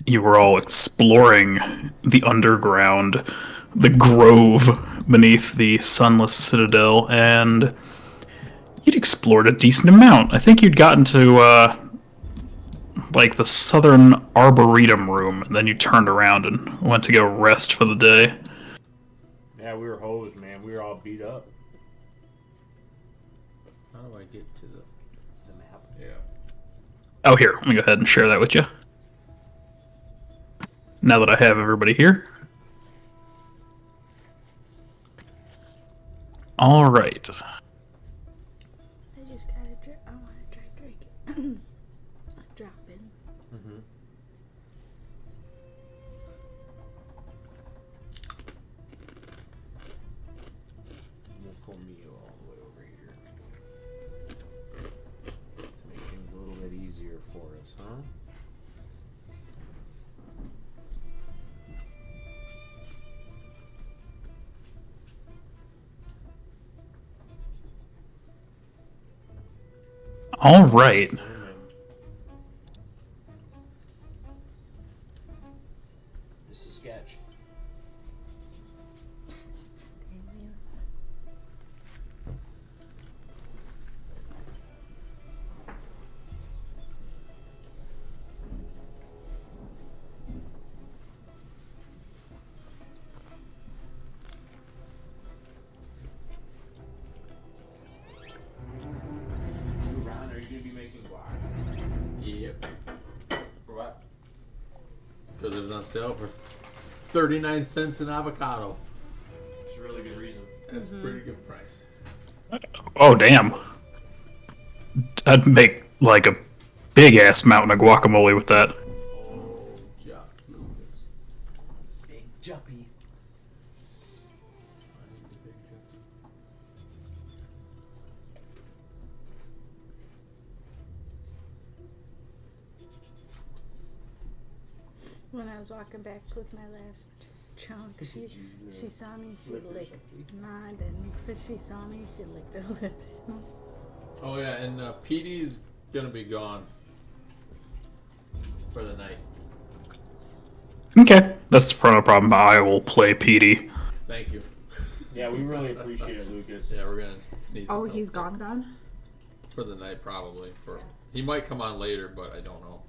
You were all exploring the underground, the grove beneath the Sunless Citadel, and you'd explored a decent amount. I think you'd gotten to, like, the Southern Arboretum room, and then you turned around and went to go rest for the day. Yeah, we were hosed, man. We were all beat up. How do I get to the map? Yeah. Oh, here, let me go ahead and share that with you. Now that I have everybody here. All right. I just gotta drip. I wanna try drinking. Drop in. Mm-hmm. We'll pull Mio all the way over here to make things a little bit easier for us, huh? All right. This is sketch. Ron, are you gonna be making guac? Yep. For what? Because it was on sale for 39 cents an avocado. It's a really good reason. That's a pretty good price. Oh, damn. I'd make, like, a big-ass mountain of guacamole with that. Oh, Jupp, Lucas. Big Juppy. When I was walking back with my last chunk, she saw me. She licked mine, but she saw me. She licked her lips. Oh yeah, and PD's gonna be gone for the night. Okay, that's no problem. I will play PD. Thank you. Yeah, we really appreciate it, Lucas. Yeah, we're gonna need some Oh, help he's gone? for the night probably. He might come on later, but I don't know.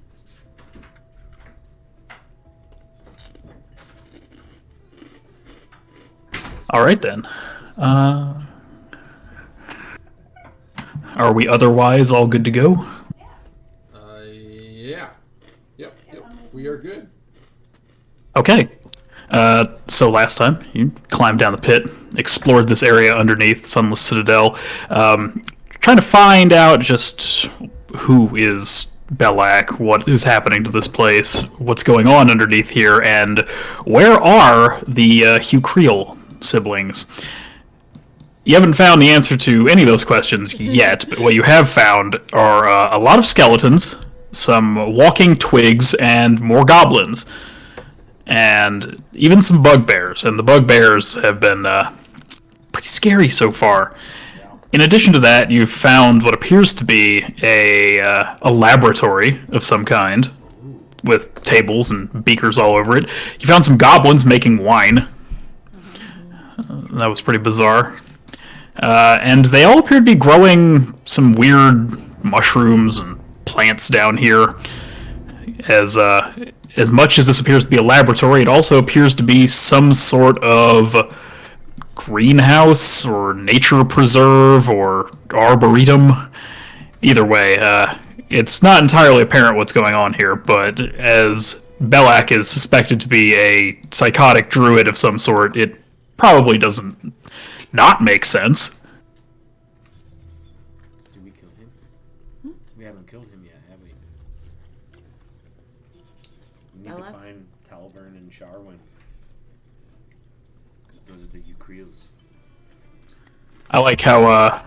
All right, then. Are we otherwise all good to go? Yeah. Yep. We are good. Okay. So last time, you climbed down the pit, explored this area underneath Sunless Citadel, trying to find out just who is Belak, what is happening to this place, what's going on underneath here, and where are the Hugh Creel siblings. You haven't found the answer to any of those questions yet, but what you have found are a lot of skeletons, some walking twigs, and more goblins. And even some bugbears, and the bugbears have been pretty scary so far. In addition to that, you've found what appears to be a laboratory of some kind, with tables and beakers all over it. You found some goblins making wine. That was pretty bizarre. And they all appear to be growing some weird mushrooms and plants down here. As much as this appears to be a laboratory, it also appears to be some sort of greenhouse or nature preserve or arboretum. Either way, it's not entirely apparent what's going on here, but as Belak is suspected to be a psychotic druid of some sort, it probably doesn't not make sense. Did we kill him? We haven't killed him yet, have we? We need to find Talvern and Sharwin. Those are the Ukreels. I like how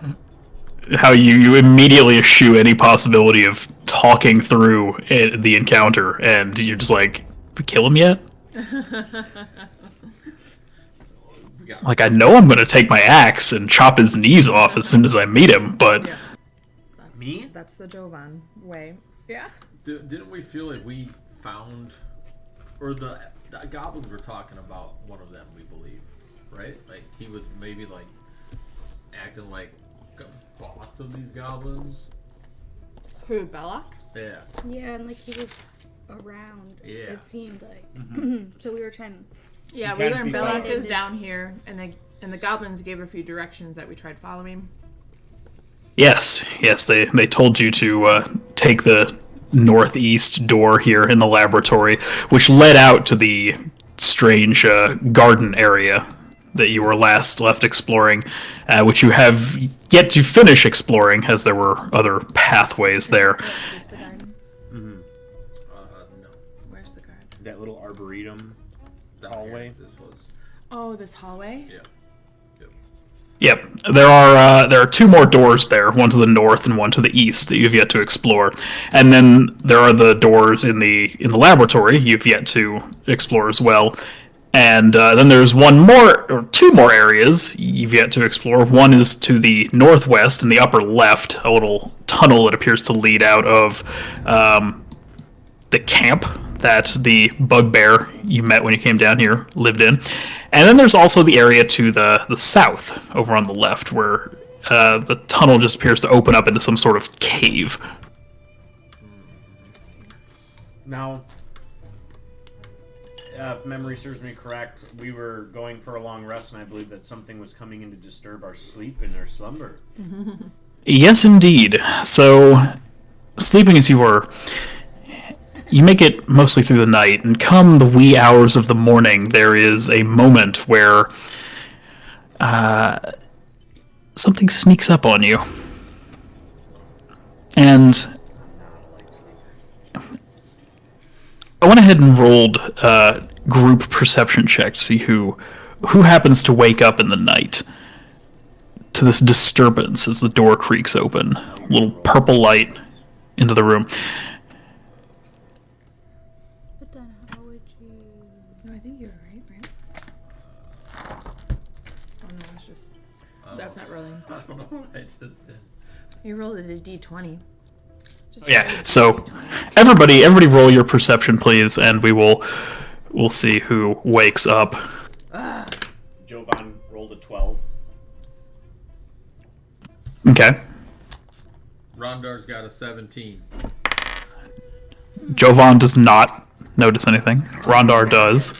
you immediately eschew any possibility of talking through the encounter, and you're just like, kill him yet? Like, I know I'm gonna take my axe and chop his knees off as soon as I meet him, but... Yeah. Me? That's the Jovan way. Yeah. Didn't we feel like we found or the goblins were talking about one of them, we believe, right? Like he was maybe like acting like a boss of these goblins. Who, Belloc? Yeah. Yeah, and like he was around. Yeah. It seemed like. So we were trying. Yeah, You we can't learned be Belloc followed. is down here, and the goblins gave a few directions that we tried following. Yes, they told you to take the northeast door here in the laboratory, which led out to the strange garden area that you were last left exploring, which you have yet to finish exploring, as there were other pathways there. Is the garden? No. Where's the garden? That little arboretum Down hallway. here, this was. Oh, this hallway? Yeah. Yep, there are two more doors there, one to the north and one to the east that you've yet to explore, and then there are the doors in the laboratory you've yet to explore as well, and then there's one more or two more areas you've yet to explore. One is to the northwest in the upper left, a little tunnel that appears to lead out of the camp that the bugbear you met when you came down here lived in. And then there's also the area to the south, over on the left, where the tunnel just appears to open up into some sort of cave. Now, if memory serves me correct, we were going for a long rest, and I believe that something was coming in to disturb our sleep and our slumber. Yes, indeed. So, sleeping as you were, you make it mostly through the night, and come the wee hours of the morning, there is a moment where something sneaks up on you. And I went ahead and rolled group perception check to see who happens to wake up in the night to this disturbance as the door creaks open. A little purple light into the room. But then how would you? No, I think you're right? Oh no, it's just... That's not rolling. I don't know what I just did. You rolled it a d20. Just Yeah, roll a so D20. everybody roll your perception, please, and we'll see who wakes up. Jovan rolled a 12. Okay. Rondar's got a 17. Jovan does not notice anything. Rondar does.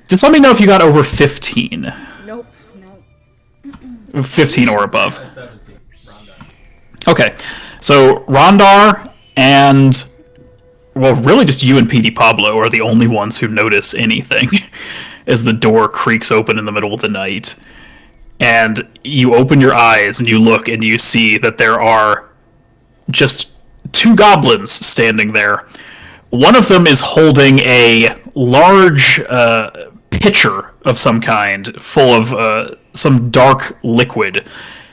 Just let me know if you got over 15. Nope. No. 15 or above. 17. Rondar. Okay, so Rondar and, well, really just you and PD Pablo are the only ones who notice anything as the door creaks open in the middle of the night. And you open your eyes and you look and you see that there are just two goblins standing there. One of them is holding a large pitcher of some kind full of some dark liquid,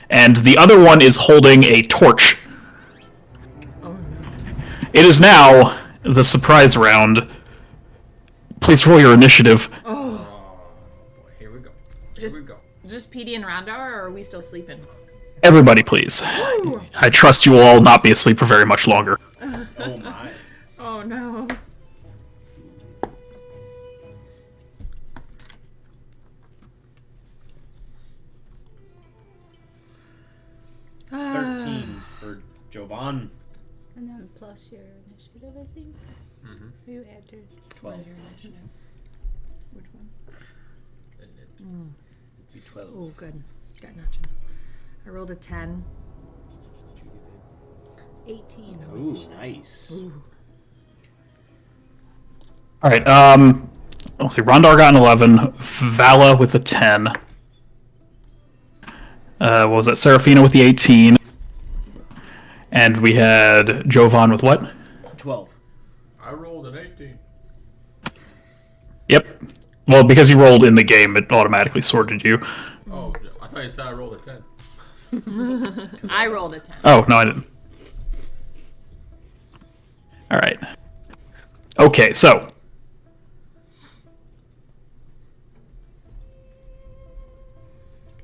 and the other one is holding a torch. Oh no. It is now the surprise round. Please roll your initiative. Oh boy, here we go. Here Just- we go. Just PD and Rondar, or are we still sleeping? Everybody, please. I trust you will all not be asleep for very much longer. Oh my. Oh no. Ah. 13 for Jovan. And then plus your initiative, I think. You add your 12. Which one? You 12. Oh, good. Got nothing. I rolled a 10. 18. Ooh, nice. All right. Let's see. Rondar got an 11. Vala with a 10. What was that? Serafina with the 18. And we had Jovan with what? 12. I rolled an 18. Yep. Well, because you rolled in the game, it automatically sorted you. Oh, I thought you said I rolled a 10. I rolled a 10. Oh, no, I didn't. All right. Okay, so.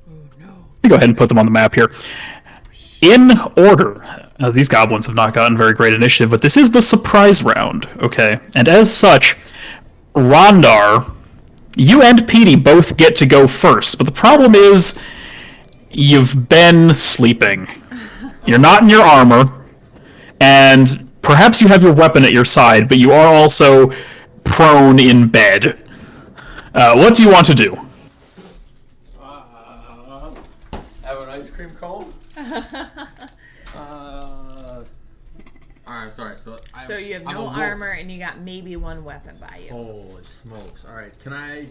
Oh no. Let me go ahead and put them on the map here. In order, These goblins have not gotten very great initiative, but this is the surprise round, okay? And as such, Rondar, you and Petey both get to go first, but the problem is you've been sleeping. You're not in your armor, and perhaps you have your weapon at your side, but you are also prone in bed. What do you want to do? Have an ice cream cone? Alright, sorry. So you have no armor and you got maybe one weapon by you. Holy smokes. Alright, can I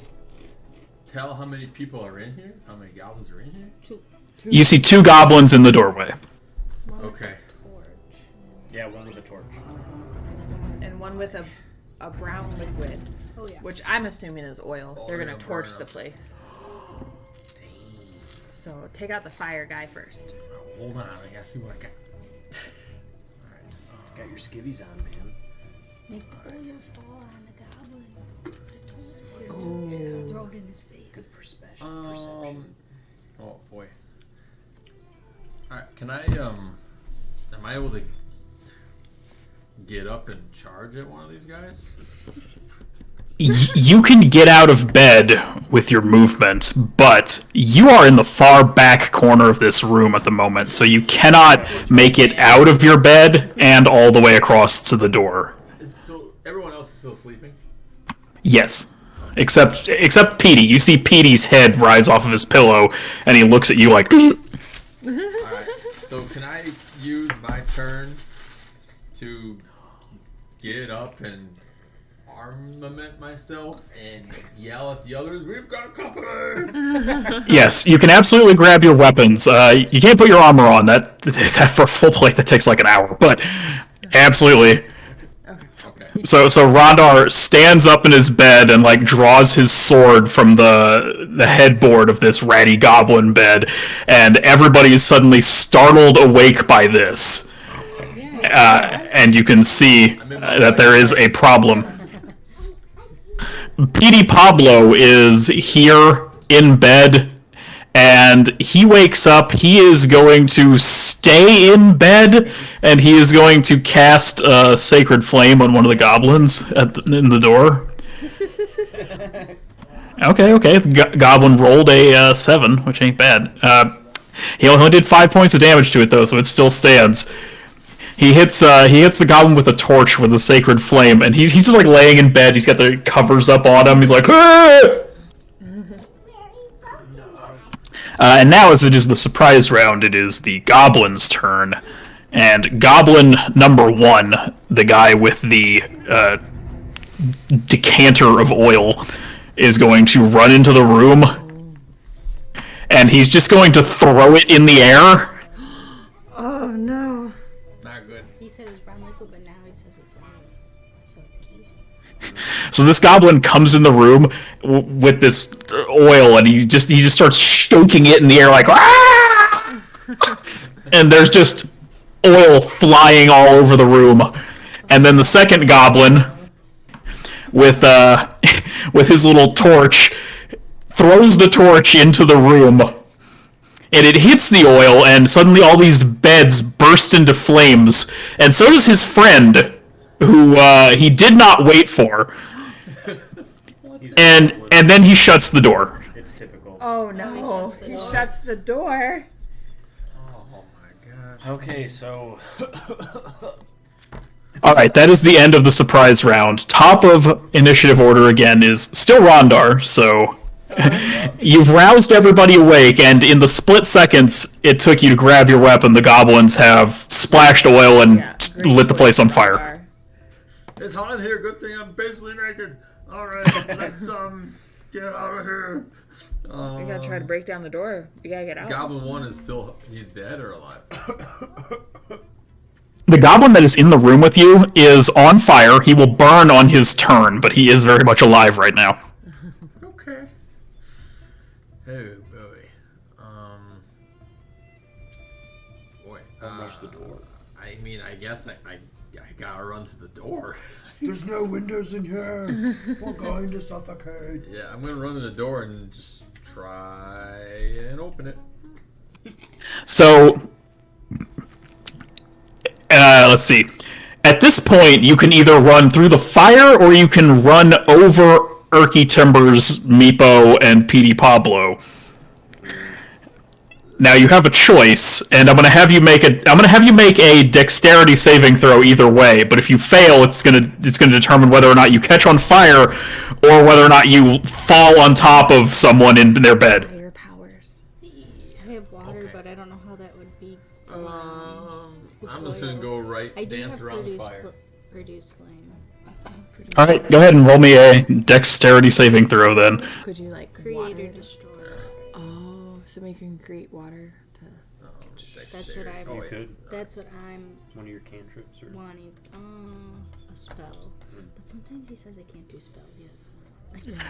tell how many people are in here? How many goblins are in here? Two. You see 2 goblins in the doorway. Okay. Yeah, one with a torch. And one with a brown liquid, Oh yeah. which I'm assuming is oil. Oh, They're they're gonna gonna torch burn the us. place. So take out the fire guy first. Oh, hold on, I gotta see what I got. Got your skivvies on, man. Make the oil fall on the goblin. Throw it in his face. Good perception. Oh boy. Alright, can I am I able to get up and charge at one of these guys? You can get out of bed with your movement, but you are in the far back corner of this room at the moment, so you cannot make it out of your bed and all the way across to the door. So everyone else is still sleeping? Yes. Except Petey. You see Petey's head rise off of his pillow, and he looks at you like... Alright, so can I use my turn to get up and armament myself and yell at the others, "We've got company!" Yes, you can absolutely grab your weapons. You can't put your armor on. That for a full plate, that takes like an hour, but absolutely. Okay. So Rondar stands up in his bed and like draws his sword from the headboard of this ratty goblin bed, and everybody is suddenly startled awake by this. And you can see that there is a problem. Petey Pablo is here in bed, and he wakes up. He is going to stay in bed, and he is going to cast a sacred flame on one of the goblins in the door. Okay. Goblin rolled a 7, which ain't bad. He only did 5 points of damage to it, though, so it still stands. He hits the goblin with a torch with a sacred flame, and he's just like laying in bed. He's got the covers up on him. He's like, "Ah!" And now, as it is the surprise round, it is the goblin's turn, and goblin number 1, the guy with the decanter of oil, is going to run into the room, and he's just going to throw it in the air. Oh no. Not good. He said it was brown liquid, but now he says it's oil. So he's... So this goblin comes in the room with this oil, and he just starts shaking it in the air like, "Ah!" And there's just oil flying all over the room. And then the second goblin, with his little torch, throws the torch into the room, and it hits the oil, and suddenly all these beds burst into flames, and so does his friend, who he did not wait for. And then he shuts the door. It's typical. Oh no. He shuts the door. Oh my gosh. Okay, so All right, that is the end of the surprise round. Top of initiative order again is still Rondar, so you've roused everybody awake, and in the split seconds it took you to grab your weapon, the goblins have splashed oil and Great lit the place choice, on fire. Rondar. It's hot in here. Good thing I'm basically naked. All right, let's get out of here. We gotta try to break down the door. We gotta get out. Goblin 1 is still, he's dead or alive? The goblin that is in the room with you is on fire. He will burn on his turn, but he is very much alive right now. Okay. Oh boy. Boy. Rush the door. I mean, I guess I gotta run to the door. There's no windows in here. We're going to suffocate. Yeah, I'm gonna run to the door and just try and open it. So let's see. At this point, you can either run through the fire or you can run over Erky Timbers, Meepo, and PD Pablo. Now you have a choice, and I'm gonna have you make a dexterity saving throw either way. But if you fail, it's gonna determine whether or not you catch on fire, or whether or not you fall on top of someone in their bed. Fire powers. I have water, but I don't know how that would be. I'm just gonna go right, I do dance have around the fire. produce flame. All right, go ahead and roll me a dexterity saving throw then. Could you like Create water or it? destroy. Oh, so we can create water to. That's what I'm. You could. That's what I'm One of your cantrips or wanting. A spell. But sometimes he says I can't do spells yet.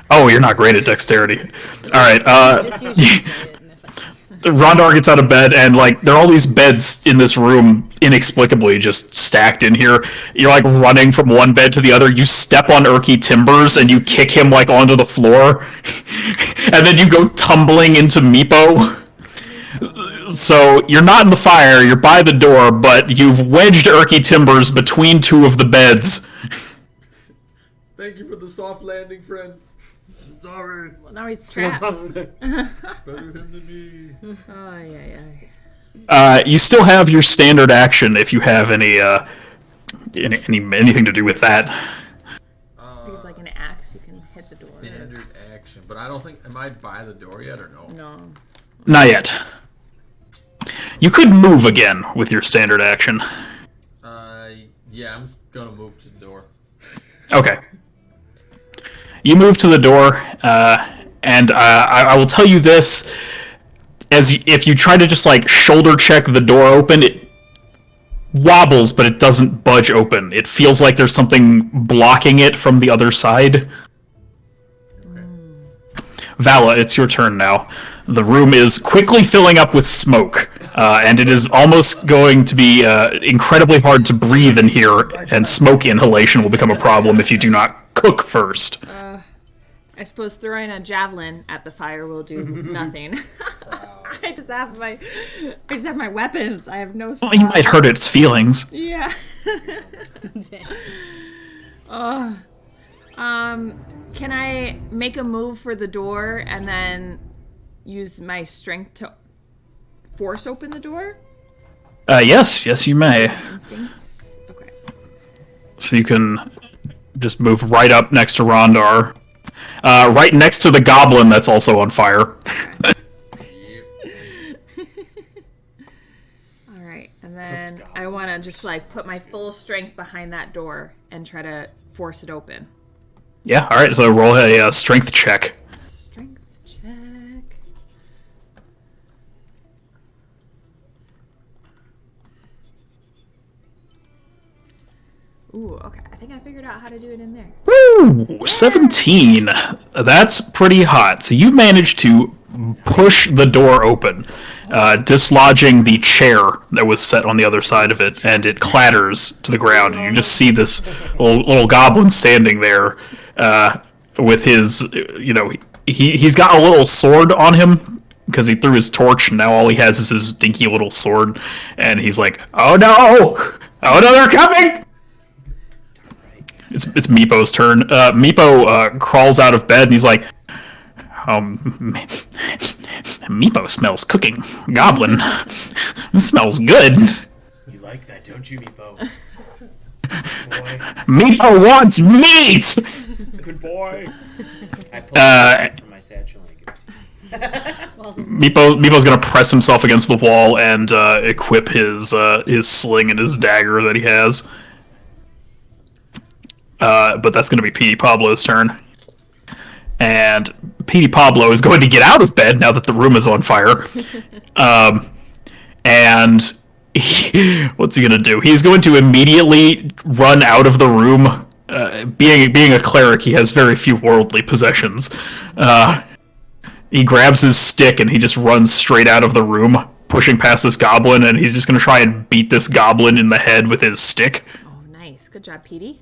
Oh, you're not great at dexterity. All right, Just usually say it, and if I can. Rondar gets out of bed, and like there are all these beds in this room inexplicably just stacked in here. You're like running from one bed to the other. You step on Erky Timbers and you kick him like onto the floor, and then you go tumbling into Meepo. So you're not in the fire. You're by the door, but you've wedged Erky Timbers between two of the beds. Thank you for the soft landing, friend. Sorry. Well, now he's trapped. Better him than me. Oh, yeah. You still have your standard action if you have anything to do with that. You have like an axe, you can hit the door. Standard action, but I don't think. Am I by the door yet or no? No. Not yet. You could move again with your standard action. Yeah, I'm just gonna move to the door. Okay. You move to the door, and I will tell you this: if you try to just like shoulder check the door open, it wobbles, but it doesn't budge open. It feels like there's something blocking it from the other side. Okay. Vala, it's your turn now. The room is quickly filling up with smoke, and it is almost going to be incredibly hard to breathe in here, and smoke inhalation will become a problem if you do not cook first. I suppose throwing a javelin at the fire will do nothing. I just have my weapons. I have no Well, you might hurt its feelings. Yeah. Can I make a move for the door and then use my strength to force open the door? Yes, you may. Instincts? Okay. So you can just move right up next to Rondar. Right next to the goblin that's also on fire. Alright, and then I want to just like put my full strength behind that door and try to force it open. Yeah, alright, so roll a strength check. Strength check. Ooh, okay. I think I figured out how to do it in there. Woo! 17. That's pretty hot. So you managed to push the door open, dislodging the chair that was set on the other side of it, and it clatters to the ground. And you just see this little goblin standing there with his, he's got a little sword on him because he threw his torch, and now all he has is his dinky little sword. And he's like, "Oh no! Oh no, they're coming!" It's Meepo's turn. Meepo crawls out of bed and he's like, Meepo smells cooking. Goblin. This smells good. You like that, don't you, Meepo? Boy. Meepo wants meat! Good boy. I pulled it from my satchel and I give it to you. Meepo's gonna press himself against the wall and equip his sling and his dagger that he has. But that's going to be P.D. Pablo's turn. And P.D. Pablo is going to get out of bed now that the room is on fire. What's he going to do? He's going to immediately run out of the room. Being a cleric, he has very few worldly possessions. He grabs his stick and he just runs straight out of the room, pushing past this goblin, and he's just going to try and beat this goblin in the head with his stick. Oh, nice. Good job, Petey.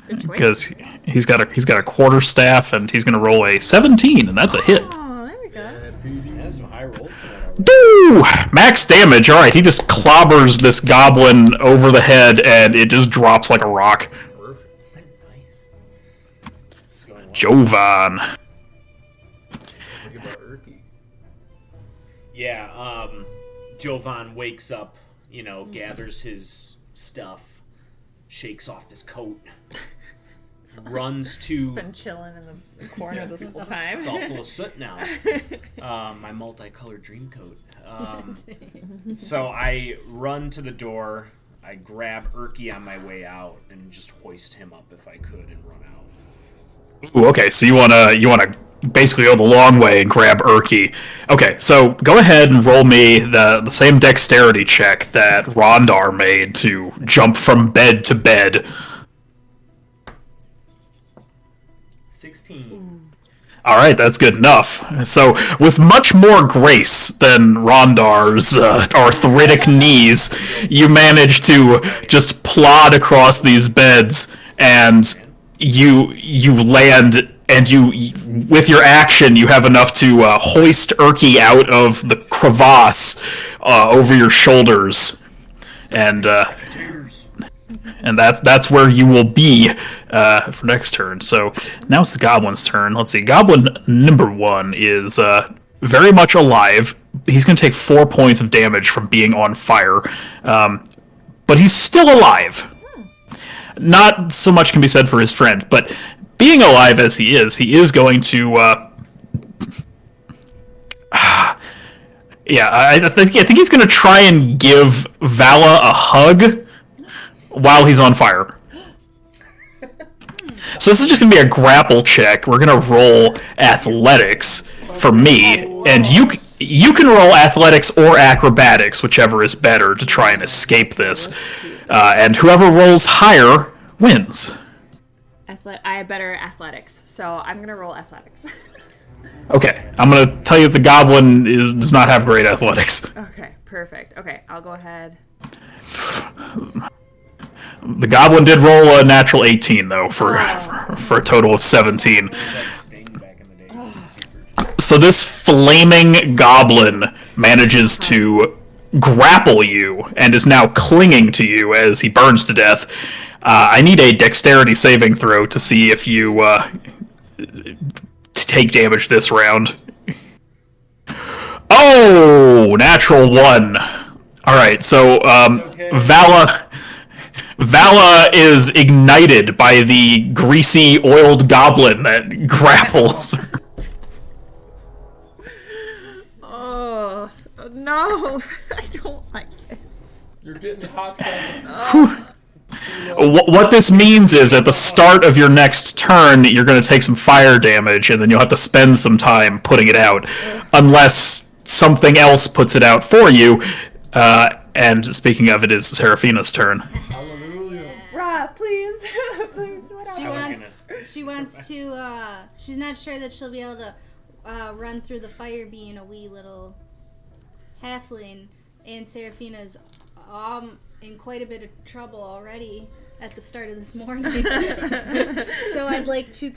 Good choice. Because he's got a quarterstaff and he's going to roll a 17, and that's a hit. Oh, there we go. That's some high rolls tonight Boo! Max damage. All right, he just clobbers this goblin over the head, and it just drops like a rock. Nice. This is going well. Jovan. Think about Erky. Yeah, Jovan wakes up, gathers his stuff, shakes off his coat, runs to... Been chilling in the corner this whole time. It's all full of soot now. My multicolored dream coat. So I run to the door, I grab Erky on my way out, and just hoist him up if I could and run out. Ooh, okay, so you wanna basically go the long way and grab Erky. Okay, so go ahead and roll me the same dexterity check that Rondar made to jump from bed to bed. 16. All right, that's good enough. So, with much more grace than Rondar's arthritic knees, you manage to just plod across these beds, and you land. And with your action, you have enough to hoist Erky out of the crevasse over your shoulders, and that's where you will be for next turn. So now it's the goblin's turn. Let's see. Goblin number 1 is very much alive. He's going to take 4 points of damage from being on fire, but he's still alive. Not so much can be said for his friend, but being alive as he is going to. I think he's going to try and give Vala a hug while he's on fire. So this is just going to be a grapple check. We're going to roll athletics for me, and you can roll athletics or acrobatics, whichever is better, to try and escape this. And whoever rolls higher wins. I have better athletics, so I'm gonna roll athletics. Okay, I'm going to tell you that the goblin does not have great athletics. Okay, perfect. Okay, I'll go ahead. The goblin did roll a natural 18, though, for a total of 17. It was like Sting back in the day. He was super... So this flaming goblin manages to grapple you and is now clinging to you as he burns to death. I need a dexterity saving throw to see if you take damage this round. Oh, natural 1. All right, so okay. Vala is ignited by the greasy, oiled goblin that grapples. Oh no, I don't like this. You're getting hot from What this means is at the start of your next turn, you're going to take some fire damage, and then you'll have to spend some time putting it out, unless something else puts it out for you. And speaking of, it is Seraphina's turn. Hallelujah. Ra, please, please, what else? She wants to, she's not sure that she'll be able to run through the fire being a wee little halfling, and Seraphina's in quite a bit of trouble already at the start of this morning. So I'd like to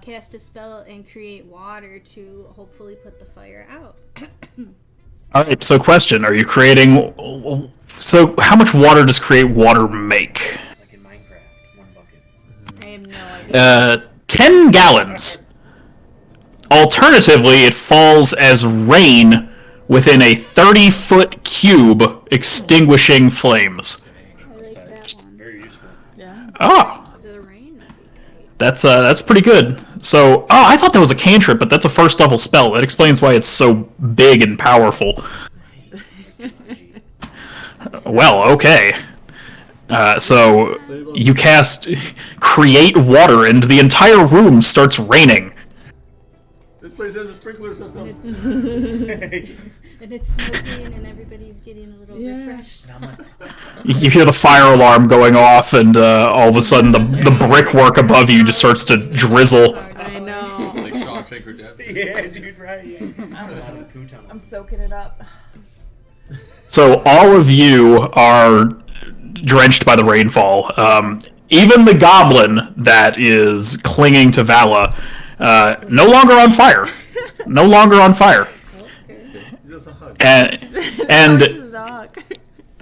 cast a spell and create water to hopefully put the fire out. All right, so question, are you creating... So how much water does create water make? Like in Minecraft, 1 bucket. I have no idea. 10 gallons. Alternatively, it falls as rain within a 30-foot cube extinguishing flames. I like that one. Very useful. Yeah. Oh, The rain. that's pretty good. So, I thought that was a cantrip, but that's a first level spell. That explains why it's so big and powerful. Well, okay. So you cast create water, and the entire room starts raining. This place has a sprinkler system. And it's smoking, and everybody's getting a little refreshed. You hear the fire alarm going off, and all of a sudden the brickwork above you just starts to drizzle. I know. Like Shawshank Redemption. Yeah, dude, right. Yeah. I'm soaking it up. So all of you are drenched by the rainfall. Even the goblin that is clinging to Vala, no longer on fire. No longer on fire. Just a and She's a dog.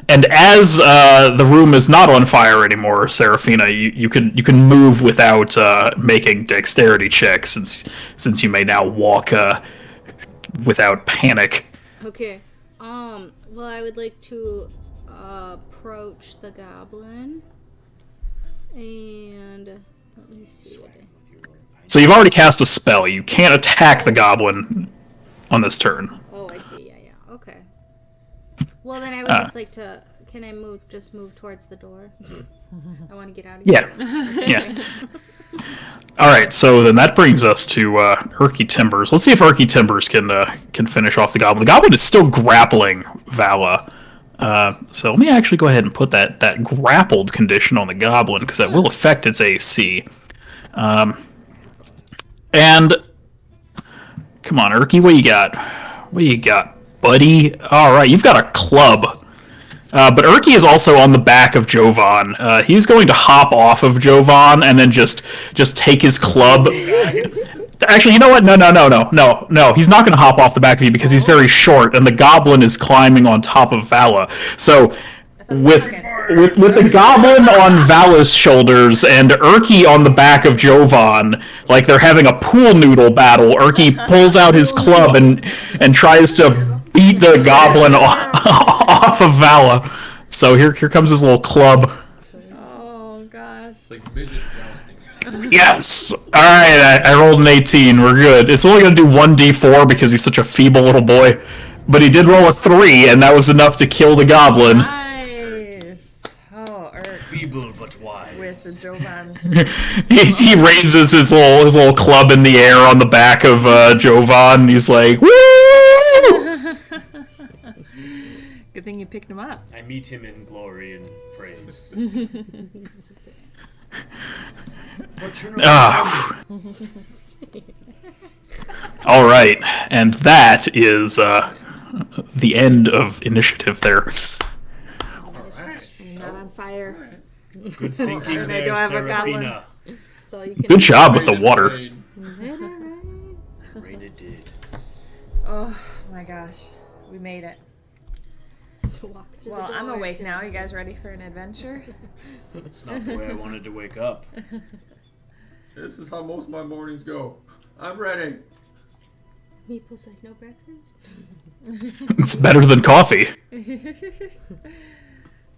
And as the room is not on fire anymore, Seraphina, you can move without making dexterity checks, since you may now walk without panic. Okay. Well, I would like to approach the goblin, and let me see. So you've already cast a spell. You can't attack the goblin on this turn. Oh, I see. Yeah. Okay. Well, then I would just like to. Can I move towards the door? I want to get out of here. Yeah. All right. So then that brings us to Erky Timbers. Let's see if Erky Timbers can finish off the goblin. The goblin is still grappling Vala. So let me actually go ahead and put that grappled condition on the goblin, because that will affect its AC. And come on, Erky, what you got? What do you got, buddy? All right, you've got a club. But Erky is also on the back of Jovan. He's going to hop off of Jovan and then just take his club. Actually, you know what? No. He's not going to hop off the back of you because he's very short, and the goblin is climbing on top of Vala. So with the goblin on Vala's shoulders and Erky on the back of Jovan, like they're having a pool noodle battle, Erky pulls out his club and tries to beat the goblin off of Vala. So here comes his little club. Oh gosh. It's like midget jousting. Yes! Alright, I rolled an 18. We're good. It's only going to do 1d4 because he's such a feeble little boy. But he did roll a 3, and that was enough to kill the goblin. Nice. Oh, Feeble but wise. with the Jovan's. he raises his little club in the air on the back of Jovan, and he's like, woo! Good thing you picked him up. I meet him in glory and praise. All right, and that is the end of initiative there. You're not on fire. Good thinking I there, don't have a Seraphina. That's all you can. Good job with the water. Raina did. Oh my gosh. We made it. To walk through Well, the I'm door awake to- now. You guys ready for an adventure? It's not the way I wanted to wake up. This is how most of my mornings go. I'm ready. Meeple's like, no breakfast? It's better than coffee.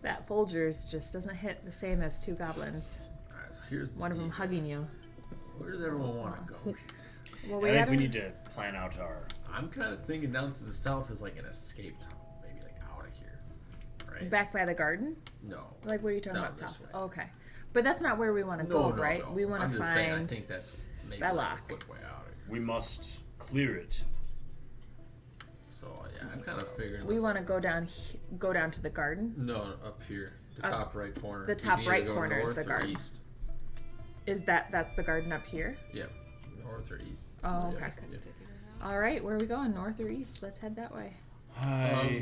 That Folgers just doesn't hit the same as two goblins. Alright, so here's the One of them deal. hugging you. Where does everyone want to go? Well, I think we need to plan out our... I'm kind of thinking down to the south is like an escape tunnel. Maybe like out of here. Right? back by the garden. No. Like, what are you talking Down about? this South. way. Oh, okay, but that's not where we want to go, No, right? no. We want I'm to just saying, I find. think that's maybe Belloc. like a quick way out of it. We must clear it. So yeah, I'm kind of figuring. We want to go down to the garden. No, up here, the top right corner. the We top can either right go corner is north the or garden. East. Is that's the garden up here? Yep, north or east. Oh, Yeah, okay. yeah. All right, where are we going? North or east? Let's head that way.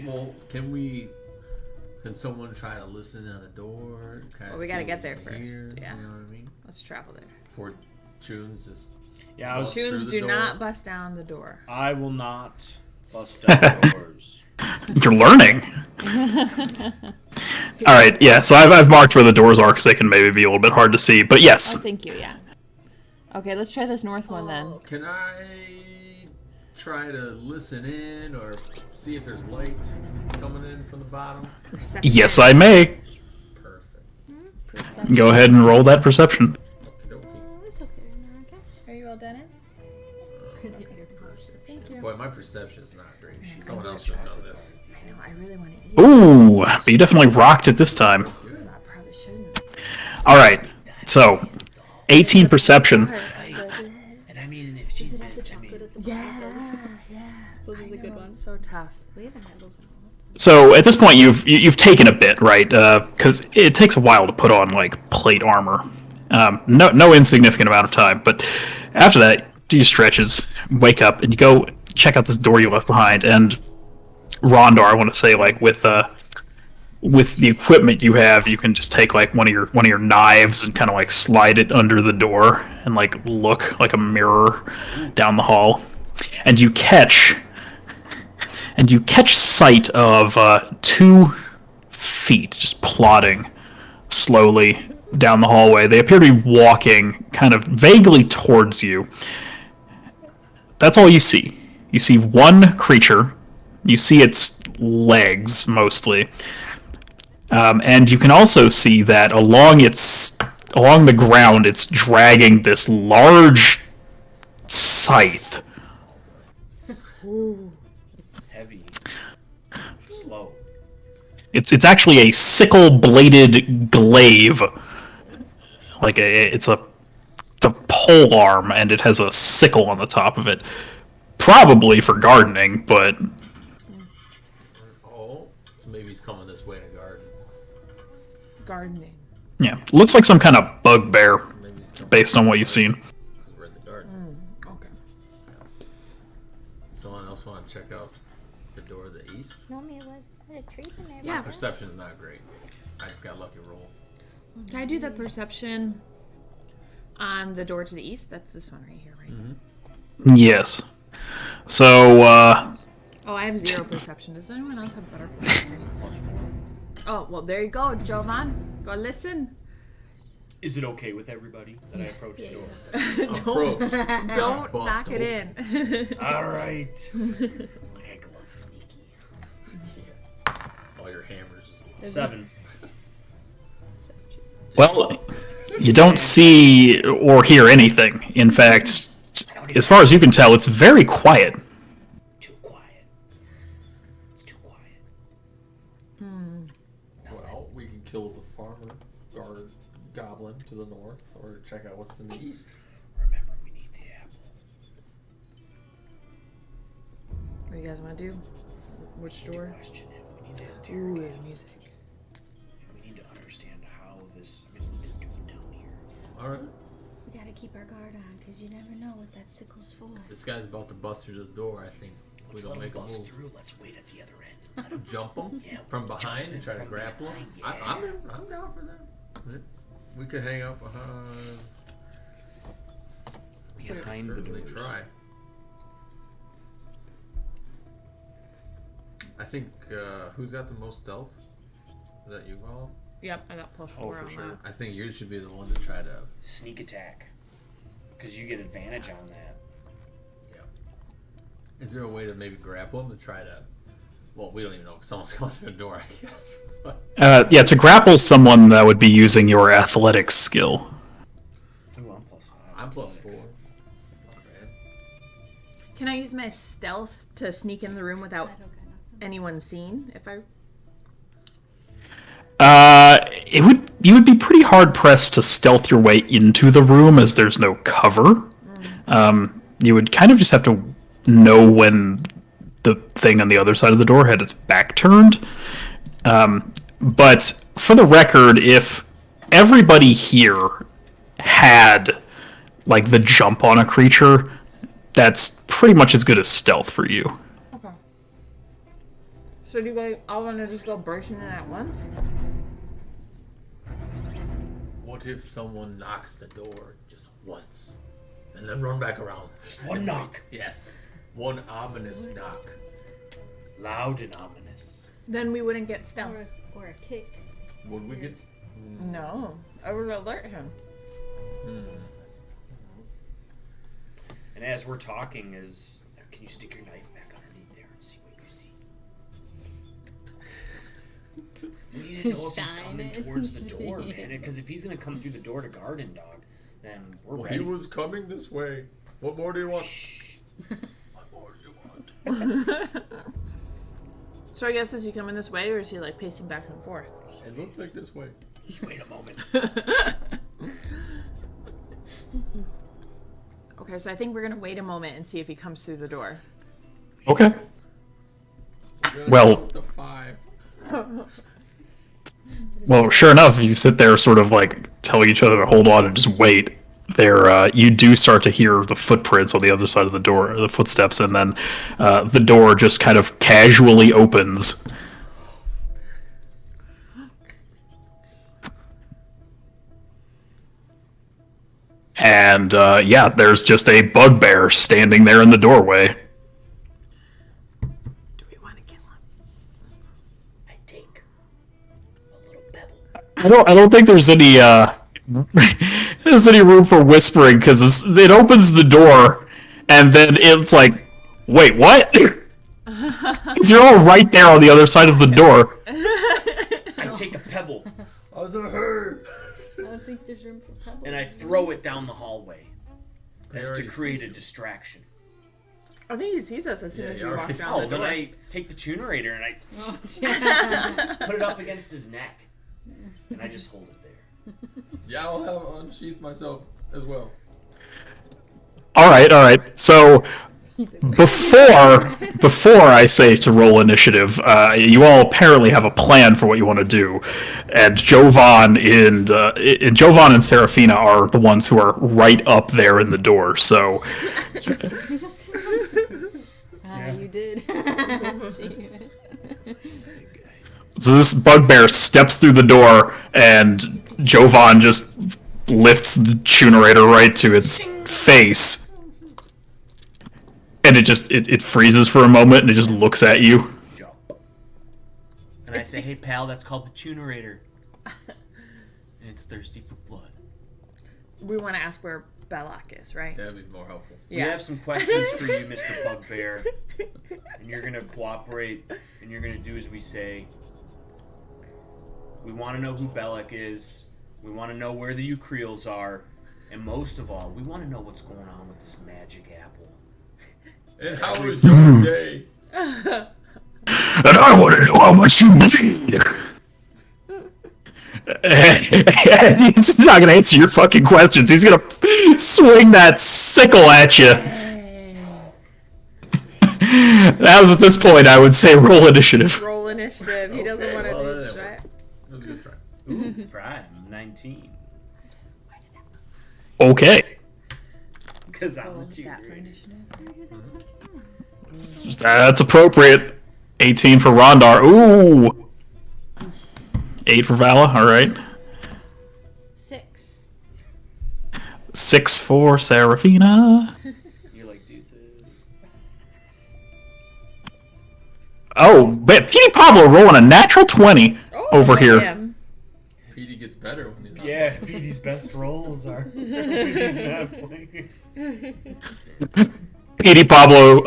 Well, can someone try to listen on the door? Well, we gotta get there first, yeah. You know what I mean? Let's travel there. Before Tunes just. Yeah, I was, Through Tunes, the do door. not bust down the door. I will not bust down doors. You're learning. All right, yeah. So I've marked where the doors are because they can maybe be a little bit hard to see. But Oh, yes, thank you. Yeah. Okay, let's try this north one then. Can I try to listen in or see if there's light coming in from the bottom? Perception. yes, I may. Perfect. Perception. Go ahead and roll that perception. Okey-dokey. It's okay. Are you all done, Ibs? Perception. Boy, my perception is not great. Someone else should know this. I know. I really want to eat. Ooh, but you definitely rocked it this time. So I probably shouldn't. All right, so 18 perception. And I mean, if she Is it the chocolate at the bottom? Yeah. Those are the good ones. So tough. We haven't had those in a while. So at this point, you've taken a bit, right? Because it takes a while to put on like plate armor. No insignificant amount of time, but after that, you stretches, wake up, and you go check out this door you left behind. And Rondar, I want to say, like with the equipment you have, you can just take like one of your knives and kind of like slide it under the door and like look like a mirror down the hall, and you catch and you catch sight of 2 feet just plodding slowly down the hallway. They appear to be walking kind of vaguely towards you. That's all you see. You see one creature. You see its legs, mostly. And you can also see that along the ground, it's dragging this large scythe. Heavy. Slow. It's actually a sickle-bladed glaive. It's a pole arm, and it has a sickle on the top of it. Probably for gardening, but Oh, so maybe he's coming this way to garden. Gardening. yeah, looks like some kind of bugbear, Maybe he's coming based on what you've seen. because we're in the garden. Okay. Someone else want to check out the door to the east? Normally it was a tree in there. Yeah. Perception's not great. I just got lucky roll. Can I do the perception on the door to the east? That's this one right here, right? Yes. So, Oh, I have 0 perception. Does anyone else have better perception? Oh, well, there you go, Jovan. Go listen. Is it okay with everybody that I approach the door? Approach. Don't Bust knock it in. All right. Like I go up sneaky. All your hammers. 7. well, you don't see or hear anything. In fact, as far as you can tell, it's very quiet. Too quiet. It's too quiet. Well, we can kill the farmer guard goblin to the north, or check out what's in the east. Remember, we need the apple. What do you guys want to do? Which door? Question it. We need to Ooh, interrogate. the music. We need to understand how this. I mean, what they're doing down here. All right. We gotta keep our guard on, because you never know what that sickle's for. This guy's about to bust through this door. I think we Let's don't let make him a bust move. through. Let's wait at the other end. Let him Jump him Yeah, from jump behind him and try to from grapple him. behind, I'm down for that. We could hang out behind. behind the Certainly doors. try. I think who's got the most stealth? Is that you, Colin? Yep, I got +4 Oh, for on sure. that. I think you should be the one to try to. Sneak attack. Because you get advantage on that. Yeah. Is there a way to maybe grapple him to try to? Well, we don't even know if someone's coming through the door. I guess. Yeah, to grapple someone, that would be using your athletics skill. Ooh, I'm +5. I'm +4. Athletics. Not bad. Can I use my stealth to sneak in the room without I don't got nothing. anyone seen? If I You would be pretty hard pressed to stealth your way into the room as there's no cover. You would kind of just have to know when the thing on the other side of the door had its back turned. But for the record, if everybody here had like the jump on a creature, that's pretty much as good as stealth for you. Okay. So do you guys all want to just go bursting in at once? What if someone knocks the door just once, and then run back around? Just one knock. Yes. One ominous knock. Loud and ominous. Then we wouldn't get stealth. Or a kick. Would we get? No, I would alert him. And as we're talking, can you stick your knife back underneath there and see what you see? We need to know if he's Shine coming it. towards the door, man. Because if he's gonna come through the door to Garden Dog, then we're Well, ready. he was coming this way. What more do you want? What more do you want? So I guess is he coming this way or is he like pacing back and forth? It looked like this way. Just wait a moment. Okay, so I think we're gonna wait a moment and see if he comes through the door. Okay. We're gonna Well- count to 5. Well, sure enough, you sit there sort of like telling each other to hold on and just wait. You do start to hear the footprints on the other side of the door, the footsteps, and then the door just kind of casually opens. And yeah, there's just a bugbear standing there in the doorway. Do we want I don't think there's any there's any room for whispering because it opens the door and then it's like, wait, what? 'Cause you're all right there on the other side of the door. I take a pebble I was hurt. I don't think there's room for pebbles. and I throw it down the hallway as to already create sees a you. distraction. I think he sees us as soon Yeah, as he we walk already down Oh, the then door. I take the tunerator and I Yeah. put it up against his neck, and I just hold it there. Yeah, I'll have unsheath myself as well. All right. So before I say to roll initiative, you all apparently have a plan for what you want to do, and Jovan and Serafina are the ones who are right up there in the door. So You did. so this bugbear steps through the door, and Jovan just lifts the tunerator right to its face, and it freezes for a moment, and it just looks at you. Jump. And I say, hey pal, that's called the tunerator. And it's thirsty for blood. We want to ask where Belloc is, right? That'd be more helpful. We have some questions for you, Mr. Bugbear. And you're going to cooperate, and you're going to do as we say. We want to know who Belloc is. We want to know where the Ukreels are. And most of all, we want to know what's going on with this magic apple. And how was your day? And I want to know how much you need. He's not going to answer your fucking questions. He's going to swing that sickle at you. That was at this point, I would say roll initiative. Roll initiative. He doesn't Okay, want to well, do that try. worked. That was a good try. Ooh, prime, 19. Okay. Because I'm Oh, the that for tunerator. initiative. That's appropriate. 18 for Rondar. Ooh. 8 for Vala. All right. 6. 6 for Serafina. You're like deuces. Oh, but Petey Pablo rolling a natural 20 over here. Damn. Petey gets better when he's not Yeah, playing. Petey's best rolls are when he's not playing. Petey Pablo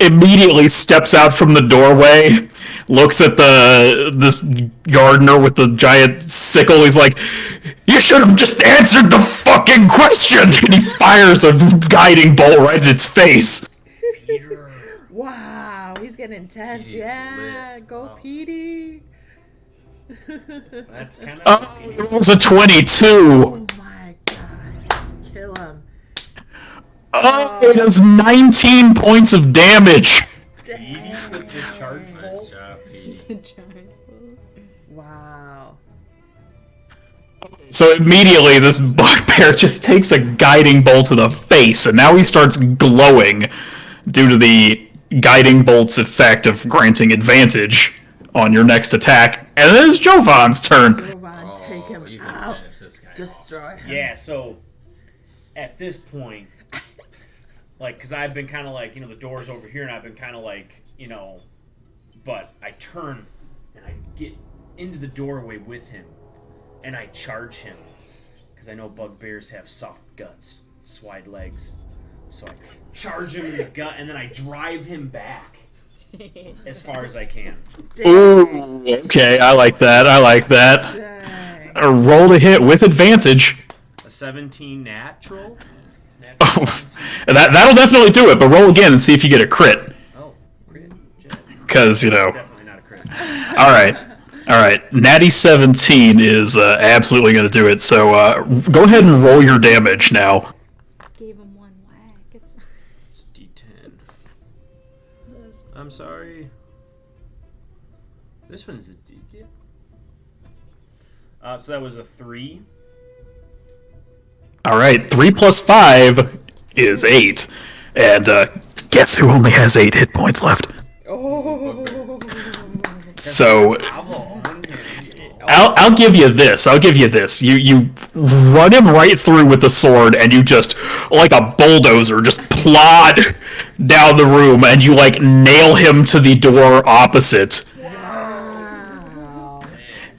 immediately steps out from the doorway, looks at this gardener with the giant sickle. He's like, "You should have just answered the fucking question!" And he fires a guiding bolt right in its face. Peter. Wow, he's getting intense. Petey's Yeah, lit. go Wow. Petey. That's kind Oh, of. it was a 22. Oh my gosh, kill him. Oh, it does 19 points of damage. Petey with the charge Nice bolt. job, Petey. Wow. So immediately, this bugbear just takes a guiding bolt to the face, and now he starts glowing due to the guiding bolt's effect of granting advantage on your next attack. And then it's Jovan's turn. Jovan, take him you can out. finish this guy off. Destroy him. Yeah, so at this point, like, because I've been kind of like, the door's over here, and I've been kind of like, but I turn and I get into the doorway with him, and I charge him, because I know bugbears have soft guts, wide legs. So I charge him in the gut, and then I drive him back as far as I can. Ooh, okay, I like that. Dang. Roll to hit with advantage. A 17 natural? And that'll definitely do it, but roll again and see if you get a crit. Oh, crit. Jet. Because, Definitely not a crit. Alright. Natty 17 is absolutely going to do it, so go ahead and roll your damage now. Gave him one whack. It's It's D10. I'm sorry. This one's a D. So that was a 3. Alright, 3 plus 5 is 8. And guess who only has 8 hit points left? Oh. So Bravo, on him. I'll give you this. You run him right through with the sword, and you just, like a bulldozer, just plod down the room, and you nail him to the door opposite. Wow. Man,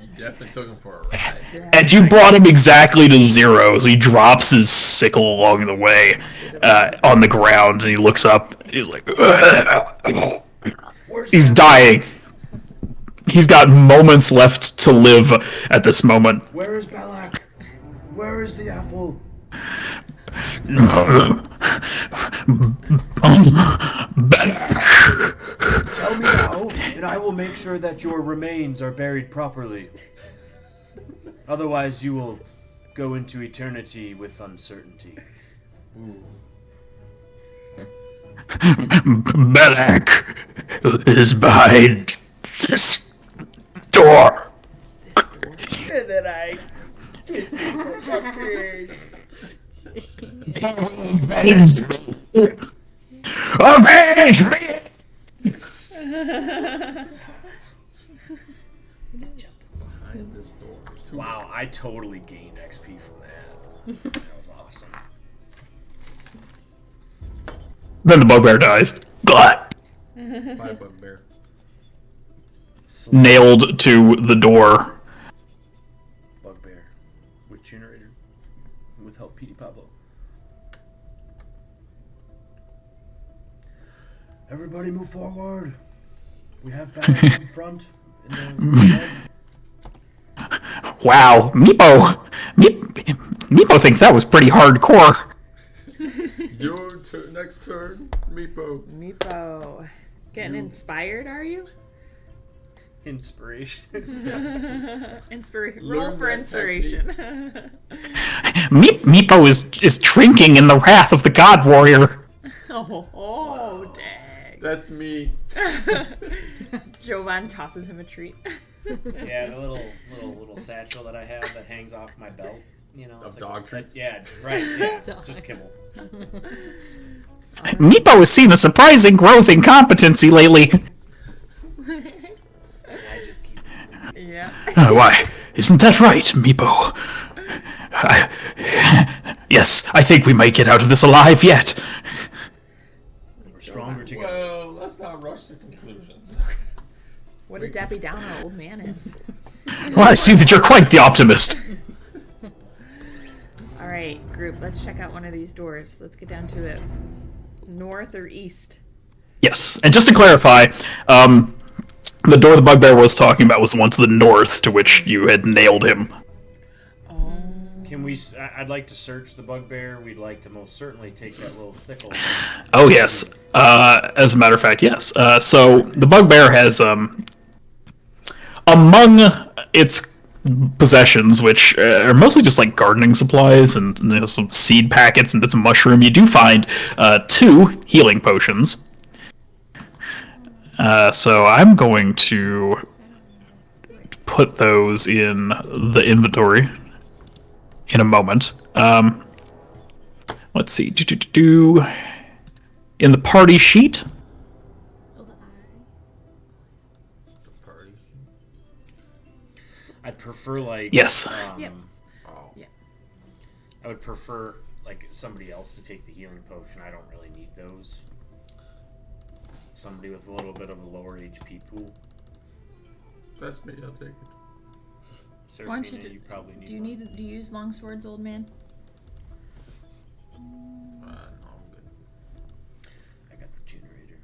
you definitely took him for a ride. And you brought him exactly to 0, so he drops his sickle along the way on the ground, and he looks up. He's like, he's dying. He's got moments left to live at this moment. Where is Balak? Where is the apple? Tell me now, and I will make sure that your remains are buried properly. Otherwise, you will go into eternity with uncertainty. Balak is behind this door. And then I twist it fuckers. Avenge me! Avenge me! Behind this door. There's two Wow, I totally gained XP from that. That was awesome. Then the bugbear dies. Blah! by bugbear. Nailed to the door. Bugbear with generator with help PD Pablo. Everybody move forward. We have Balak in front. In the Wow, Meepo thinks that was pretty hardcore. Your next turn, Meepo. Meepo. Getting inspired, are you? Inspiration. Roll Learn for that inspiration. Meepo is drinking in the wrath of the God Warrior. oh, dang. That's me. Jovan tosses him a treat. Yeah, the little satchel that I have that hangs off my belt. You know, Of dog treats? Yeah, right. Yeah, Dog. just kibble. Meepo has seen a surprising growth in competency lately. I just keep. Yeah. Why, isn't that right, Meepo? Yes, I think we might get out of this alive yet. We're stronger together. Well, let's not rush to conclusions. What a Debbie Downer old man is. Well, I see that you're quite the optimist. All right, group, let's check out one of these doors. Let's get down to it. North or east? Yes, and just to clarify, the door the bugbear was talking about was the one to the north, to which you had nailed him. Can we? I'd like to search the bugbear. We'd like to most certainly take that little sickle. Oh, yes. As a matter of fact, yes. So the bugbear has, among its possessions, which are mostly just like gardening supplies and some seed packets and bits of mushroom, you do find 2 healing potions. So I'm going to put those in the inventory in a moment. Let's see. In the party sheet. Party. I'd prefer like Yes. Yep. Oh. Yeah. I would prefer like somebody else to take the healing potion. I don't really need those. Somebody with a little bit of a lower HP pool. That's me, I'll take it. Why don't Seraphina, you probably need. do you one. need? Do you use long swords, old man? No, I'm good. I got the generator.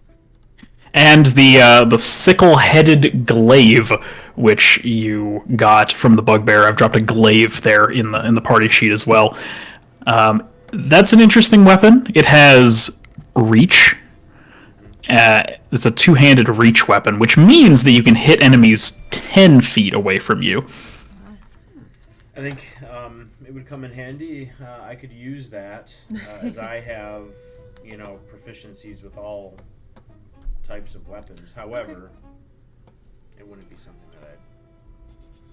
And the sickle-headed glaive, which you got from the bugbear. I've dropped a glaive there in the party sheet as well. That's an interesting weapon. It has reach. It's a 2-handed reach weapon, which means that you can hit enemies 10 feet away from you. I think it would come in handy. I could use that as I have, proficiencies with all types of weapons. However, it wouldn't be something that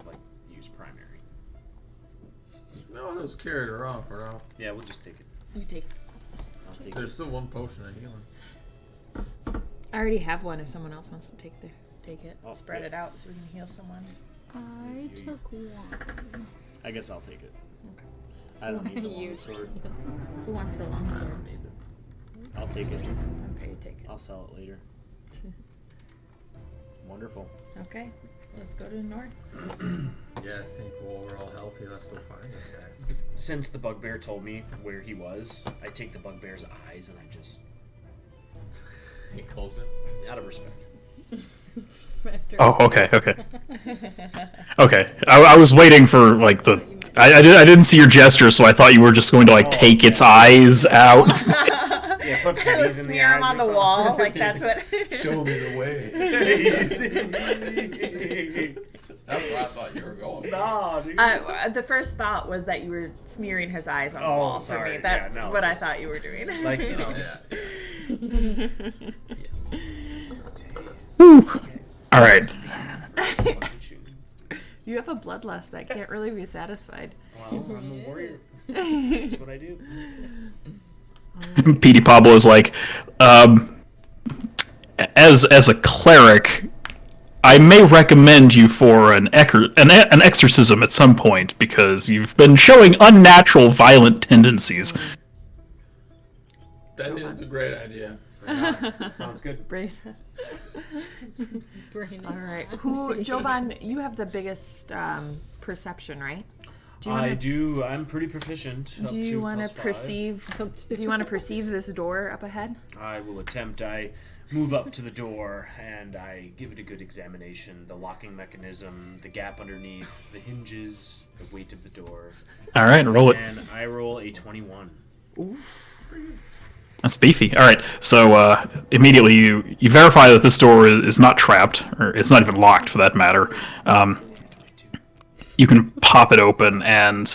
I'd like use primary. No, let's carry it around for now. Yeah, we'll just take it. You take. I'll take it. There's still 1 potion of healing. I already have one. If someone else wants to take it, Oh, spread yeah. it out so we can heal someone. I took one. I guess I'll take it. Okay. I don't need the You long sword. Who wants the long I sword? don't need it. I'll take it. Okay, you take it. I'll sell it later. Wonderful. Okay. Let's go to the north. Yeah, I think we're all healthy. Let's go find this guy. Since the bugbear told me where he was, I take the bugbear's eyes and I just, He calls it. out of respect. Oh, okay. Okay. I was waiting for like the. I didn't see your gesture, so I thought you were just going to like take its eyes out. Yeah, put pennies in the Smear eyes him on or the something. wall, like that's what. Show me the way. That's where I thought you were going. Nah, dude. The first thought was that you were smearing his eyes on the Oh, wall for sorry. me. Yeah, That's no, what I just- thought you were doing. Like, you know. Yeah. All right. You have a bloodlust that can't really be satisfied. Well, I'm a warrior. That's what I do. Petey Pablo is like, as a cleric, I may recommend you for an exorcism at some point because you've been showing unnatural violent tendencies. That is a great idea. Sounds good. Brain. Brain. All right. Jovan, you have the biggest perception, right? I do. I'm pretty proficient. Do you want to perceive? Do you want to perceive this door up ahead? I will attempt. I move up to the door and I give it a good examination. The locking mechanism, the gap underneath, the hinges, the weight of the door. All right, roll it. And I roll a 21. That's beefy. All right, so immediately you verify that this door is not trapped, or it's not even locked for that matter. You can pop it open, and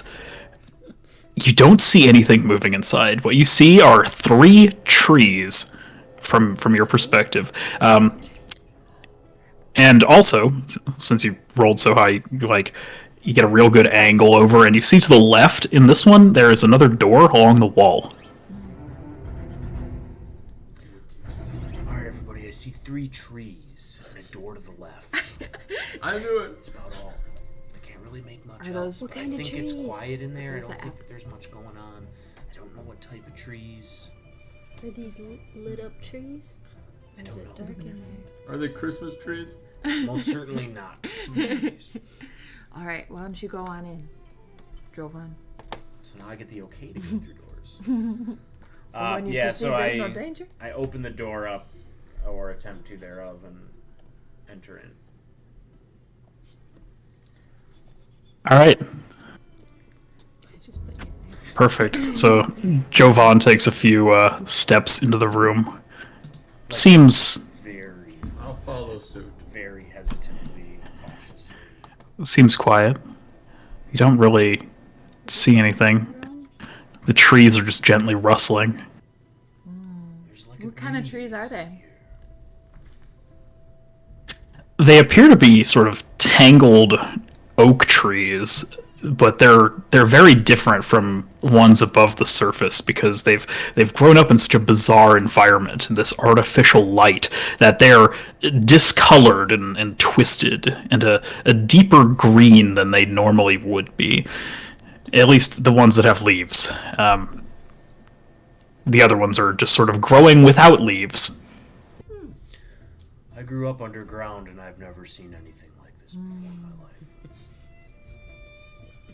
you don't see anything moving inside. What you see are 3 trees from your perspective. And also, since you rolled so high, you get a real good angle over, and you see to the left in this one there is another door along the wall. Alright, everybody, I see 3 trees and a door to the left. I knew it. That's about all. I can't really make much Are out. those- But What I kind of think it's trees? quiet in there. I Where's don't the think app? that there's much going on. I don't know what type of trees. Are these lit up trees? I Or is don't it know. dark in there? Are they Christmas trees? Most certainly not Christmas trees. All right. Why don't you go on in, Jovan? So now I get the okay to go through doors. When you Yeah, perceive so there's no danger. I open the door up, or attempt to thereof, and enter in. All right. I just put you. Perfect. So Jovan takes a few steps into the room. Seems Very, I'll follow suit. very hesitantly, cautiously. seems quiet. You don't really see anything. The trees are just gently rustling. There's like What kind of trees are they? They appear to be sort of tangled oak trees, but they're very different from ones above the surface because they've grown up in such a bizarre environment, in this artificial light, that they're discolored and twisted into a deeper green than they normally would be. At least the ones that have leaves. The other ones are just sort of growing without leaves. I grew up underground and I've never seen anything like this before in my life.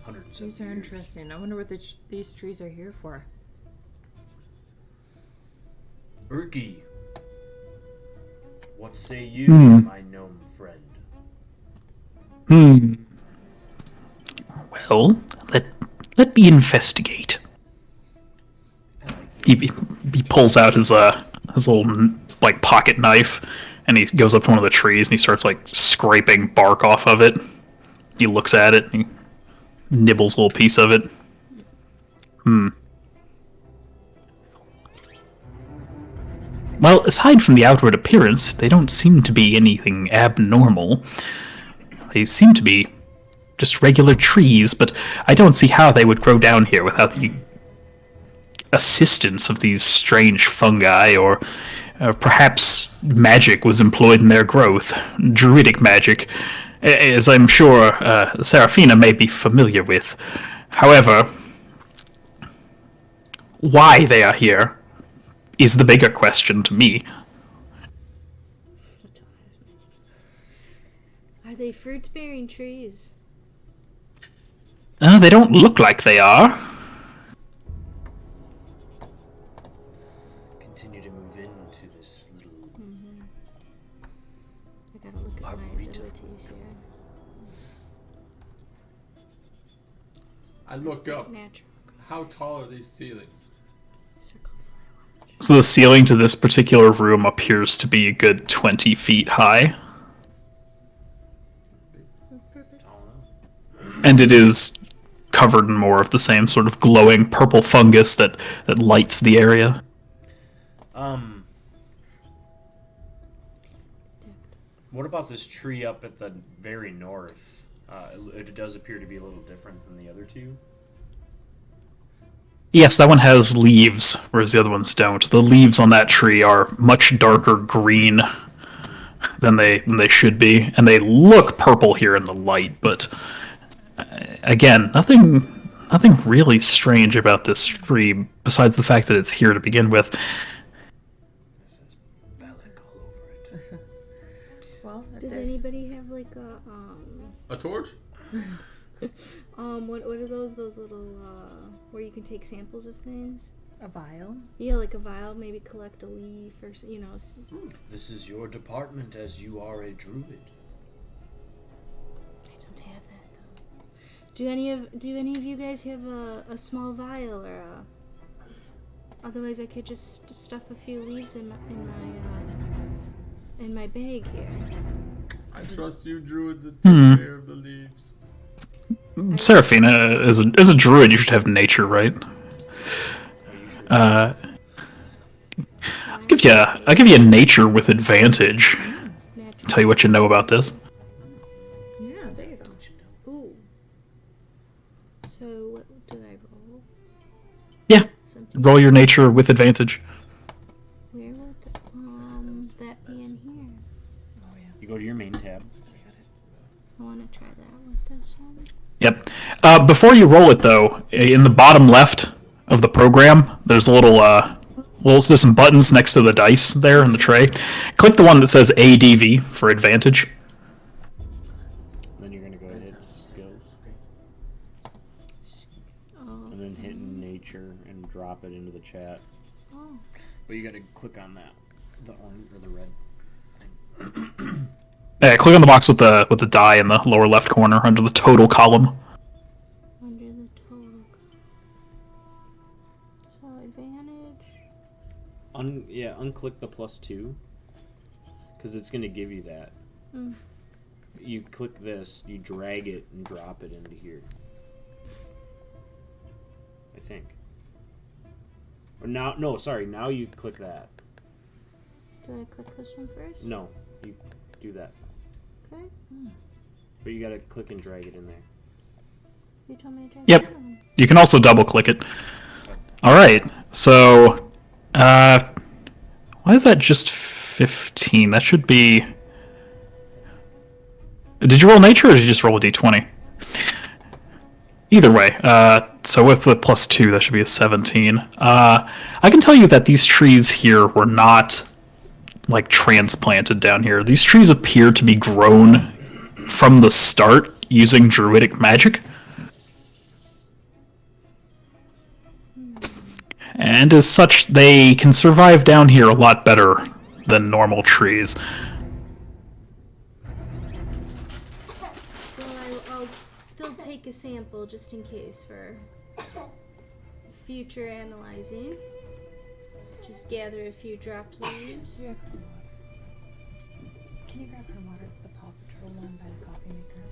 170 These are years. interesting. I wonder what these trees are here for. Urki, what say you, my gnome friend? Well, let me investigate. He pulls out his little like pocket knife, and he goes up to one of the trees and he starts like scraping bark off of it. He looks at it and he nibbles a little piece of it. Well, aside from the outward appearance, they don't seem to be anything abnormal. They seem to be just regular trees, but I don't see how they would grow down here without the assistance of these strange fungi, or perhaps magic was employed in their growth. Druidic magic, as I'm sure Serafina may be familiar with. However, why they are here is the bigger question to me. Are they they fruit-bearing trees? They don't look like they are. Continue to move into this little I gotta look at my Arboretum. abilities here. I looked up. Natural. How tall are these ceilings? Circle. So the ceiling to this particular room appears to be a good 20 feet high. tall enough. And it is covered in more of the same sort of glowing purple fungus that lights the area. What about this tree up at the very north? It does appear to be a little different than the other two. Yes, that one has leaves, whereas the other ones don't. The leaves on that tree are much darker green than they should be, and they look purple here in the light. But again, nothing really strange about this tree besides the fact that it's here to begin with. This is Bellic all over it. Well, if Does there's- anybody have like A torch? what are those little where you can take samples of things? a vial? Yeah, like a vial, maybe collect a leaf or This is your department, as you are a druid. I don't have that though. Do any of you guys have a small vial or a? Otherwise, I could just stuff a few leaves in my bag here. I trust you, druid, to take care of the leaves. Seraphina, as a druid, you should have nature, right? I'll give you a nature with advantage. Natural. Tell you what you know about this. Yeah, there you go. Ooh. So what do I roll? Yeah, Something. roll your nature with advantage. Where would that be in here? You go to your main tab. I want to try that with this one. Yep. Before you roll it, though, in the bottom left of the program, there's a there's some buttons next to the dice there in the tray. Click the one that says ADV for advantage. Then you're gonna go hit skills, Oh. and then hit nature and drop it into the chat. Oh. But you gotta click on that, the orange or the red. Click on the box with the die in the lower left corner under the total column. Under the total. So advantage. Unclick the +2, because it's gonna give you that. Mm. You click this, you drag it and drop it into here. I think. Or now you click that. Do I click this one first? No, you do that. Okay. But you gotta click and drag it in there. You told me to try Yep. that one. You can also double click it. All right. So, why is that just 15? That should be. Did you roll nature or did you just roll a d20? Either way. So with the +2, that should be a 17. I can tell you that these trees here were not like transplanted down here. These trees appear to be grown from the start using druidic magic. And as such, they can survive down here a lot better than normal trees. Well, I'll still take a sample just in case for future analyzing. Just gather a few dropped leaves. Yeah. Can you grab her water? It's the Paw Patrol one by the coffee maker.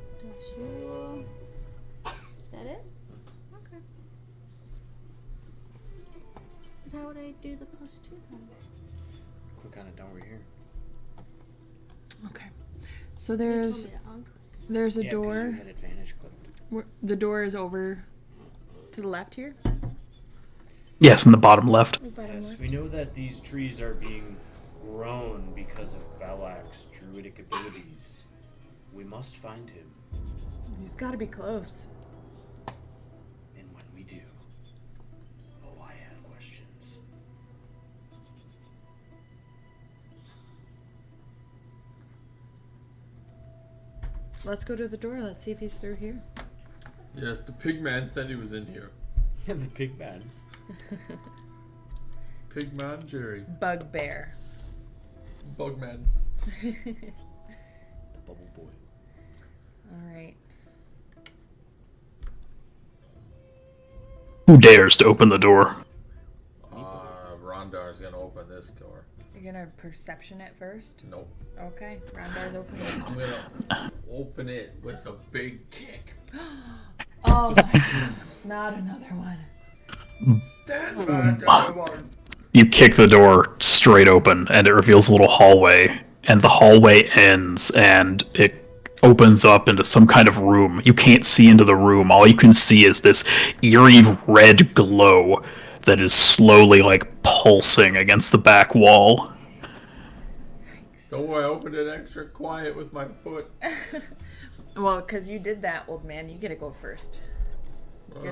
Sure. Is that it? Okay. But how would I do the +2 then? Click on it down over here. Okay. So You told there's me to unclick. there's a Yeah, 'cause you door. had advantage clicked. The door is over to the left here. Yes, in the bottom left. The bottom Yes, left. we know that these trees are being grown because of Balak's druidic abilities. We must find him, He's got to be close. and when we do, oh, I have questions. let's go to the door. Let's see if he's through here. Yes, the pig man said he was in here. The pig man. Pig man Jerry. Bugbear. Bugman. Bubble boy. All right. Who dares to open the door? Rondar's gonna open this door. You're gonna perception it first? Nope. Okay. Rondar's opening it. I'm gonna open it with a big kick. Oh my god. Not another one. Stand back, everyone. You kick the door straight open, and it reveals a little hallway. And the hallway ends, and it opens up into some kind of room. You can't see into the room. All you can see is this eerie red glow that is slowly, like, pulsing against the back wall. Don't worry, I opened it extra quiet with my foot. Well, because you did that, old man. You get to go first.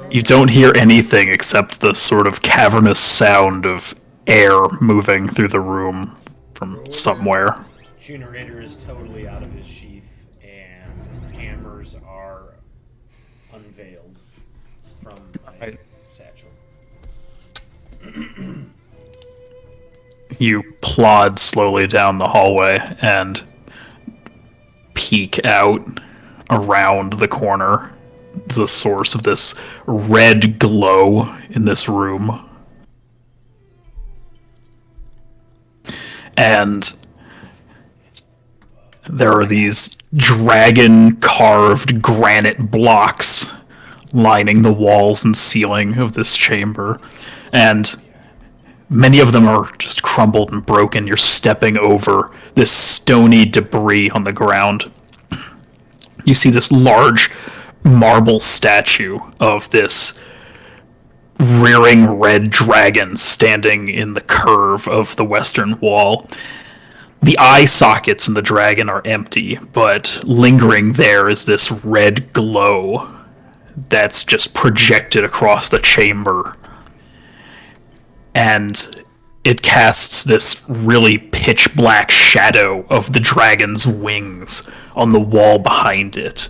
You don't hear anything except the sort of cavernous sound of air moving through the room from somewhere. Generator is totally out of his sheath, and hammers are unveiled from my satchel. You plod slowly down the hallway and peek out around the corner, the source of this red glow in this room. And there are these dragon-carved granite blocks lining the walls and ceiling of this chamber. And many of them are just crumbled and broken. You're stepping over this stony debris on the ground. You see this large marble statue of this rearing red dragon standing in the curve of the western wall. The eye sockets in the dragon are empty, but lingering there is this red glow that's just projected across the chamber. And it casts this really pitch black shadow of the dragon's wings on the wall behind it.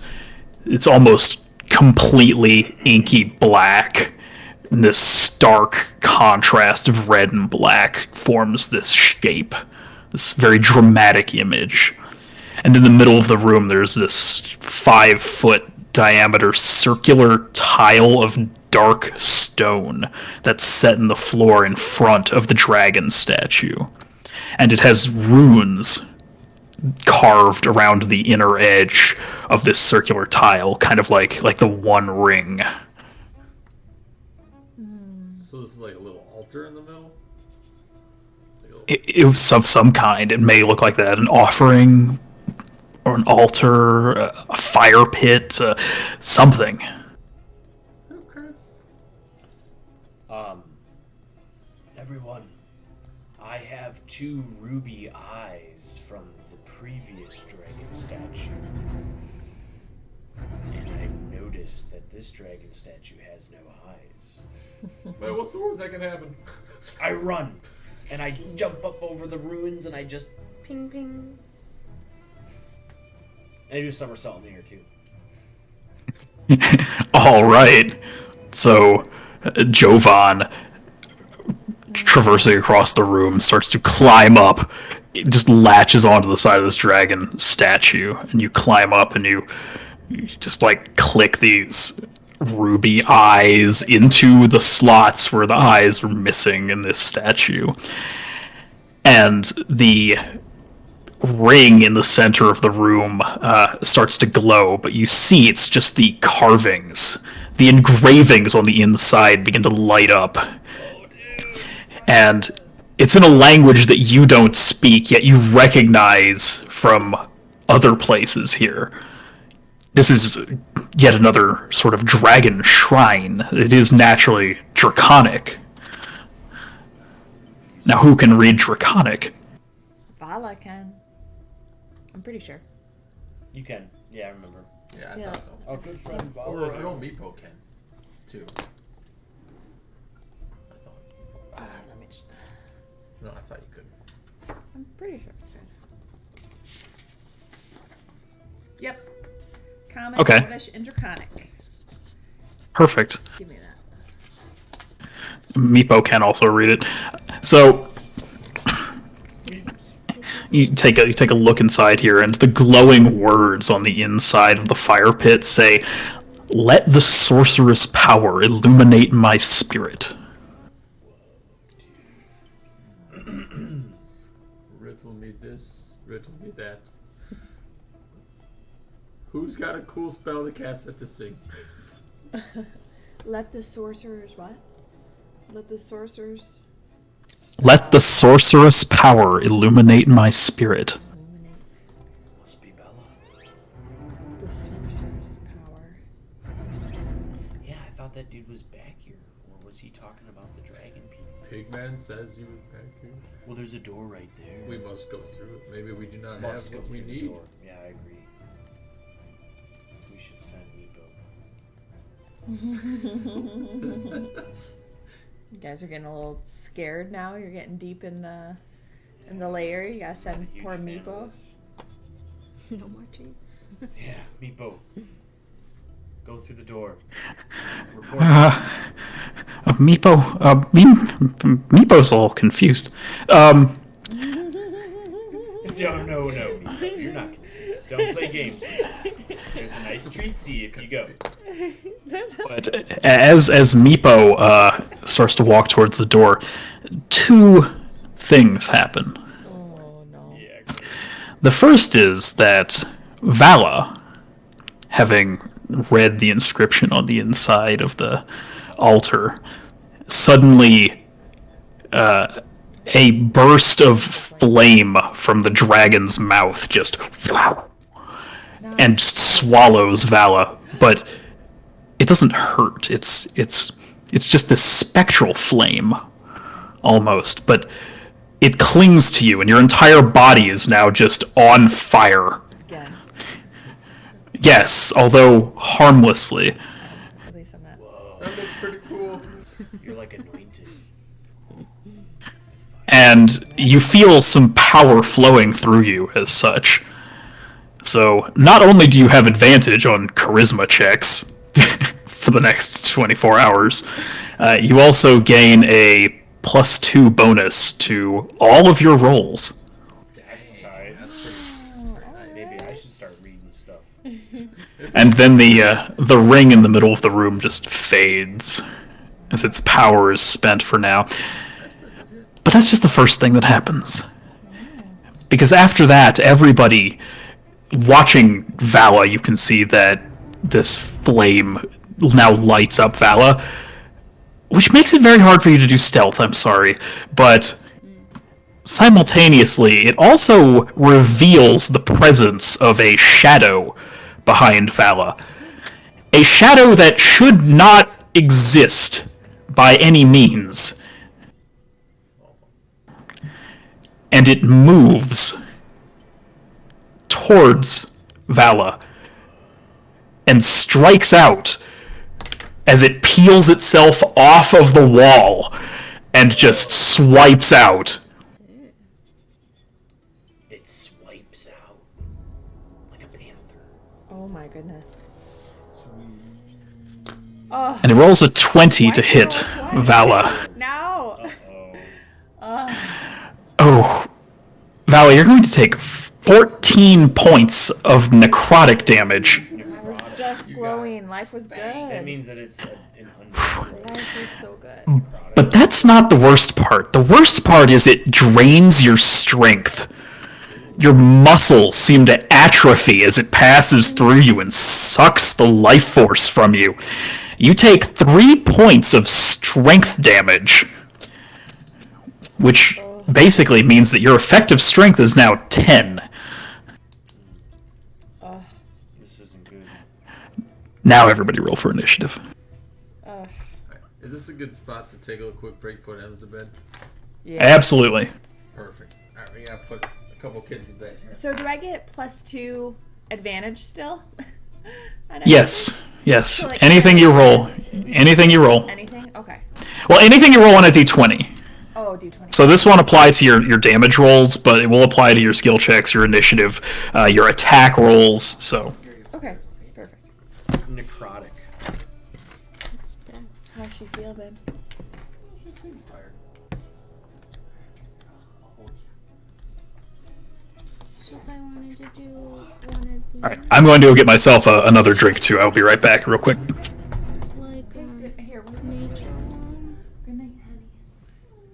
It's almost completely inky black. And this stark contrast of red and black forms this shape, this very dramatic image. And in the middle of the room, there's this 5-foot diameter circular tile of dark stone that's set in the floor in front of the dragon statue. And it has runes carved around the inner edge of this circular tile, kind of like the One Ring. So this is like a little altar in the middle? It was of some kind. It may look like that. An offering, or an altar, a fire pit, something. Okay. Everyone, I have 2 ruby eyes from the previous dragon statue. And I've noticed that this dragon statue has no eyes. Wait, what's the worst that can happen? I run, and I jump up over the ruins, and I just ping ping. And I do a somersault in the air too. All right. So, Jovan, traversing across the room, starts to climb up. It just latches onto the side of this dragon statue, and you climb up, and you just like click these ruby eyes into the slots where the eyes were missing in this statue. And the ring in the center of the room starts to glow, but you see it's just the carvings. The engravings on the inside begin to light up. And it's in a language that you don't speak, yet you recognize from other places here. This is yet another sort of dragon shrine. It is naturally draconic. Now, who can read draconic? Vala can. I'm pretty sure. You can. Yeah, I remember. Yeah, I Yeah. thought so. Our good friend Bob. Or I don't Meepo can, too. I thought. Let me. No, I thought you could. I'm pretty sure. Yep. Common, Okay. Elvish, and Draconic. Perfect. Give me that. Meepo can also read it. So you take a look inside here, and the glowing words on the inside of the fire pit say, "Let the sorceress power illuminate my spirit." Riddle me this, riddle me that. Who's got a cool spell to cast at this thing? Let the sorcerers what? Let the sorcerers Let the sorceress power illuminate my spirit. illuminate Must be Bella. the sorcerer's power. Yeah, I thought that dude was back here. Or was he talking about the dragon piece? Pigman says he was back here. Well, there's a door right there. We must go through it. Maybe we do not must have go what we through the need. door. Yeah, I agree. We should send Meepo. You guys are getting a little scared now. You're getting deep in the layer. You gotta send Huge poor fan of Meepo. this. No more treats. Yeah, Meepo. Go through the door. Report. Meepo's all confused. No, Meepo, you're not confused. Don't play games with us. There's a nice treat. See if you go. But as Meepo starts to walk towards the door, two things happen. Oh no. Yeah. The first is that Vala, having read the inscription on the inside of the altar, suddenly a burst of flame from the dragon's mouth just and swallows Vala, but it doesn't hurt. It's just this spectral flame almost, but it clings to you and your entire body is now just on fire. Again. Yes, although harmlessly. At least I'm not. That looks pretty cool. You're like anointed. And you feel some power flowing through you as such. So, not only do you have advantage on charisma checks for the next 24 hours, you also gain a +2 bonus to all of your rolls. That's tight. Maybe I should start reading stuff. And then the ring in the middle of the room just fades as its power is spent for now. But that's just the first thing that happens. Because after that, everybody watching Vala, you can see that this flame now lights up Vala, which makes it very hard for you to do stealth, I'm sorry. But simultaneously, it also reveals the presence of a shadow behind Vala. A shadow that should not exist by any means. And it moves towards Vala and strikes out as it peels itself off of the wall and just swipes out. It swipes out like a panther. Oh my goodness. Oh, And it rolls a 20 to hit Vala. no. Oh, Vala, you're going to take 14 points of necrotic damage. I was just glowing. Life was good. That means that it's an undead. Life was so good. But that's not the worst part. The worst part is it drains your strength. Your muscles seem to atrophy as it passes through you and sucks the life force from you. You take 3 points of strength damage, which basically means that your effective strength is now 10. This isn't good. Now everybody roll for initiative. Is this a good spot to take a quick break, put Ems to bed? Yeah. Absolutely. Perfect. Alright, we gotta put a couple kids to bed here. So do I get +2 advantage still? On Yes. Yes. So, like, Anything you roll. Anything you roll. anything? Okay. Well, anything you roll on a d20. Oh, D20. So this won't apply to your damage rolls, but it will apply to your skill checks, your initiative, your attack rolls. So Okay. Perfect. you feel, babe? So if I wanted to do one of these, All right, I'm going to go get myself another drink too. I'll be right back, real quick. like Here, nature one. good night, honey.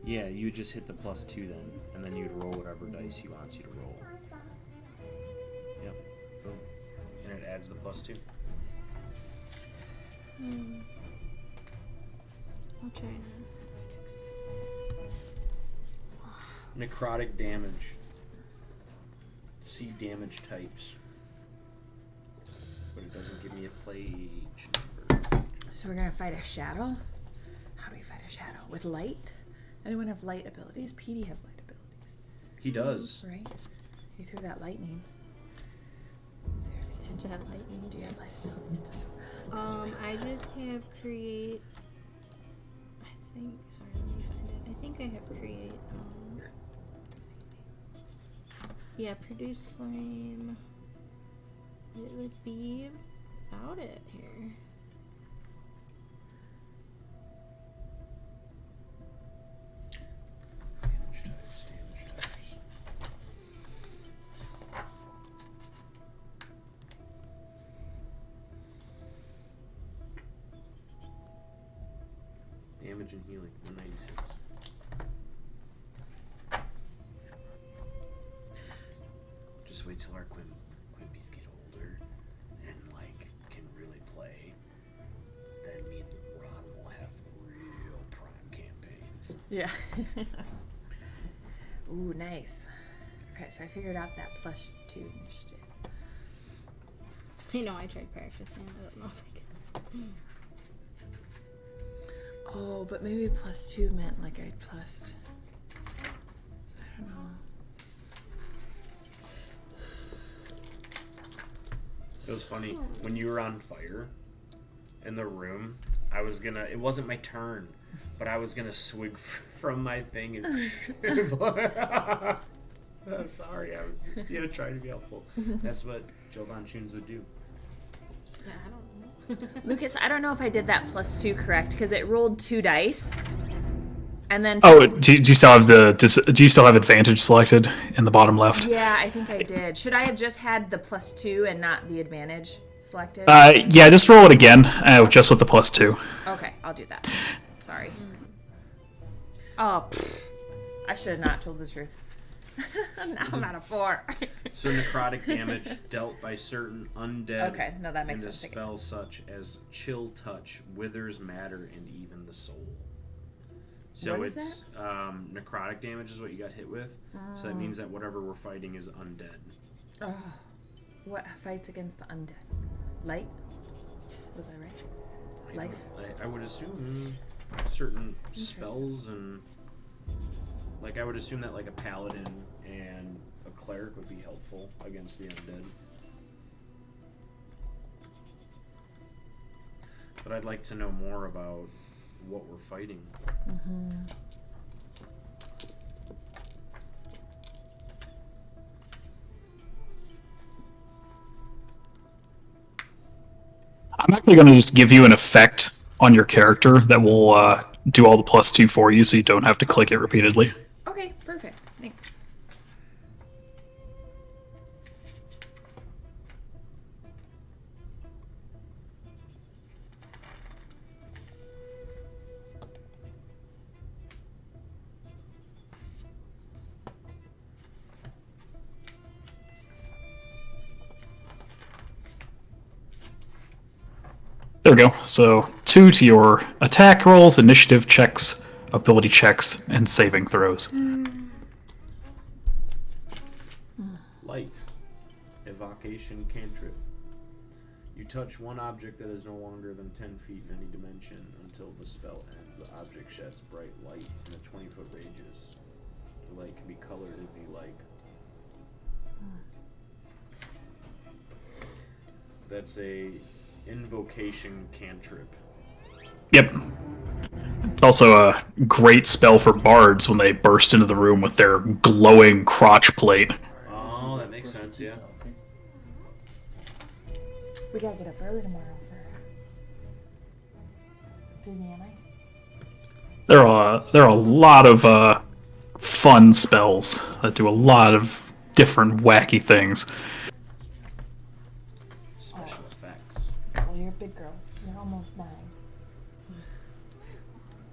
Yeah, you just hit the +2 then, and then you'd roll whatever dice he wants you to roll. Yep. Boom. And it adds the +2. I'll try that. Necrotic damage. See damage types. But it doesn't give me a page number. So we're gonna fight a shadow? How do we fight a shadow? With light? Anyone have light abilities? Petey has light abilities. He does. Right? He threw that lightning. Through that lightning. Do you have light abilities? I just have create. I think. Sorry, let me find it. I think I have create. Yeah, produce flame. It would be about it here. Damage types, damage types. Damage and healing, 196. Just wait till our Quimbies get older and like can really play. Then me and Ron will have real prime campaigns. Yeah. Ooh, nice. Okay, so I figured out that +2 initiative. I know I tried practicing. I don't know if I can. Oh, but maybe +2 meant like I'd plus. I don't know. It was funny when you were on fire in the room. I was gonna. It wasn't my turn, but I was gonna swig from my thing and. I'm sorry. I was just trying to be helpful. That's what Jovan Tunes would do. I don't know. Lucas, I don't know if I did that +2 correct because it rolled 2 dice, and then Oh, do you still have do you still have advantage selected in the bottom left? yeah, I think I did. Should I have just had the +2 and not the advantage selected? Yeah, just roll it again, just with the +2. Okay, I'll do that. Sorry. Oh, I should have not told the truth. Now I'm out of 4. So necrotic damage dealt by certain undead. Okay, no, that makes in sense. a spell such as chill touch, withers matter, and even the soul. So What is it's necrotic damage is what you got hit with. So that means that whatever we're fighting is undead. Oh, what fights against the undead? Light? Was I right? Life? I would assume certain spells and like I would assume that like a paladin and a cleric would be helpful against the undead. But I'd like to know more about what we're fighting. I'm actually going to just give you an effect on your character that will do all the +2 for you, so you don't have to click it repeatedly. Okay, perfect. Thanks. There we go. So 2 to your attack rolls, initiative checks, ability checks, and saving throws. Light. Evocation cantrip. You touch one object that is no longer than 10 feet in any dimension until the spell ends. The object sheds bright light in a 20-foot radius. The light can be colored if you like. That's a invocation cantrip. Yep. It's also a great spell for bards when they burst into the room with their glowing crotch plate. Oh, that makes sense, yeah. We gotta get up early tomorrow for Disney on Ice. There are a lot of fun spells that do a lot of different wacky things. Special effects. Well, you're a big girl. You're almost 9.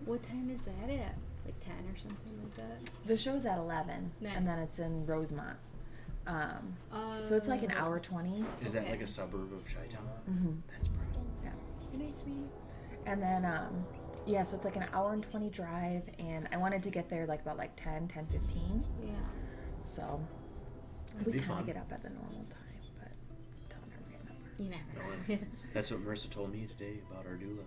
What time is that at? Like 10 or something like that? The show's at 11, Nice. and then it's in Rosemont. So it's like an hour 20. Is that Okay. like a suburb of Chi-Town? Mm-hmm. That's brutal. Yeah. Nice meeting. And then, yeah, so it's like an hour and 20 drive, and I wanted to get there like about like 10:15. Yeah. So That'd we be kind fun. of get up at the normal time, but don't ever get up. You never know. That's what Marissa told me today about our doula.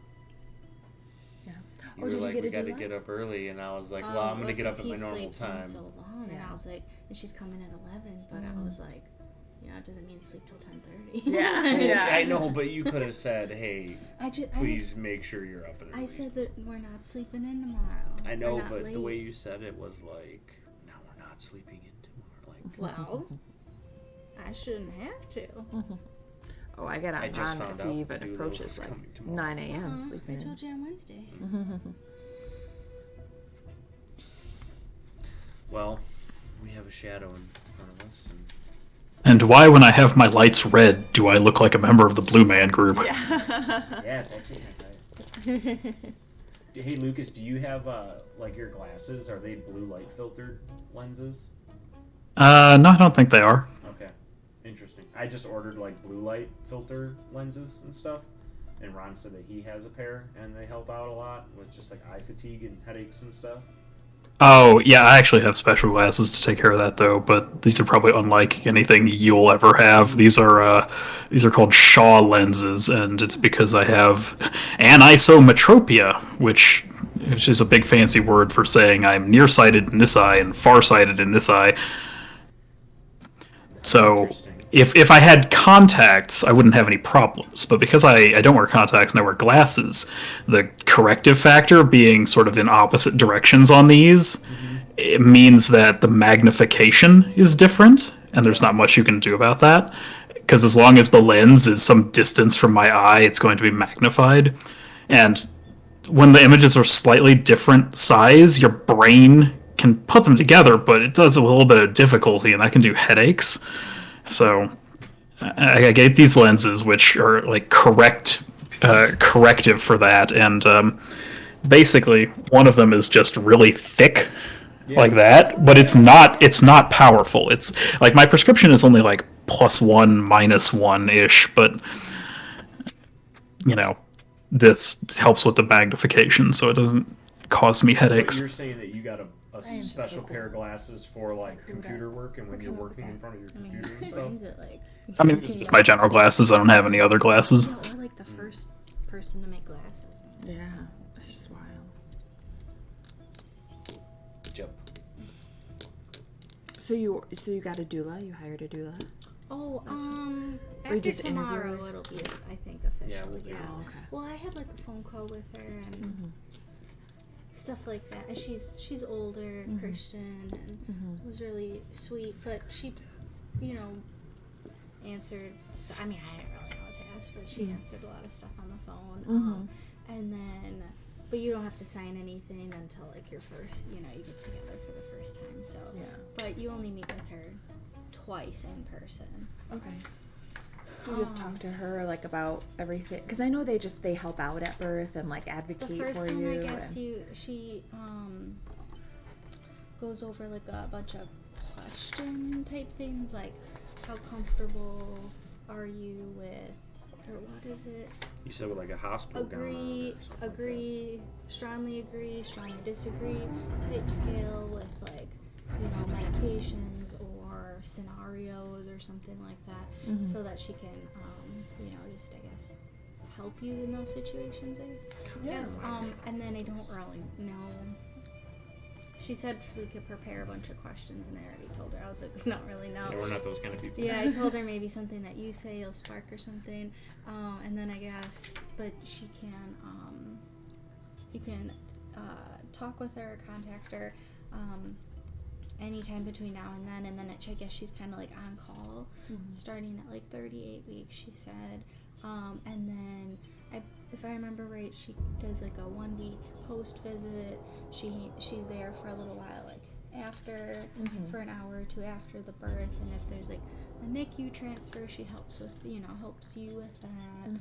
Yeah. You Oh, were did like, you we get a got to doula? get up early, and I was like, well, I'm going to get up at my normal He sleeps time. in so long, and Yeah. I was like, and she's coming at 11, but I was like, you know, it doesn't mean sleep till 10:30. Yeah, yeah. I know, but you could have said, hey, I please make sure you're up at I said that we're not sleeping in tomorrow. I know, We're not but late. the way you said it was like, now we're not sleeping in tomorrow. Like, Well, I shouldn't have to. Oh, I get I on just if found he out even the doula approaches was like coming tomorrow. 9 a.m. I sleeping in. told you on Wednesday. well, we have a shadow in front of us. And why, when I have my lights red, do I look like a member of the Blue Man Group? Yeah, it's actually kind of tight. Hey, Lucas, do you have, like, your glasses? Are they blue light filtered lenses? No, I don't think they are. Okay. Interesting. I just ordered, like, blue light filter lenses and stuff. And Ron said that he has a pair, and they help out a lot with just, like, eye fatigue and headaches and stuff. Oh, yeah, I actually have special glasses to take care of that, though, but these are probably unlike anything you'll ever have. These are called Shaw lenses, and it's because I have anisometropia, which is a big fancy word for saying I'm nearsighted in this eye and farsighted in this eye. So Interesting. if I had contacts, I wouldn't have any problems. But because I don't wear contacts and I wear glasses, the corrective factor being sort of in opposite directions on these, it means that the magnification is different, and there's not much you can do about that. Because as long as the lens is some distance from my eye, it's going to be magnified. And when the images are slightly different size, your brain can put them together, but it does a little bit of difficulty, and that can do headaches. So I get these lenses, which are like corrective for that, and basically one of them is just really thick, like that, but it's not powerful. It's like my prescription is only like +1, -1 ish, but you know, this helps with the magnification, so it doesn't cause me But headaches. you're saying that you got a special pair of glasses for, like, computer work and when you're working in front of your I mean, computer and stuff? explains it like. I mean, it's just my general glasses. I don't have any other glasses. Yeah, we're like the first person to make glasses. Yeah, this is wild. Yep. So you got a doula? You hired a doula? Oh, Or you after just interview tomorrow her? it'll be, I think, official. Yeah, we'll do Yeah. it. Oh, okay. Well, I had like a phone call with her and stuff like that. And she's older, Christian, and was really sweet. But she, you know, answered stuff. I mean, I didn't really know what to ask, but she answered a lot of stuff on the phone. And then, but you don't have to sign anything until like your first, you know, you get together for the first time. So, Yeah. but you only meet with her twice in person. Okay. You just talk to her like about everything, because I know they help out at birth and like The advocate first for time, you. I guess and- she goes over like a bunch of question type things, like how comfortable are you with, or what is it? You said with, like, a hospital gown on Agree, or something like agree, strongly disagree type scale with like, you know, medications or scenarios or something like that, so that she can, you know, just I guess help you in those situations. Yes. And then I don't really know. She said we could prepare a bunch of questions, and I already told her. I was like, I don't really know. that. Yeah, we're not those kind of people. Yeah, I told her maybe something that you say will spark or something, and then I guess, but she can, you can talk with her, contact her, anytime between now and then I guess she's kind of like on call, starting at like 38 weeks, she said, and then if I remember right, she does like a 1 week post visit. She's there for a little while, like after for an hour or two after the birth, and if there's like a NICU transfer, she helps with helps you with that,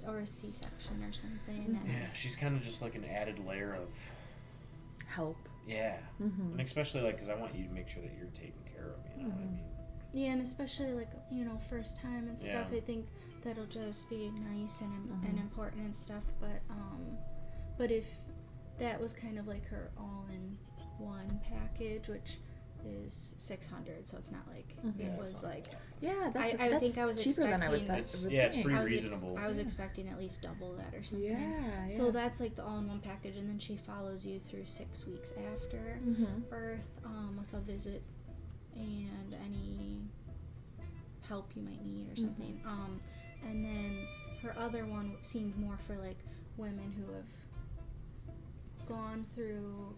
or a C-section or something. And Yeah, she's kind of just like an added layer of Help. yeah, and especially like because I want you to make sure that you're taken care of. You know what I mean? yeah, and especially like first time and stuff. Yeah. I think that'll just be nice and important and stuff. But if that was kind of like her all-in-one package, which is $600, so it's not like Yeah, it it's was not like Yeah, that's, I think I was cheaper than I would expecting- It's, would yeah, it's think. pretty I was reasonable. I was expecting at least double that or something. Yeah, So yeah. that's like the all-in-one package, and then she follows you through 6 weeks after birth, with a visit and any help you might need or something. And then her other one seemed more for like women who have gone through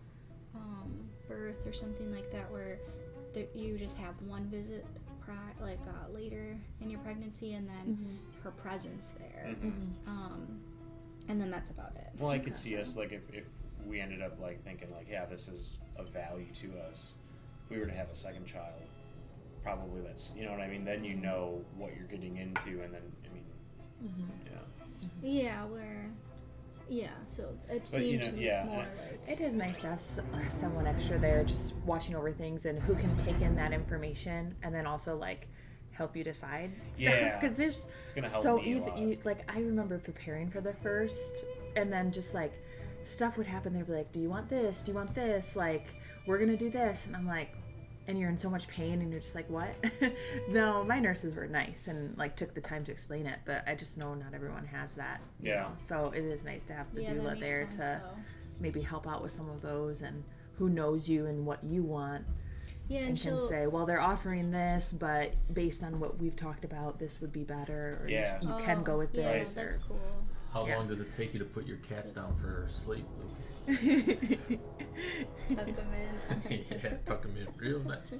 birth or something like that, where you just have one visit later in your pregnancy, and then her presence there, and then that's about it. Well, I could see us like if we ended up like thinking like, yeah, this is of value to us. If we were to have a second child, probably that's what I mean. Then you know what you're getting into, and then I mean, So it But, seemed more like It is nice to have someone extra there just watching over things and who can take in that information and then also like help you decide stuff. Yeah. Because there's It's gonna help so me a lot. like I remember preparing for the first, and then just like stuff would happen. They'd be like, do you want this, do you want this, like we're gonna do this, and I'm like, and you're in so much pain and you're just like, what? No, my nurses were nice and like took the time to explain it, but I just know not everyone has that, you know? So it is nice to have the that doula makes there sense, to though. maybe help out with some of those, and who knows you and what you want, Yeah, and and can she'll say, well, they're offering this, but based on what we've talked about, this would be better, or Yeah. you can go with yeah, this, that's or cool. How Yeah. long does it take you to put your cats down for sleep, Lucas? Tuck them in. Yeah, tuck them in real nice.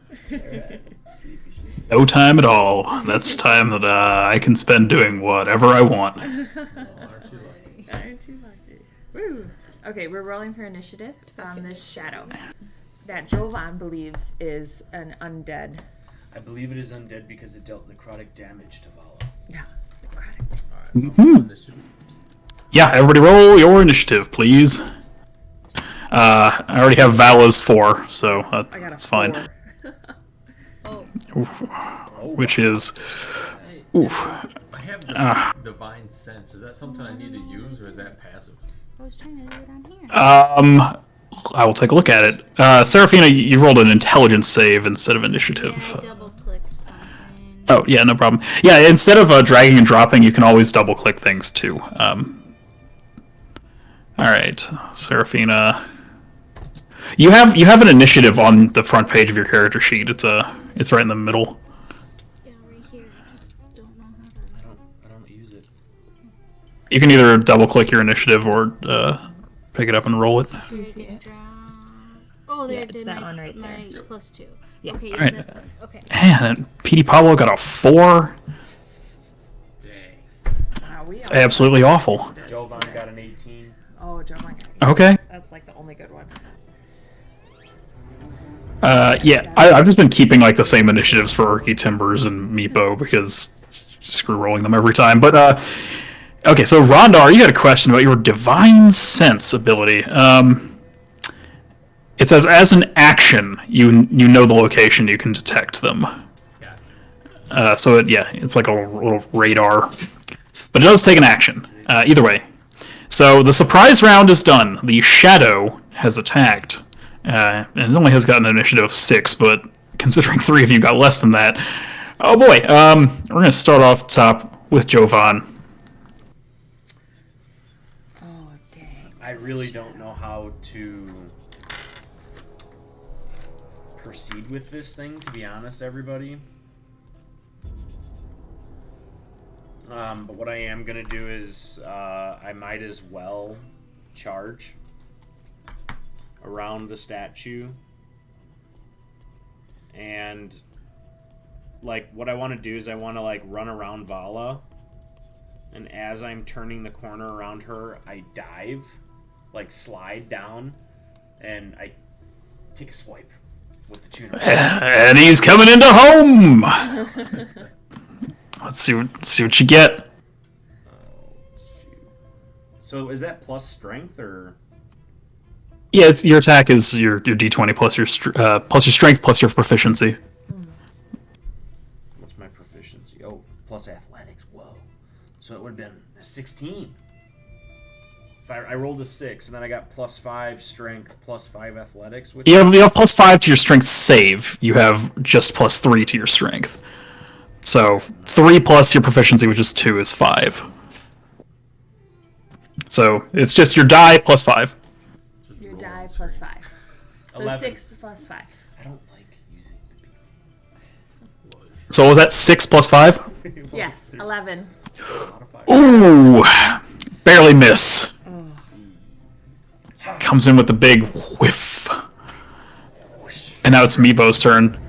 No time at all. That's time that I can spend doing whatever I want. Oh, aren't you lucky? Aren't you lucky? Woo. Okay, we're rolling for initiative on this shadow that Jovan believes is an undead. I believe it is undead because it dealt necrotic damage to Vala. Yeah, necrotic. Alright, so initiative. Yeah, everybody roll your initiative, please. I already have Vala's 4, so I got a that's fine. 4. Oh, Which is... Hey, Oof. I have divine sense. Is that something I need to use, or is that passive? I was trying to do it on here. I will take a look at it. Seraphina, you rolled an intelligence save instead of initiative. Yeah, I double-clicked something. Oh, yeah, no problem. Yeah, instead of dragging and dropping, you can always double-click things, too. Alright, Seraphina. You have an initiative on the front page of your character sheet. It's right in the middle. Yeah, right here. I just don't know how to... I don't use it. You can either double-click your initiative or pick it up and roll it. Do you see it? Oh, there Yeah, it it's did that my, one right there. my Yep. +2. Yeah. Okay, yeah, Alright. that's it. Okay. Man, Petey Pablo got a 4. Dang. Wow, we It's absolutely awful. Jovan got an 18. Oh, Jovan got Okay. That's like the only good one. Yeah, I've just been keeping like the same initiatives for Urky Timbers and Meepo because screw rolling them every time. But okay, so Rondar, you had a question about your divine sense ability. It says as an action, you know the location, you can detect them. So it's like a little radar, but it does take an action. Either way, so the surprise round is done. The shadow has attacked. And it only has gotten an initiative of 6, but considering 3 of you got less than that, oh boy, we're going to start off top with Jovan. Oh, dang. I really don't know how to proceed with this thing, to be honest, everybody. But what I am going to do is I might as well charge around the statue, and like what I want to do is I want to like run around Vala and as I'm turning the corner around her, I dive, like slide down, and I take a swipe with the tuner. And he's coming into home! Let's see what you get. Oh, shoot. So is that plus strength, or? Yeah, your attack is your d20 plus your strength plus your proficiency. What's my proficiency? Oh, plus athletics. Whoa. So it would have been a 16. If I rolled a 6, and then I got plus 5 strength, plus 5 athletics. Which You have plus 5 to your strength save. You have just plus 3 to your strength. So 3 plus your proficiency, which is 2, is 5. So it's just your die plus 5. Your die plus 5. So 11. 6 plus 5. I don't like using the So was that 6 plus 5? beat. Yes, 11. Ooh, barely miss. Comes in with a big whiff. And now it's Meebo's turn.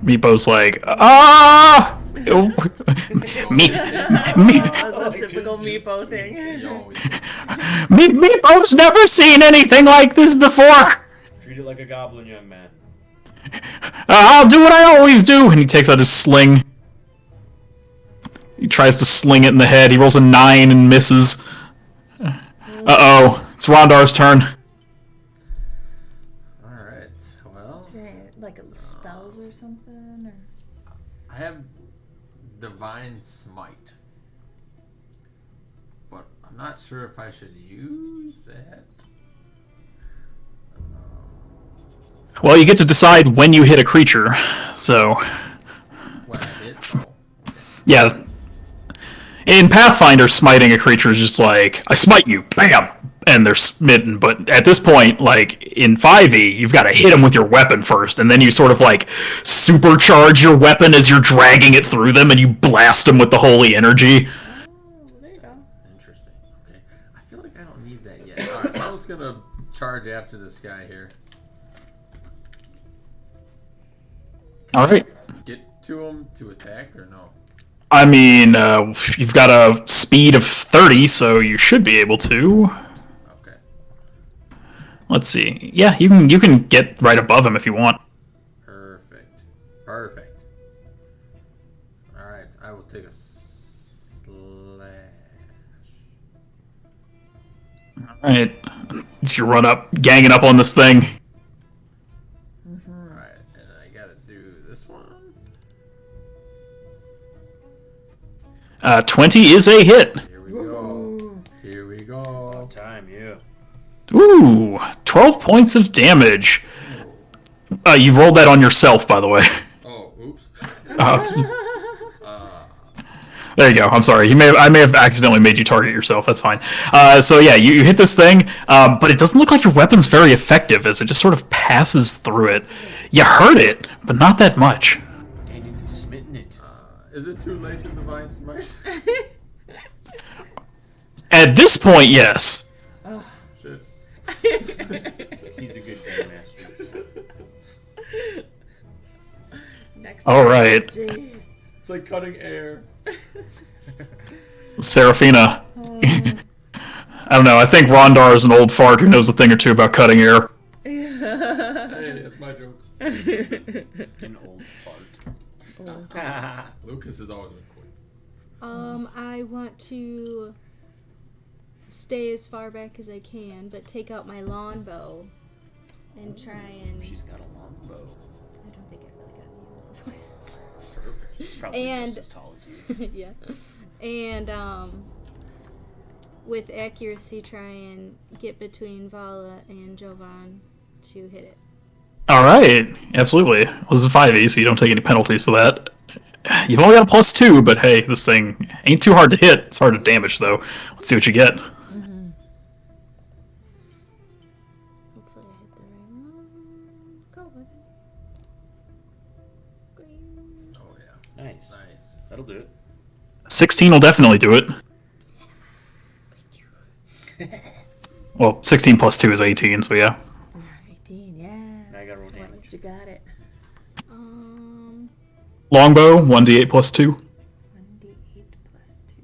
Meebo's like, ah! Me. That's a typical Meepo thing. Meebo's never seen anything like this before! Treat it like a goblin, young man. I'll do what I always do! And he takes out his sling. He tries to sling it in the head. He rolls a 9 and misses. Uh-oh. It's Rondar's turn. Alright, well, Like spells or something? Or... I have Divine Smite. But I'm not sure if I should use that. Well, you get to decide when you hit a creature. So, When I hit. Oh, okay. yeah. In Pathfinder, smiting a creature is just like, I smite you, bam! And they're smitten. But at this point, like, in 5e, you've got to hit them with your weapon first, and then you sort of, like, supercharge your weapon as you're dragging it through them, and you blast them with the holy energy. Oh, there you go. Interesting. Okay. I feel like I don't need that yet. Alright, I was gonna charge after this guy here. Alright. Get to him to attack or no? I mean, you've got a speed of 30, so you should be able to. Okay. Let's see. Yeah, you can get right above him if you want. Perfect. Perfect. Alright, I will take a slash. Alright. So you run up, ganging up on this thing. Alright, and I gotta do this one. 20 is a hit. Here we go. Here we go. Time, yeah. Ooh, 12 points of damage. You rolled that on yourself, by the way. Oh, oops. There you go. I'm sorry. I may have accidentally made you target yourself. That's fine. So yeah, you hit this thing, but it doesn't look like your weapon's very effective as it just sort of passes through it. You hurt it, but not that much. And you've smitten it. Is it too late to Divine Smite? At this point, yes. Shit. He's a good grandmaster. Next All right, Jeez. It's like cutting air. Serafina. I don't know. I think Rondar is an old fart who knows a thing or two about cutting air. Hey, that's my joke. An old fart. Lucas is always been quick. I want to stay as far back as I can, but take out my longbow and try and. She's got a long bow. I don't think I've really gotten used it Perfect. It's probably And- just as tall as you. before. Yeah. And with accuracy, try and get between Vala and Jovan to hit it. All right, absolutely. Well, this is 5e, so you don't take any penalties for that. You've only got a +2, but hey, this thing ain't too hard to hit. It's hard to damage, though. Let's see what you get. Hopefully, I hit the right one. Go with it. Green. Oh yeah. Nice. Nice. That'll do it. 16 will definitely do it. Well, 16 plus 2 is 18, so yeah. 18, yeah. Now I gotta roll damage. You got it. Longbow, 1d8 plus 2. 1d8 plus 2.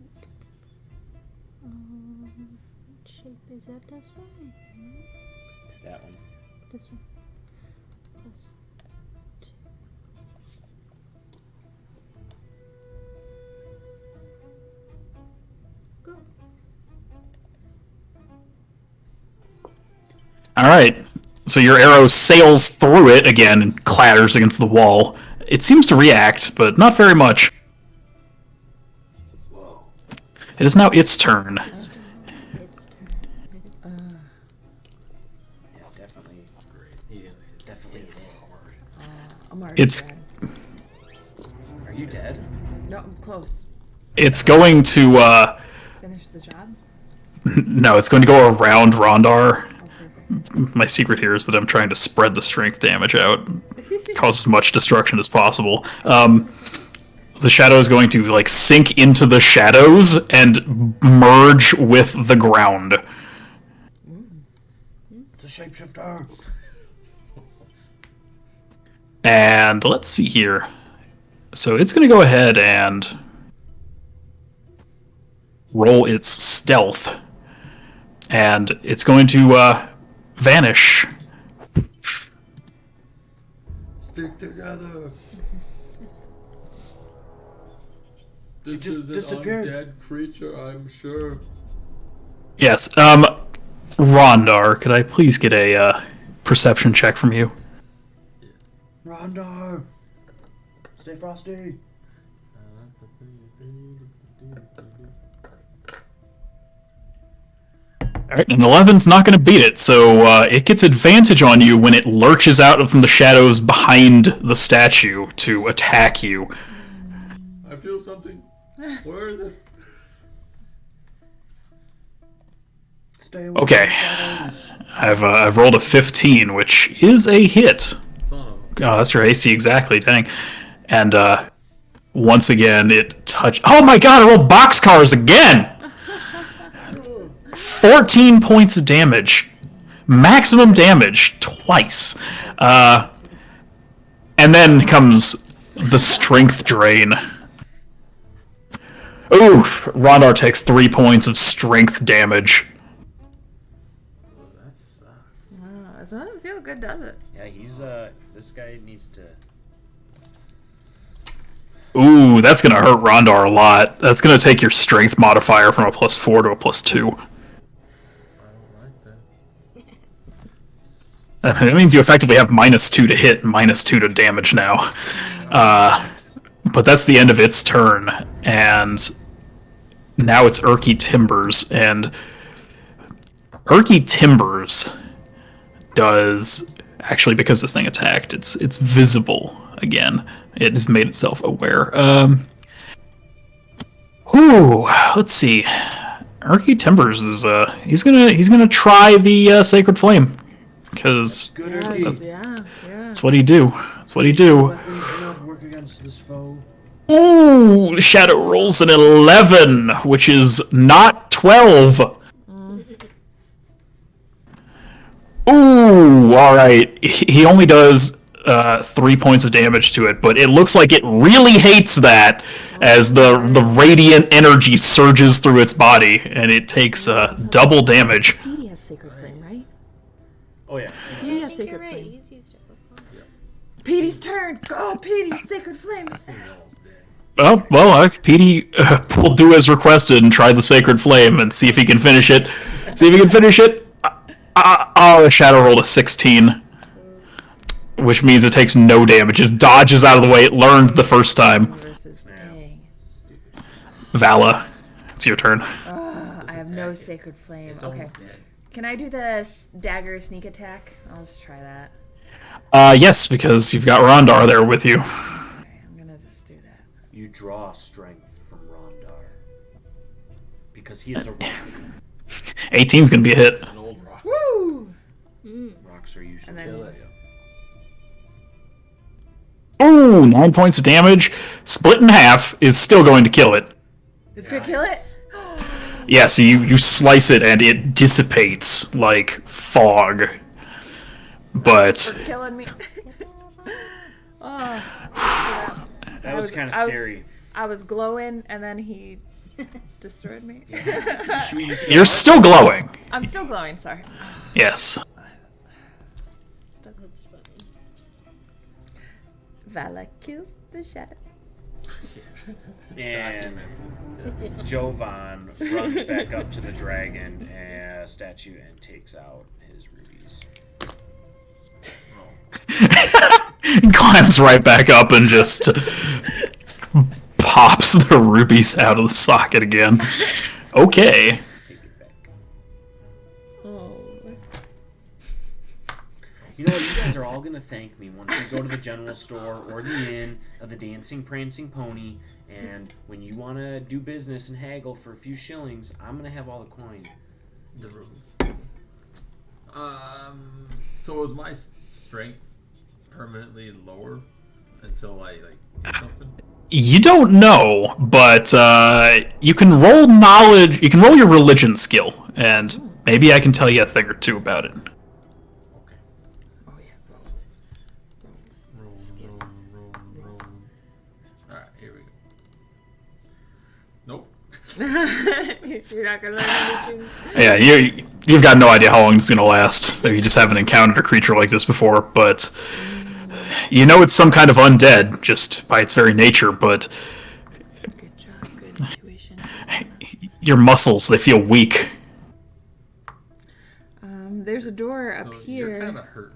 Go. All right. So your arrow sails through it again and clatters against the wall. It seems to react, but not very much. It is now its turn. Its turn. Yeah, definitely. Definitely hit hard. I'm already It's dead. Are you dead? No, I'm close. it's going to Finish the job. no, it's going to go around Rondar. Oh, perfect. My secret here is that I'm trying to spread the strength damage out, cause as much destruction as possible. The shadow is going to like sink into the shadows and merge with the ground. It's a shapeshifter. And let's see here. So it's going to go ahead and roll its stealth, and it's going to vanish. Stick together. This just is an disappeared. undead creature, I'm sure. Yes. Rondar, could I please get a perception check from you? Rondar. Stay frosty. All right, and 11's not going to beat it, so it gets advantage on you when it lurches out from the shadows behind the statue to attack you. I feel something. Where is it? Stay away Okay. from the shadows. I've rolled a 15, which is a hit. Son of Oh, that's your AC exactly, dang. And once again, it touched. Oh my god, I rolled boxcars again! 14 points of damage. Maximum damage twice. And then comes the strength drain. Oof! Rondar takes 3 points of strength damage. that sucks. Oh, it doesn't feel good, does it? Yeah, he's this guy needs to. Ooh, that's gonna hurt Rondar a lot. That's gonna take your strength modifier from a +4 to a +2. I don't like that. It means you effectively have -2 to hit and -2 to damage now. But that's the end of its turn, and now it's Urky Timbers, and Urky Timbers does actually, because this thing attacked, it's visible again. It has made itself aware. Let's see. Urky Timbers is he's gonna try the Sacred Flame, because Good Yes, Urky. yeah. that's what he do. That's what he do. Weapons do not work against this foe. Ooh, Shadow rolls an 11, which is not 12. Ooh, alright. He only does 3 points of damage to it, but it looks like it really hates that as the radiant energy surges through its body, and it takes double damage. Petey has Sacred Flame, right? Oh yeah. Petey I has think you're Sacred right. Flame. He's used it before. Petey's turn! Go, Petey! Sacred Flame! Oh, well, Petey will do as requested and try the Sacred Flame and see if he can finish it. The Shadow rolled a 16. Which means it takes no damage. Just dodges out of the way. It learned the first time. Versus dang. Vala, it's your turn. I have no Sacred Flame. It's Okay. almost dead. Can I do the dagger sneak attack? I'll just try that. Yes, because you've got Rondar there with you. Okay, I'm gonna just do that. You draw strength from Rondar because he is a rock. 18's gonna be a hit. An old rock. Woo! Rocks are usually And then- Kill it. Ooh, 9 points of damage. Split in half is still going to kill it. It's gonna kill it? Yeah, so you slice it and it dissipates like fog. But For killing me. Oh, That was kind of I was- scary. I was glowing and then he destroyed me. Should we just you're still glowing. I'm still glowing, sorry. Yes. That's funny. Vala kills the shadow. And Jovan runs back up to the dragon statue and takes out his rubies. Climbs right back up and just pops the rubies out of the socket again. Okay. Take it back. Oh. You know what? You guys are all going to thank me once we go to the general store or the inn of the Dancing Prancing Pony. And when you want to do business and haggle for a few shillings, I'm going to have all the coin. The rules. So is my strength permanently lower until I do something? You don't know, but you can roll knowledge. You can roll your religion skill, and maybe I can tell you a thing or two about it. Okay. Oh yeah, Roll. Alright, here we go. Nope. You're not gonna let me do. Yeah, you've got no idea how long it's gonna last. You just haven't encountered a creature like this before, but you know it's some kind of undead just by its very nature. But Good job, good intuition. your muscles, they feel weak. There's a door up So here. you're kind of hurt.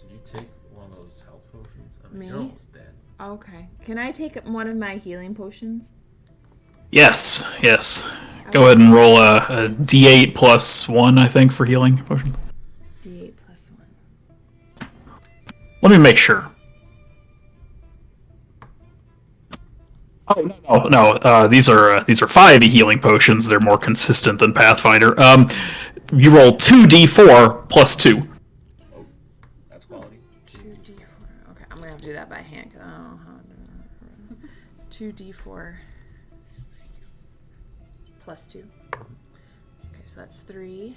Should you take one of those health potions? I mean, Me? you're almost dead. Okay. Can I take one of my healing potions? Yes. Go ahead and roll a D8 plus 1, I think, for healing potion. D8 plus 1. Let me make sure. Oh no! These are 5 healing potions. They're more consistent than Pathfinder. You roll 2d4 plus 2. Oh, that's quality. 2d4. Okay, I'm gonna have to do that by hand. 2d4 plus 2. Okay, so that's 3.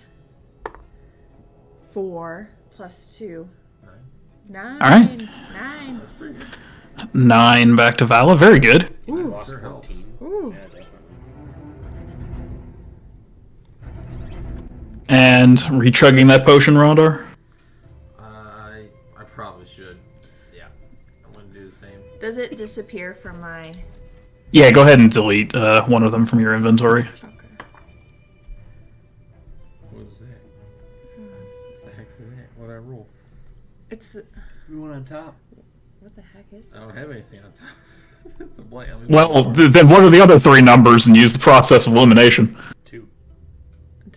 4 plus 2. 9. All right. 9. That's pretty good. 9 back to Vala. Very good. I lost sure helps. 14. Ooh. Yeah, definitely. And rechugging that potion, Rondor? I probably should. Yeah, I'm gonna do the same. Does it disappear from my... Yeah, go ahead and delete one of them from your inventory. Okay. What is that? What the heck is that? What I roll? It's the... We went on top. What the heck is I this? don't have anything on top. It's a blank. I mean, Well, then what are the other 3 numbers and use the process of elimination? 2.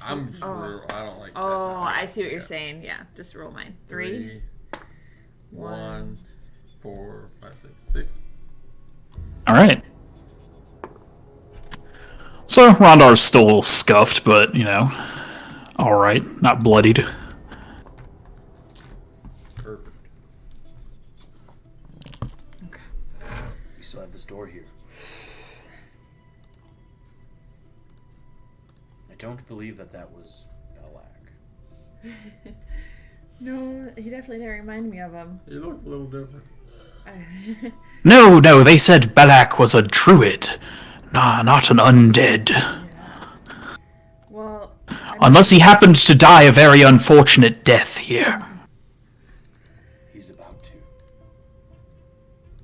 I'm. Oh. I don't like. Oh, that. I see what you're saying. Yeah, just roll mine. 3. 1, 4, 5, 6, 6. All right. So Rondar's still a little scuffed, but all right, not bloodied. Perfect. We still have this door here. I don't believe that was Belak. No, he definitely didn't remind me of him. You look a little different. No, they said Balak was a druid, not an undead. Well, Unless he happened to die a very unfortunate death here. He's about to.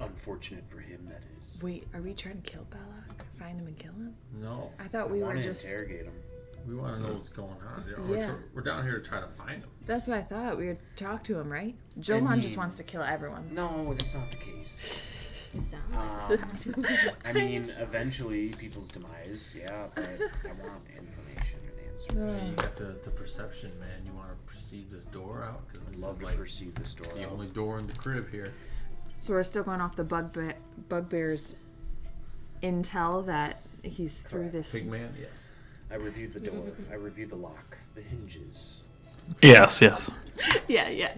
Unfortunate for him, that is. wait, are we trying to kill Belloc? Find him and kill him? No, I thought I we were want to just... interrogate him. we want to know what's going on. Yeah. We're down here to try to find him. That's what I thought. We would talk to him, right? Johan just wants to kill everyone. No, that's not the case. You sound I mean, eventually, people's demise, yeah, but I want information and answers. You got the perception, man. You want to perceive this door out? Because I'd this love is to like perceive this door the out. only door in the crib here. So we're still going off the bugbear's intel that he's through this. Pigman, yes. I reviewed the door. I reviewed the lock, the hinges. Yes. Yeah.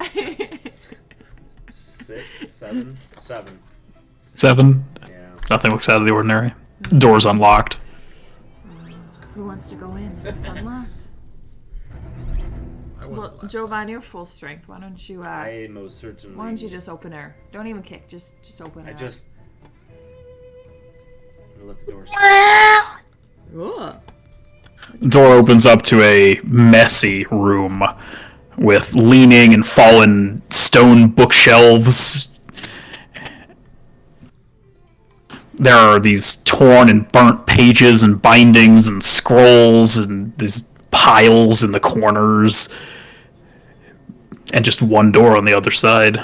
6, 7, 7. 7. Yeah. Nothing looks out of the ordinary. Door's unlocked. Who wants to go in? It's unlocked. I Well, wouldn't last Jovan, you're full strength. Why don't you? I most certainly. Why don't you just open her? Don't even kick. Just open her. I just. I'm gonna let the door. Ugh. Door opens up to a messy room with leaning and fallen stone bookshelves There are these torn and burnt pages and bindings and scrolls and these piles in the corners, and just one door on the other side.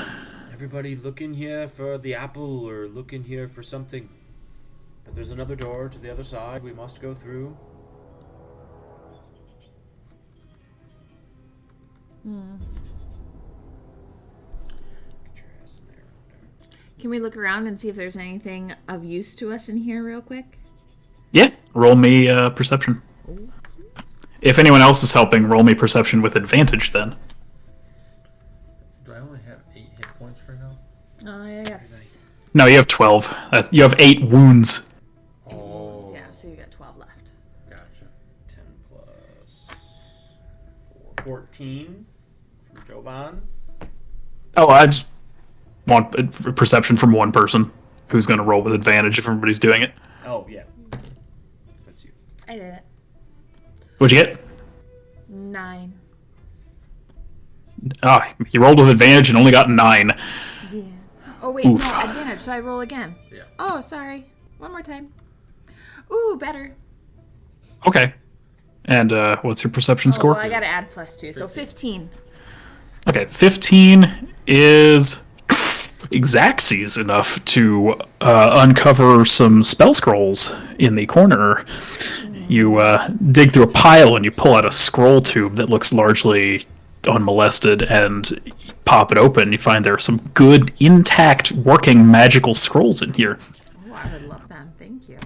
Everybody look in here for the apple or look in here for something. But there's another door to the other side we must go through. Get your ass in there. Can we look around and see if there's anything of use to us in here real quick? Yeah, roll me perception. If anyone else is helping, roll me perception with advantage then. Do I only have 8 hit points right now? Oh, yes. No, you have 12. You have 8 wounds. Oh, Yeah, so you got 12 left. gotcha. 10 plus 4. 14 from Jovan. Oh, I just want perception from one person who's going to roll with advantage if everybody's doing it. Oh, yeah. That's you. I did it. What'd you get? 9. Oh, you rolled with advantage and only got 9. Yeah. Oh, wait, Oof. no, advantage, so I roll again. Yeah. Oh, sorry. One more time. Ooh, better. Okay. And what's your perception score? Oh, I gotta add +2, so 15. Okay, 15 is exactsies enough to uncover some spell scrolls in the corner. You dig through a pile and you pull out a scroll tube that looks largely unmolested and pop it open. You find there are some good, intact, working magical scrolls in here. Oh, I would love them. Thank you.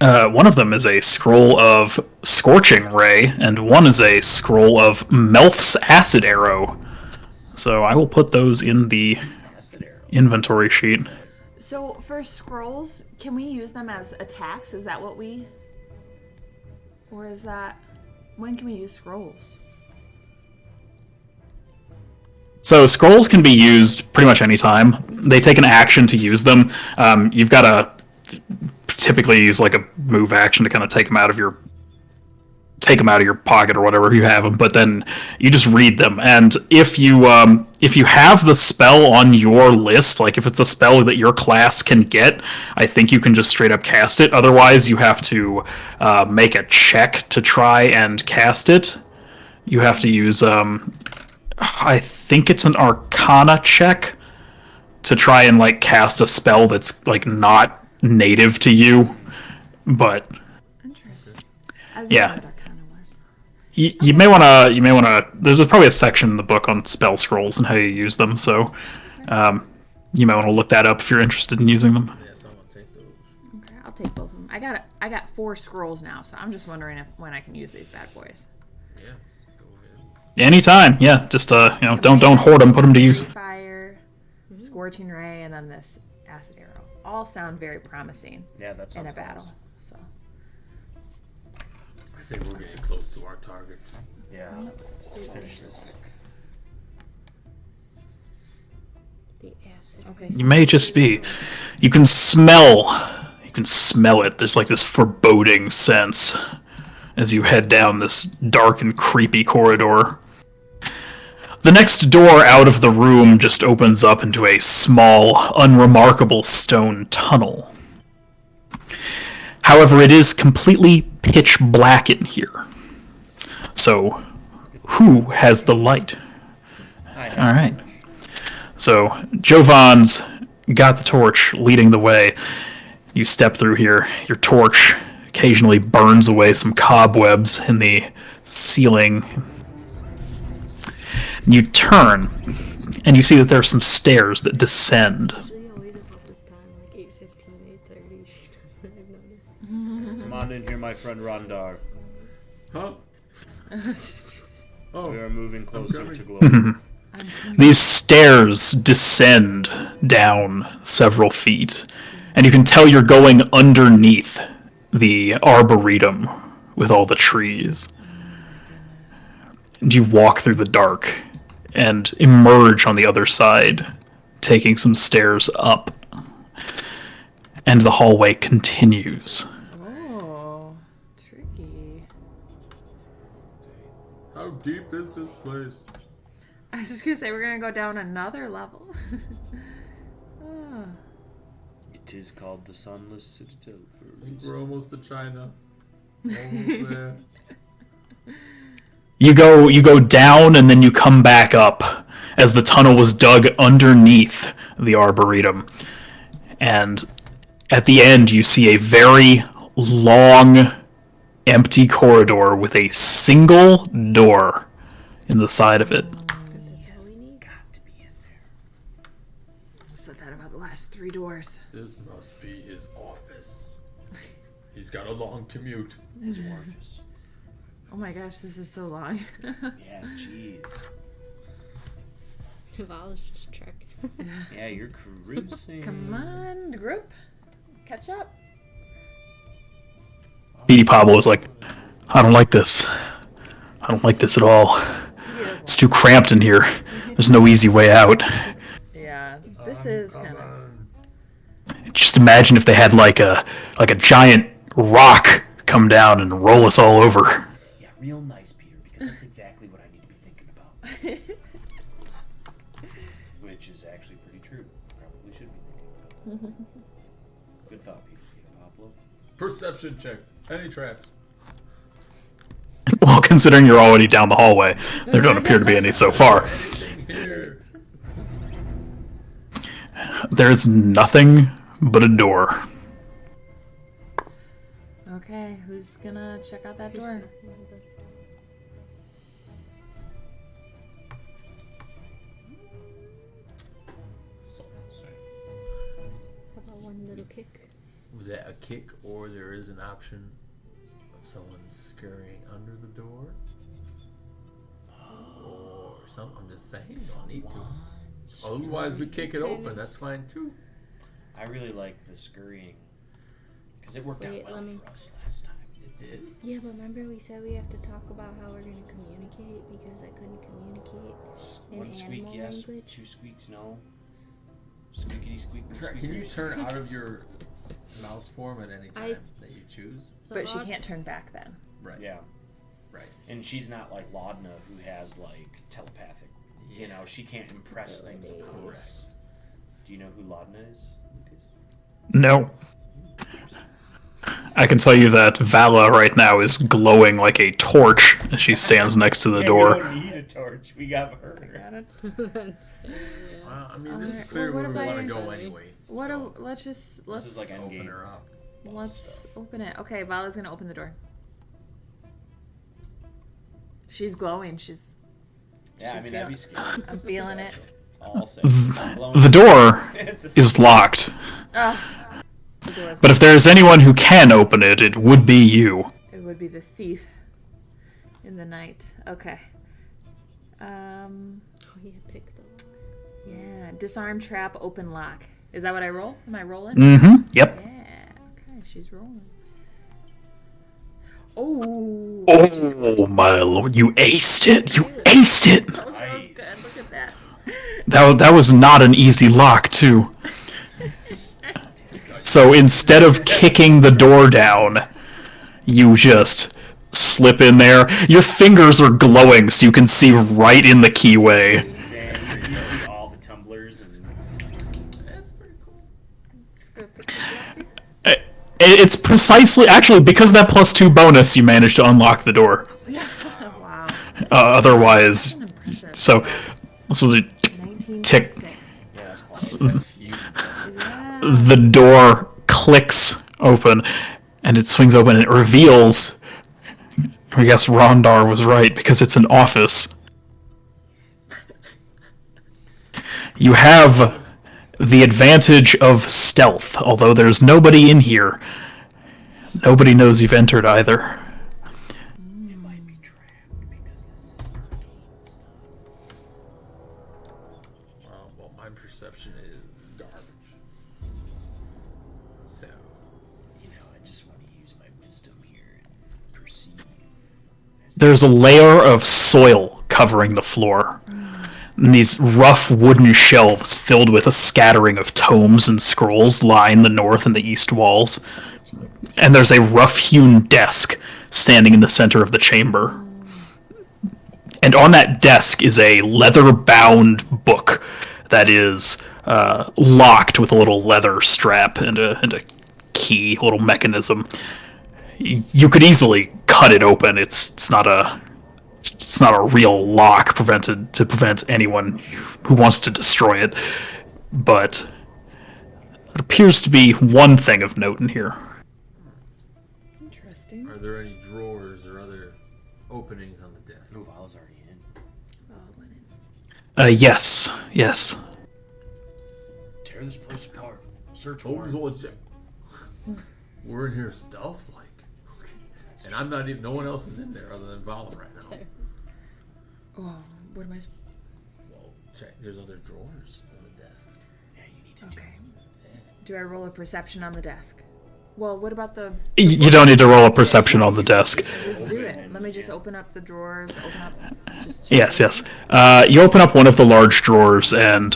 One of them is a scroll of Scorching Ray, and one is a scroll of Melf's Acid Arrow. So I will put those in the Acid arrow. inventory sheet. So, for scrolls, can we use them as attacks? Is that what we... Or is that... When can we use scrolls? So scrolls can be used pretty much any time. They take an action to use them. You've got to typically use like a move action to kind of take them out of your pocket or whatever if you have them. But then you just read them, and if you have the spell on your list, like if it's a spell that your class can get, I think you can just straight up cast it. Otherwise, you have to make a check to try and cast it. You have to use I think it's an Arcana check to try and like cast a spell that's like not native to you. But Interesting. I was Yeah. wondering what Arcana was. you may wanna. There's probably a section in the book on spell scrolls and how you use them. So you might want to look that up if you're interested in using them. Yeah, someone take those. Okay, I'll take both of them. I got 4 scrolls now, so I'm just wondering when I can use these bad boys. Yeah, go ahead. Anytime, yeah. Just don't hoard them. Put them to use. Fire, Scorching Ray, and then this Acid Arrow. All sound very promising Yeah, that sounds in a battle. awesome. So I think we're getting close to our target. Yeah. Let's finish this. The acid. okay. You may just be. You can smell it. There's like this foreboding sense as you head down this dark and creepy corridor. The next door out of the room just opens up into a small, unremarkable stone tunnel. However, it is completely pitch black in here. So, who has the light? All right. So, Jovan's got the torch leading the way. You step through here. Your torch occasionally burns away some cobwebs in the ceiling. You turn, and you see that there are some stairs that descend. Usually always about this time, like 8:15, 8:30. She doesn't have noticed. Come on in here, my friend Rondar. Huh? We Oh, are moving closer coming. to glory. These stairs descend down several feet, and you can tell you're going underneath the arboretum with all the trees. And you walk through the dark and emerge on the other side, taking some stairs up. And the hallway continues. Oh, tricky. how deep is this place? I was just gonna say we're gonna go down another level. Oh. 'Tis called the Sunless Citadel. I think we're almost to China. Almost there. You go down and then you come back up as the tunnel was dug underneath the Arboretum. And at the end you see a very long, empty corridor with a single door in the side of it. That's all we need. Got to be in there. Said that about the last 3 doors. This must be his office. He's got a long commute. His orifice. Oh my gosh, this is so long. Yeah, jeez. Val's just trek. Yeah, you're cruising. Come on, group. Catch up. Petey Pablo was like, I don't like this. I don't like this at all. It's too cramped in here. There's no easy way out. Yeah, this is kind of... Just imagine if they had like a giant rock come down and roll us all over. Yeah, real nice, Peter, because that's exactly what I need to be thinking about. Which is actually pretty true. Probably should be thinking about that. Good thought, Peter Pablo. Perception check. Any traps? Well, considering you're already down the hallway, there don't appear to be any so far. Anything here? There's nothing but a door. Okay, who's gonna check out that door? How about one little kick? Was that a kick, or there is an option of someone scurrying under the door? Or something, I'm just saying, you don't need to. Otherwise, we kick it open, that's fine too. I really like the scurrying. Because it worked Wait, out well let me- for us last time. It did? Yeah, but remember we said we have to talk about how we're going to communicate because I couldn't communicate in One squeak animal yes, language. 2 squeaks no. Squeakity squeak. Can you turn out of your mouse form at any I- time that you choose? But she can't turn back then. Right. Yeah. Right. And she's not like Laudna, who has like telepathic. You know, she can't impress things upon us. Do you know who Laudna is, Lucas? No. I can tell you that Vala right now is glowing like a torch as she stands next to the door. We don't need a torch. We got her. That's Well, I mean, this is Alright, clear well, where what we if want to I- go anyway. What? so Let's This is like open endgame. her up. let's open it. Okay, Vala's gonna open the door. She's glowing. She's Yeah, I mean, that'd be scary. I'm feeling it. All set. The door is locked, Oh, the door's but if there's anyone who can open it, it would be you. It would be the thief in the night. Okay. Oh, yeah, pick the lock. Yeah. Disarm, trap, open, lock. Is that what I roll? Am I rolling? Mm-hmm. Yep. Yeah. Okay, she's rolling. Oh. Oh my lord! You aced it! You aced it! That was good. Look at that. That was not an easy lock, too. So instead of kicking the door down, you just slip in there. Your fingers are glowing so you can see right in the keyway. And you see all the tumblers and That's pretty cool. Let's go pick this up. It's precisely... Actually, because of that +2 bonus, you managed to unlock the door. Wow. Otherwise... So the 1926. yeah, that's quality. That's huge. Yeah. the door clicks open, and it swings open, and it reveals... I guess Rondar was right, because it's an office. You have the advantage of stealth, although there's nobody in here. Nobody knows you've entered either. It might be trapped because this is arcane stuff. Well, my perception is garbage. So, You know, I just want to use my wisdom here and perceive. There's a layer of soil covering the floor. And these rough wooden shelves filled with a scattering of tomes and scrolls line the north and the east walls. And there's a rough-hewn desk standing in the center of the chamber. And on that desk is a leather-bound book that is locked with a little leather strap and a key, a little mechanism. You could easily cut it open. It's not a real lock to prevent anyone who wants to destroy it. But it appears to be one thing of note in here. Interesting. Are there any drawers or other openings on the desk? Ooh, I was already in. Oh, it went in. Yes. Tear this place apart. Search Oh, warrant. so we're in here stealth-like. And I'm not even, no one else is in there other than Vala right now. Oh, what am I? Well, check, there's other drawers on the desk. Yeah, you need to. Okay. Do I roll a perception on the desk? Well, what about the? You don't need to roll a perception on the desk. Just do it. Let me just open up the drawers. Open up. Just Yes. You open up one of the large drawers, and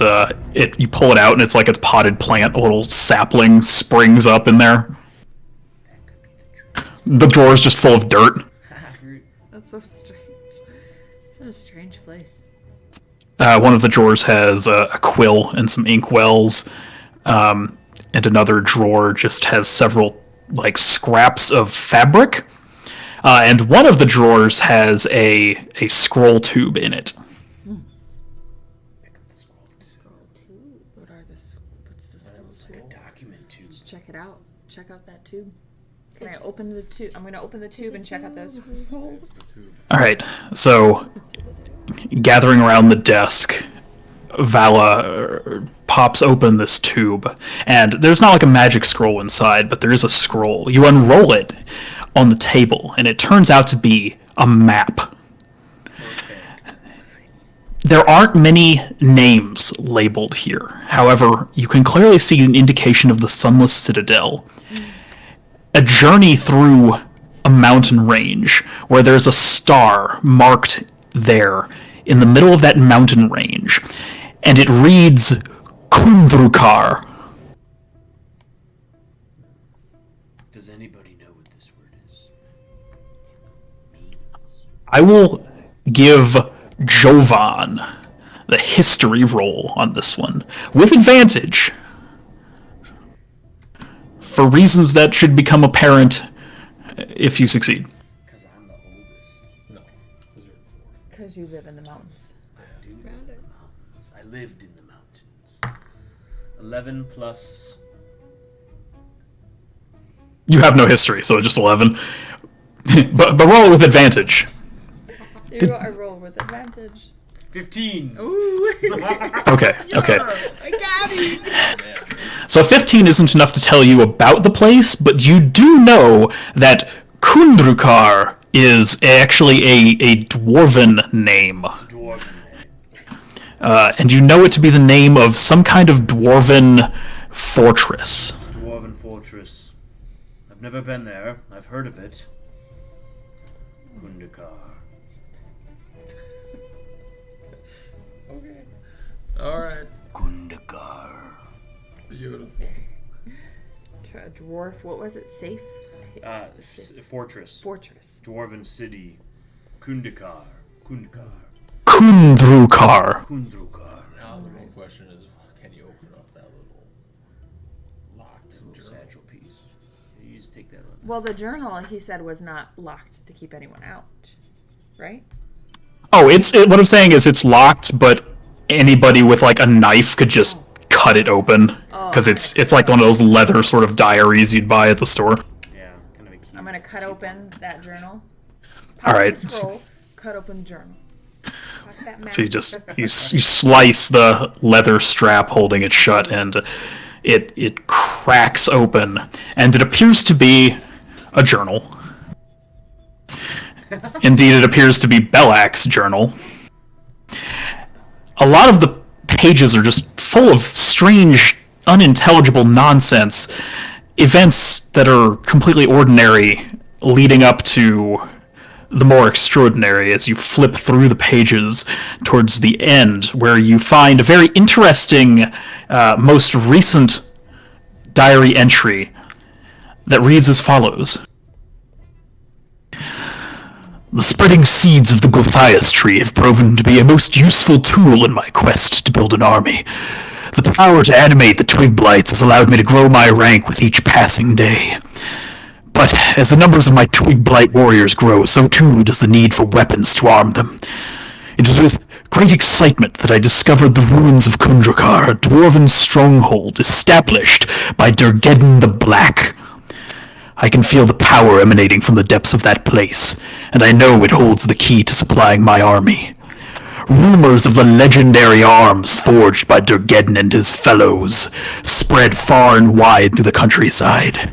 you pull it out, and it's like a potted plant. A little sapling springs up in there. The drawer is just full of dirt. That's so strange. It's a strange place. One of the drawers has a quill and some ink wells, and another drawer just has several like scraps of fabric. And one of the drawers has a scroll tube in it. Pick up the scroll. What are this? What's the scroll It's like a document tube. Let's check it out. Check out that tube. Can I open the tube? I'm gonna open the tube and check out those. All right, so gathering around the desk, Vala pops open this tube, and there's not like a magic scroll inside, but there is a scroll. You unroll it on the table, and it turns out to be a map. There aren't many names labeled here. However, you can clearly see an indication of the Sunless Citadel. A journey through a mountain range where there's a star marked there in the middle of that mountain range, and it reads Kundrukar. Does anybody know what this word is? Means? I will give Jovan the history roll on this one with advantage for reasons that should become apparent if you succeed. Because I'm the oldest. No. Because you live in the mountains. I do live in the mountains. I lived in the mountains. 11 plus... You have no history, so just 11. but roll with advantage. I roll with advantage. 15! Ooh. Okay. I got it. So 15 isn't enough to tell you about the place, but you do know that Kundrukar is actually a dwarven name. Dwarven. And you know it to be the name of some kind of dwarven fortress. Dwarven fortress. I've never been there. I've heard of it. Kundakar. Okay. Alright. Kundakar. Beautiful. Dwarf. What was it? Safe. Fortress. Fortress. Dwarven city. Kundakar. Kundakar. Kundrukar. Kundrukar. Now the real question is, can you open up that little locked Little journal? satchel piece. You just take that. Well, the journal he said was not locked to keep anyone out, right? Oh, what I'm saying is it's locked, but anybody with like a knife could just cut it open because it's like one of those leather sort of diaries you'd buy at the store. Yeah, kind of a key. I'm gonna cut open that journal. All right. The scroll, cut open the journal. Cut that map. So you slice the leather strap holding it shut, and it cracks open, and it appears to be a journal. Indeed, it appears to be Belak's journal. A lot of the pages are just full of strange, unintelligible nonsense, events that are completely ordinary leading up to the more extraordinary as you flip through the pages towards the end, where you find a very interesting, most recent diary entry that reads as follows. The spreading seeds of the Gulthias tree have proven to be a most useful tool in my quest to build an army. The power to animate the twig blights has allowed me to grow my rank with each passing day. But as the numbers of my twig blight warriors grow, so too does the need for weapons to arm them. It was with great excitement that I discovered the ruins of Kundrakar, a dwarven stronghold established by Durgeddon the Black. I can feel the power emanating from the depths of that place, and I know it holds the key to supplying my army. Rumors of the legendary arms forged by Durgeddon and his fellows spread far and wide through the countryside.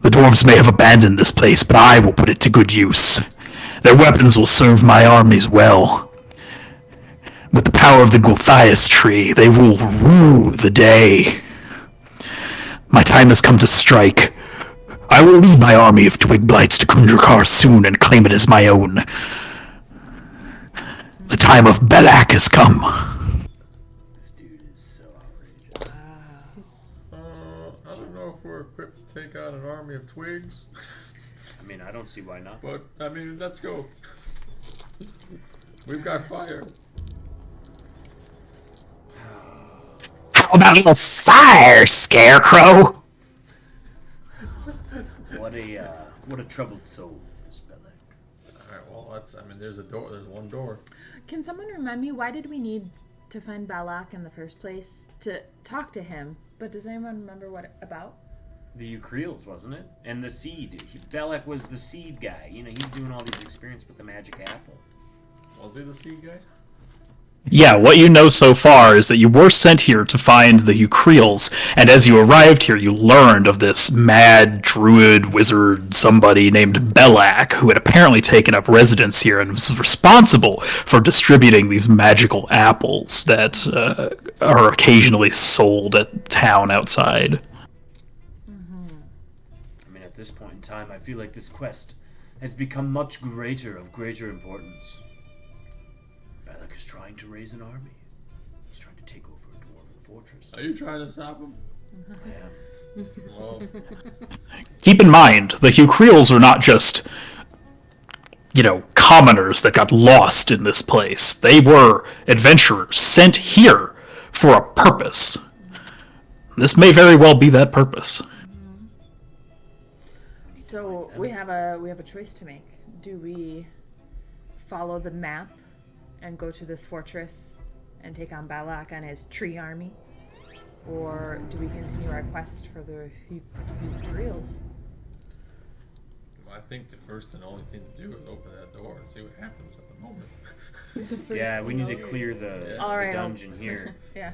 The dwarves may have abandoned this place, but I will put it to good use. Their weapons will serve my armies well. With the power of the Gulthias tree, they will rue the day. My time has come to strike. I will lead my army of twig blights to Kundrakar soon and claim it as my own. The time of Belak has come. This dude is so outrageous. I don't know if we're equipped to take out an army of twigs, I mean, I don't see why not. but I mean, let's go. We've got fire. How about a little fire, Scarecrow? What a troubled soul, this Belek. Alright, well, there's a door. There's one door. Can someone remind me, why did we need to find Balak in the first place? To talk to him. But does anyone remember what about? The Ukreels, wasn't it? And the seed. Belek was the seed guy. You know, he's doing all these experiments with the magic apple. Was he the seed guy? Yeah, what you know so far is that you were sent here to find the Ukreels, and as you arrived here, you learned of this mad druid wizard somebody named Belak, who had apparently taken up residence here and was responsible for distributing these magical apples that are occasionally sold at town outside. I mean, at this point in time, I feel like this quest has become of greater importance. Balak is trying to raise an army. He's trying to take over a dwarven fortress. Are you trying to stop him? I am. Well, Keep in mind, the Ukreels are not just, commoners that got lost in this place. They were adventurers sent here for a purpose. This may very well be that purpose. So we have a choice to make. Do we follow the map and go to this fortress and take on Balak and his tree army? Or do we continue our quest for the Ukreels? I think the first and only thing to do is open that door and see what happens at the moment. Yeah, we need to clear the dungeon here. Yeah.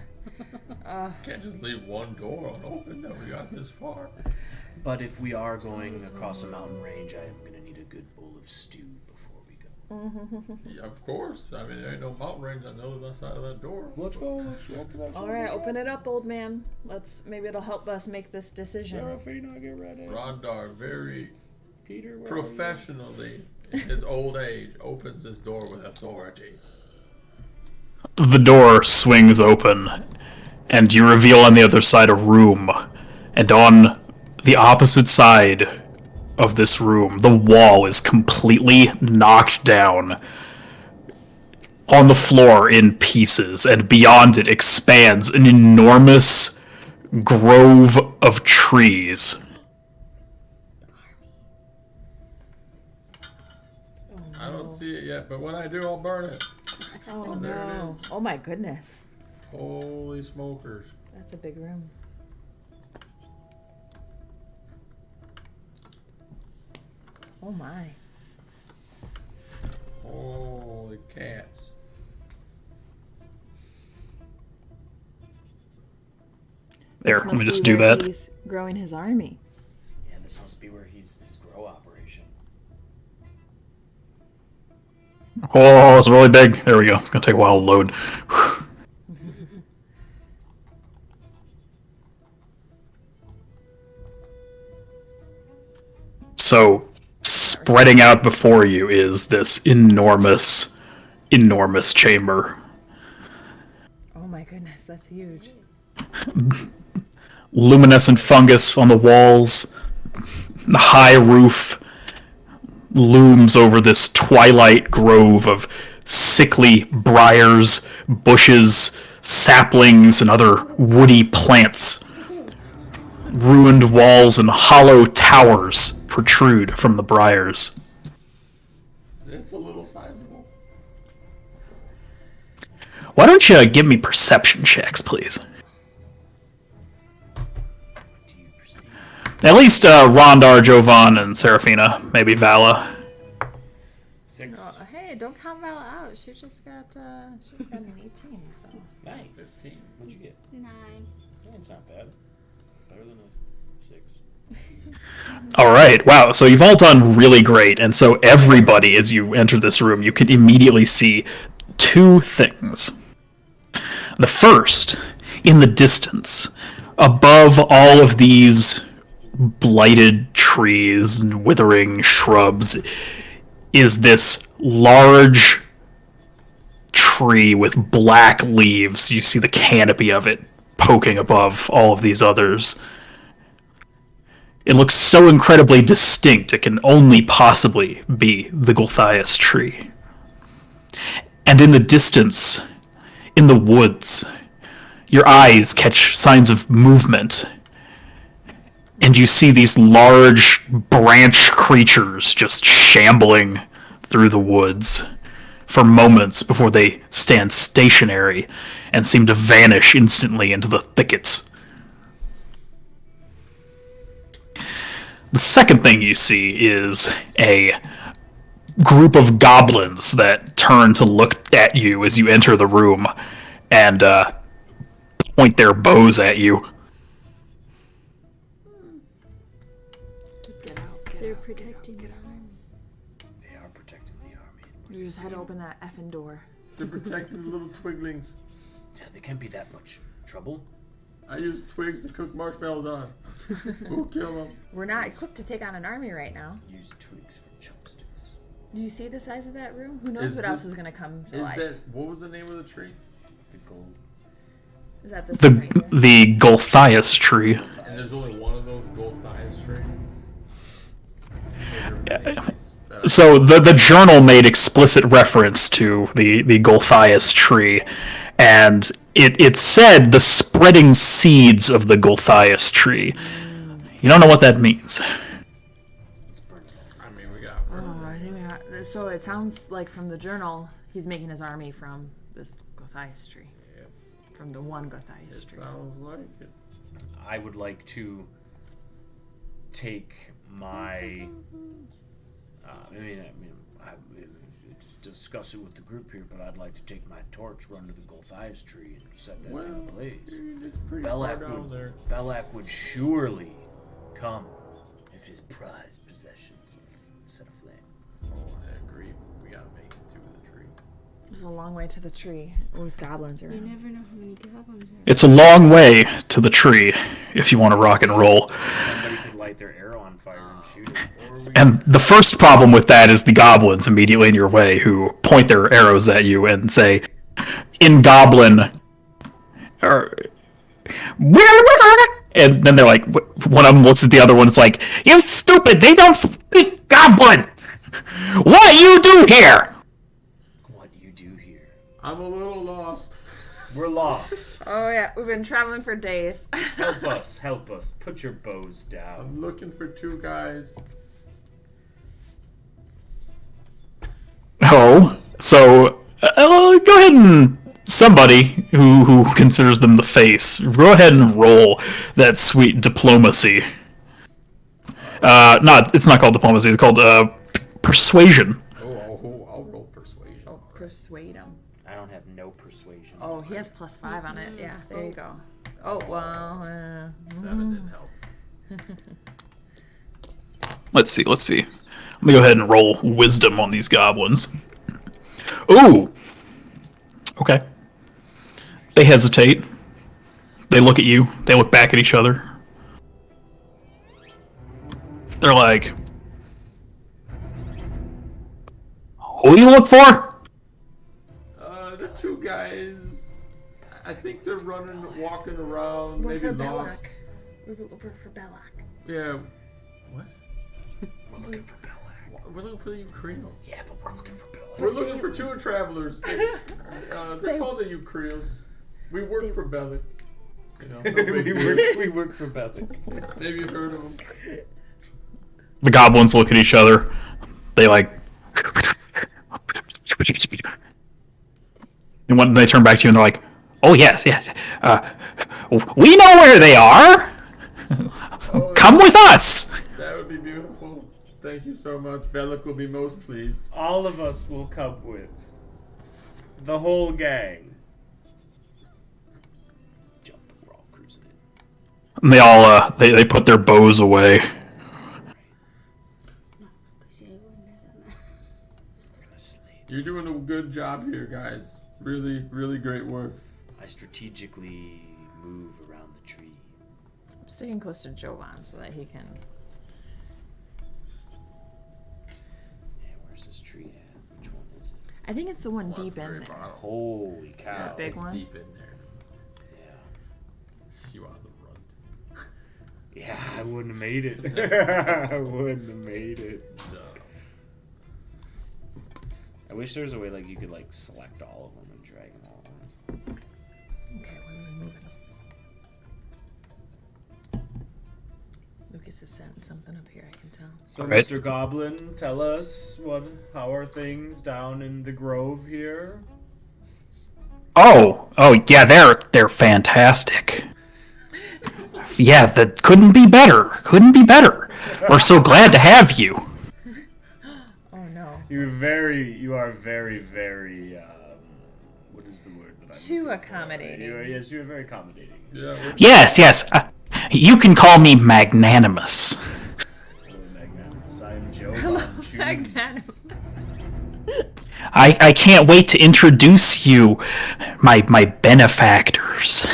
Can't just leave one door unopened that we got this far. But if we are going across a mountain range, I am going to need a good bowl of stew before we go. Yeah, of course. I mean, there ain't no mountain range on the other side of that door. Let's go. Let's open that. All right, open it up, old man. Maybe it'll help us make this decision. Serafina, get ready. Rondar very Peter, where professionally, in his old age, opens this door with authority. The door swings open, and you reveal on the other side a room. And on the opposite side of this room, the wall is completely knocked down on the floor in pieces, and beyond it expands an enormous grove of trees. I don't see it yet, but when I do, I'll burn it. Oh there it no! is. Oh my goodness, Holy smokers. that's a big room. Oh my! Holy cats. There, This let me must just be do where that. He's growing his army. Yeah, this must be where his grow operation. Oh, it's really big. There we go. It's going to take a while to load. So, spreading out before you is this enormous chamber. Oh my goodness, that's huge. Luminescent fungus on the walls. The high roof looms over this twilight grove of sickly briars, bushes, saplings and other woody plants. Ruined walls and hollow towers protrude from the briars. It's a little sizable. Why don't you give me perception checks, please? At least Rondar, Jovan, and Serafina, maybe Vala. 6. Oh, hey, don't count Vala out. She just got an 18. So. Nice. 15. What'd you get? 9. It's not bad. Better than a 6. All right, wow. So you've all done really great, and so everybody, as you enter this room, you can immediately see two things. The first, in the distance, above all of these blighted trees and withering shrubs, is this large tree with black leaves. You see the canopy of it poking above all of these others. It looks so incredibly distinct, it can only possibly be the Gulthias tree. And in the distance, in the woods, your eyes catch signs of movement. And you see these large branch creatures just shambling through the woods for moments before they stand stationary and seem to vanish instantly into the thickets. The second thing you see is a group of goblins that turn to look at you as you enter the room and point their bows at you. They're protecting the army. They are protecting the army. You just had to open that effing door. They're protecting the little twiglings. Yeah, they can't be that much trouble. I use twigs to cook marshmallows on. Who kill them? We're not equipped to take on an army right now. Use twigs for chopsticks. Do you see the size of that room? Who knows Is what this- else is going to come to Is life? that what was the name of the tree? The gold. Is that this one right here? The Gulthias tree. And there's only one of those gold thighs trees. So the journal made explicit reference to the Gulthias tree, and it said the spreading seeds of the Gulthias tree. You don't know what that means. I mean, we got. Oh, I think we got, so it sounds like from the journal, he's making his army from this Gothias tree. Yep. From the one Gothias It tree. sounds like it. I would like to take my. I discuss it with the group here, but I'd like to take my torch, run to the Gulthias tree, and set that thing ablaze. It's pretty far down there. Belak would surely come if his prized possessions set aflame. Oh, I agree. We gotta make it to the tree. There's a long way to the tree with goblins You around. never know how many goblins are. It's a long way to the tree if you want to rock and roll. Somebody could light their arrow on fire and shoot it. And the first problem with that is the goblins immediately in your way who point their arrows at you and say, in Goblin, and then they're like, one of them looks at the other one, it's like, you stupid, they don't speak Goblin! What you do here? What you do here? I'm a little lost. We're lost. Oh yeah, we've been traveling for days. Help us, help us. Put your bows down. I'm looking for two guys. Oh, so go ahead and somebody who considers them the face, go ahead and roll that sweet diplomacy. It's not called diplomacy. It's called persuasion. I'll roll persuasion. Oh, persuade him. I don't have no persuasion. Oh, he has +5 on it. Yeah, there you go. Oh, well. 7 didn't help. Let's see. Let me go ahead and roll wisdom on these goblins. Ooh. Okay. They hesitate. They look at you. They look back at each other. They're like, who do you look for? The two guys. I think they're walking around, We're maybe for lost. Belloc. We're for Belloc. Yeah. What? We're looking for Belak. We're looking for the Ukrainians. Yeah, but we're looking for Belak. We're looking for two travelers. They're called the Ukrainians. We work for Bellic. You know, no big we deal. work for Bellic. Maybe you've heard of him. The goblins look at each other. They like. And when they turn back to you and they're like, "Oh yes, yes, we know where they are. Come with us." That would be beautiful. Thank you so much. Bellic will be most pleased. All of us will come with. The whole gang. Jump. We're all cruising in. And they all they put their bows away. You're doing a good job here, guys. Really, really great work. I strategically move around the tree. I'm sticking close to Jovan so that he can. Yeah, where's this tree at? Which one is it? I think it's the one Well, deep that's in very there. bottom. Holy cow. That big It's one? deep in there. Yeah. You want to run. Yeah, I wouldn't have made it. I wouldn't have made it. So, I wish there was a way like you could like select all of them and drag them all at once. Okay, where are we moving? Lucas is sent something up here, I can tell. So, Right. Mr. Goblin, tell us how are things down in the grove here? Oh yeah, they're fantastic. Yeah, that couldn't be better. Couldn't be better. We're so glad to have you. Oh no. You are very, very. What is the word that I'm Too looking for? accommodating. Yes, you are very accommodating. yeah, Yes. You can call me magnanimous. Really magnanimous. I am Joe. Magnanimous. I can't wait to introduce you, my benefactors.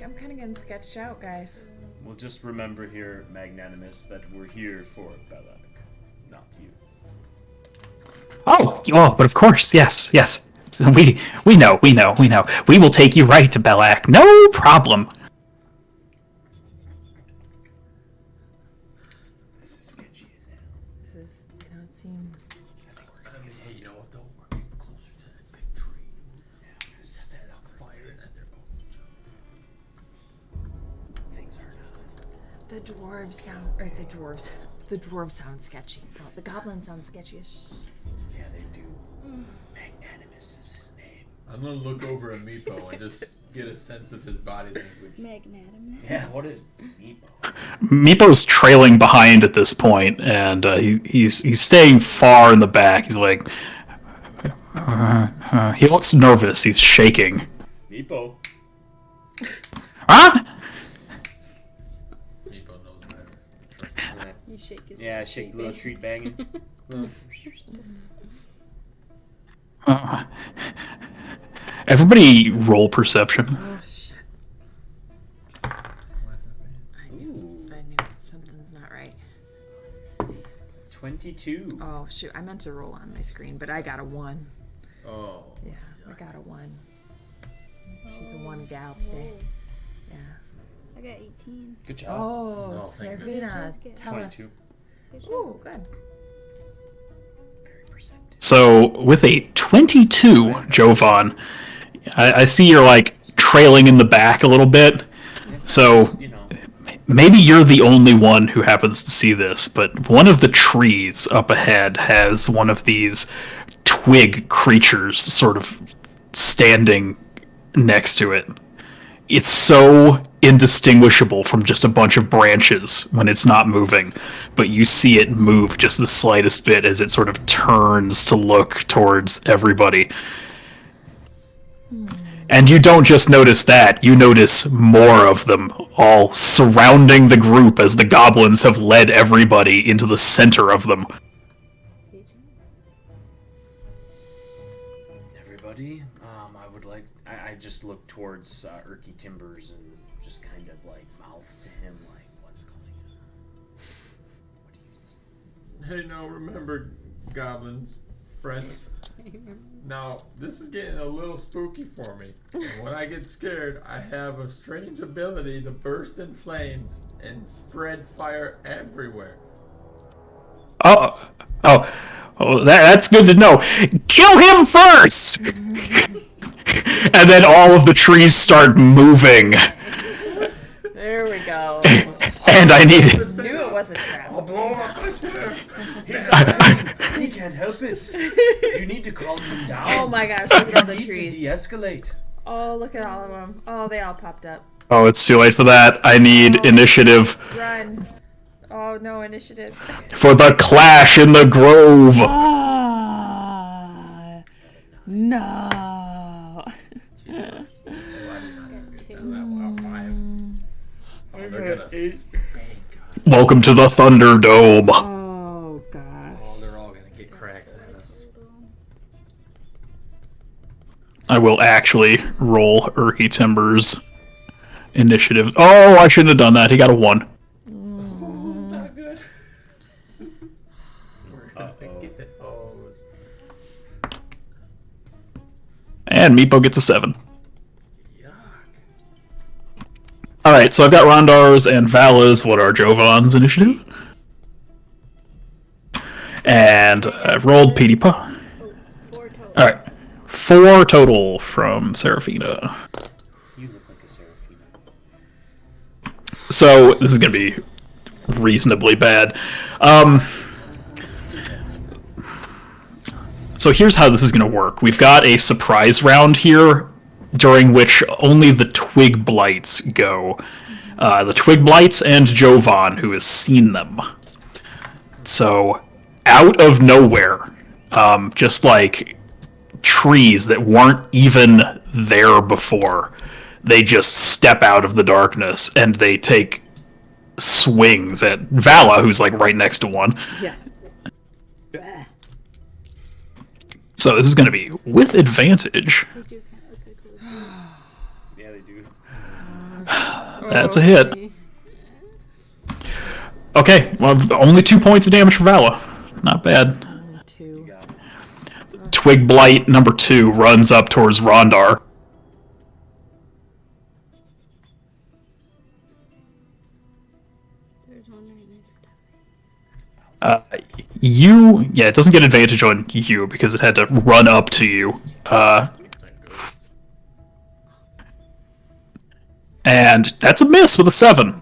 I'm kind of getting sketched out, guys. We'll just remember here, magnanimous, that we're here for Belak, not you. Oh, but of course, yes. We know. We will take you right to Belak. No problem. This is sketchy as hell. This is, they don't seem. I mean, hey, you know what though? We're getting closer to that big tree. Yeah, we're gonna set that on fire and then they're Things are not. The dwarves sound sketchy. No, the goblins sound sketchy as Yeah, they do. Magnanimous is his name. I'm gonna look over at Meepo and just get a sense of his body language. Magnanimous. Yeah, what is Meepo? Meepo's trailing behind at this point, and he's staying far in the back. He's like, he looks nervous. He's shaking. Meepo. Huh? Meepo knows better. You shake his Yeah, shake the little treat bagging. Everybody roll perception. oh shit. I knew something's not right. 22. Oh shoot, I meant to roll on my screen, but I got a 1. Oh. Yeah, I got a 1. She's a 1 gal today. Yeah. I got 18. Good job. Oh, No, thank Serafina, you. tell 22. us. Good job. Ooh, good. Very perceptive. So with a 22, Jovan, I see you're like trailing in the back a little bit. So You know, maybe you're the only one who happens to see this, but one of the trees up ahead has one of these twig creatures sort of standing next to it. It's so indistinguishable from just a bunch of branches when it's not moving, but you see it move just the slightest bit as it sort of turns to look towards everybody. And you don't just notice that, you notice more of them all surrounding the group as the goblins have led everybody into the center of them. everybody, I would like. I just look towards Erky Timbers and just kind of like mouth to him, like, what's going on? What do you see? Hey, now remember, goblins, friends. Now, this is getting a little spooky for me. And when I get scared, I have a strange ability to burst in flames and spread fire everywhere. Oh, that's good to know. Kill him first! and then all of the trees start moving. There we go. And I need... Knew it was a trap. I'll blow up, I swear. He can't help it. You need to calm him down. Oh my gosh, look at all the You need trees. to de-escalate. Oh, look at all of them. Oh, they all popped up. Oh, it's too late for that. I need initiative Run. Oh, no initiative. for the clash in the grove. Ah, no. They're gonna spank us. Welcome to the Thunderdome. Oh, gosh. Oh, they're all gonna get cracks at us. I will actually roll Erky Timber's initiative. Oh, I shouldn't have done that. He got a 1. Not good. We're gonna get it. Oh. And Meepo gets a 7. Yuck. Alright, so I've got Rondar's and Vala's. What are Jovan's initiative? And I've rolled Petey-Pa. 4 total. Alright. 4 total from Seraphina. You look like a Seraphina. So, this is going to be reasonably bad. So here's how this is going to work. We've got a surprise round here, during which only the Twig Blights go. The Twig Blights and Jovan, who has seen them. So, out of nowhere, just like trees that weren't even there before, they just step out of the darkness and they take swings at Vala, who's like right next to one. Yeah. So this is going to be with advantage. They do kind of look like little Yeah, they do. That's a hit. Okay, well, only 2 points of damage for Vala. Not bad. 2. Got it. Twig Blight number 2 runs up towards Rondar. There's one right next to It doesn't get advantage on you because it had to run up to you. And that's a miss with a 7.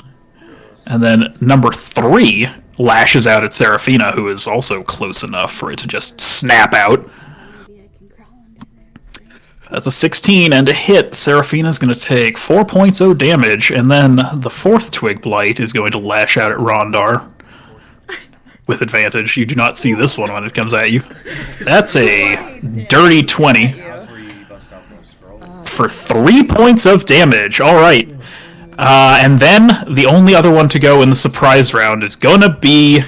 And then number 3 lashes out at Seraphina, who is also close enough for it to just snap out. Maybe I can crawl under there. That's a 16 and a hit. Seraphina's going to take 4 points of damage, and then the 4th Twig Blight is going to lash out at Rondar. With advantage. You do not see this one when it comes at you. That's a dirty 20 That's where you bust out those scrolls. for 3 points of damage. Alright. And then the only other one to go in the surprise round is gonna be...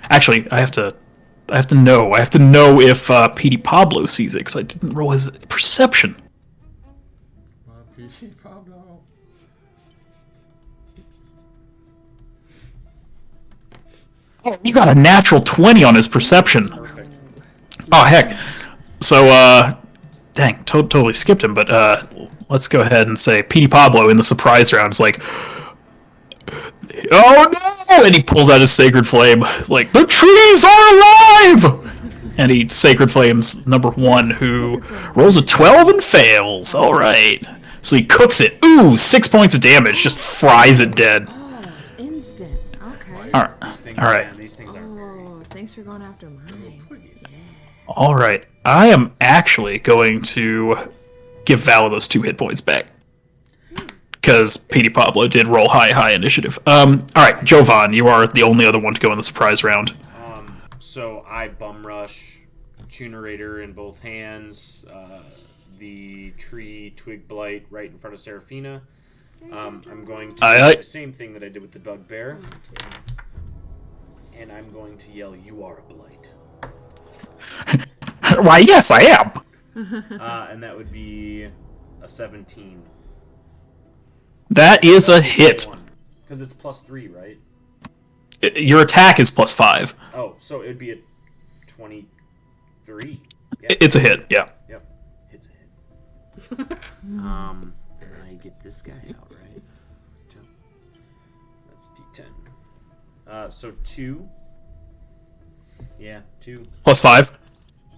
Actually, I have to know if Petey Pablo sees it, because I didn't roll his perception. My PC Pablo. Oh, you got a natural 20 on his perception. Perfect. Oh, heck. So, dang, totally skipped him, but let's go ahead and say Petey Pablo in the surprise round is like, oh no! And he pulls out his Sacred Flame, like, the trees are alive! And he Sacred Flames number 1, who rolls a 12 and fails. Alright. So he cooks it. Ooh, 6 points of damage, just fries it dead. Oh, instant. Okay. Alright. These things, Alright. man, these things aren't very. Oh, thanks for going after mine. Alright. I am actually going to give Vala those 2 hit points back. Because Petey Pablo did roll high initiative. Alright, Jovan, you are the only other one to go in the surprise round. So I bum rush, Tunerator in both hands, the tree Twig Blight right in front of Seraphina. I'm going to do the same thing that I did with the Bugbear. And I'm going to yell, "You are a blight." Why, yes, I am. And that would be a 17. That is a hit. Because it's +3, right? Your attack is +5. Oh, so it would be a 23. It's a hit, yeah. Yep. It's a hit. And I get this guy out, right? That's D10. So 2. Yeah, 2. +5.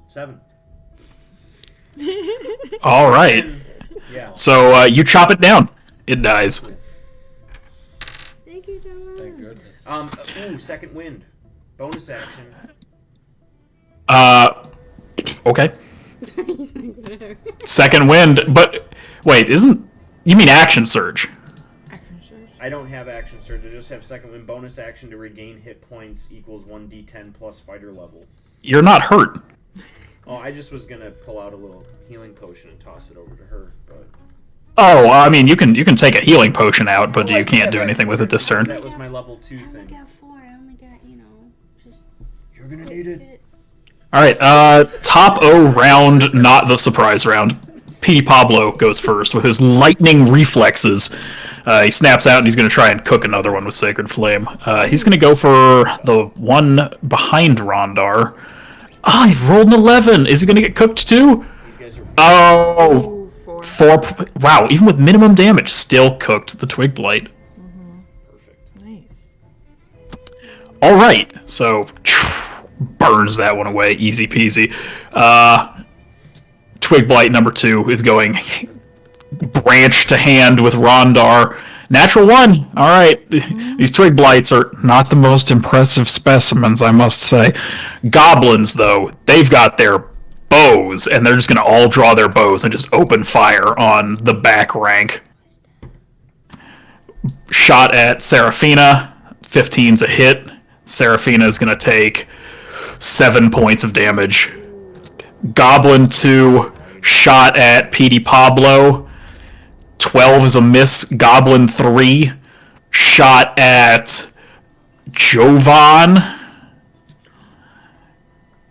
7. All right. Yeah. So you chop it down. It dies. Thank you, John. Thank goodness. Ooh, second wind. Bonus action. Okay. Second wind, but wait, you mean action surge? Action surge. I don't have action surge. I just have second wind. Bonus action to regain hit points equals 1d10 plus fighter level. You're not hurt. Oh, I just was gonna pull out a little healing potion and toss it over to her, but Oh, I mean, you can take a healing potion out, but Oh, I you can't do have anything with it this action surge. turn. That was my level 2 I only thing. got 4. I only got, just. You're gonna need it. All right, top O round, not the surprise round. P. Pablo goes first with his lightning reflexes. He snaps out and he's going to try and cook another one with Sacred Flame. He's going to go for the one behind Rondar. Ah, he rolled an 11. Is he going to get cooked too? These guys are Oh, Ooh, 4. 4. Wow, even with minimum damage, still cooked the Twig Blight. perfect. Nice. All right, so burns that one away, easy peasy. Twig Blight number 2 is going branch to hand with Rondar. Natural 1. All right, these Twig Blights are not the most impressive specimens, I must say. Goblins, though, they've got their bows, and they're just going to all draw their bows and just open fire on the back rank. Shot at Seraphina. 15's a hit. Seraphina is going to take 7 points of damage. Goblin 2, shot at PD Pablo. 12 is a miss. Goblin 3, shot at Jovan.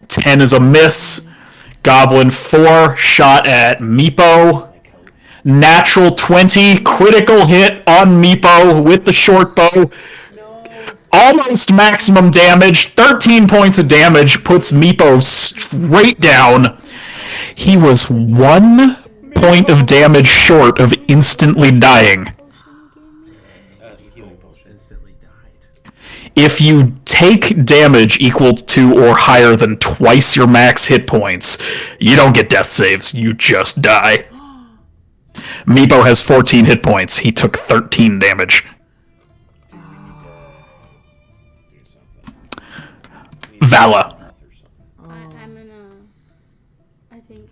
10 is a miss. Goblin 4, shot at Meepo. Natural 20, critical hit on Meepo with the short bow. Almost maximum damage. 13 points of damage puts Meepo straight down. He was 1 point of damage short of instantly dying. Healing potion. Instantly died. If you take damage equal to or higher than twice your max hit points, you don't get death saves. You just die. Meepo has 14 hit points. He took 13 damage. Do something. Vala. I'm gonna. I think.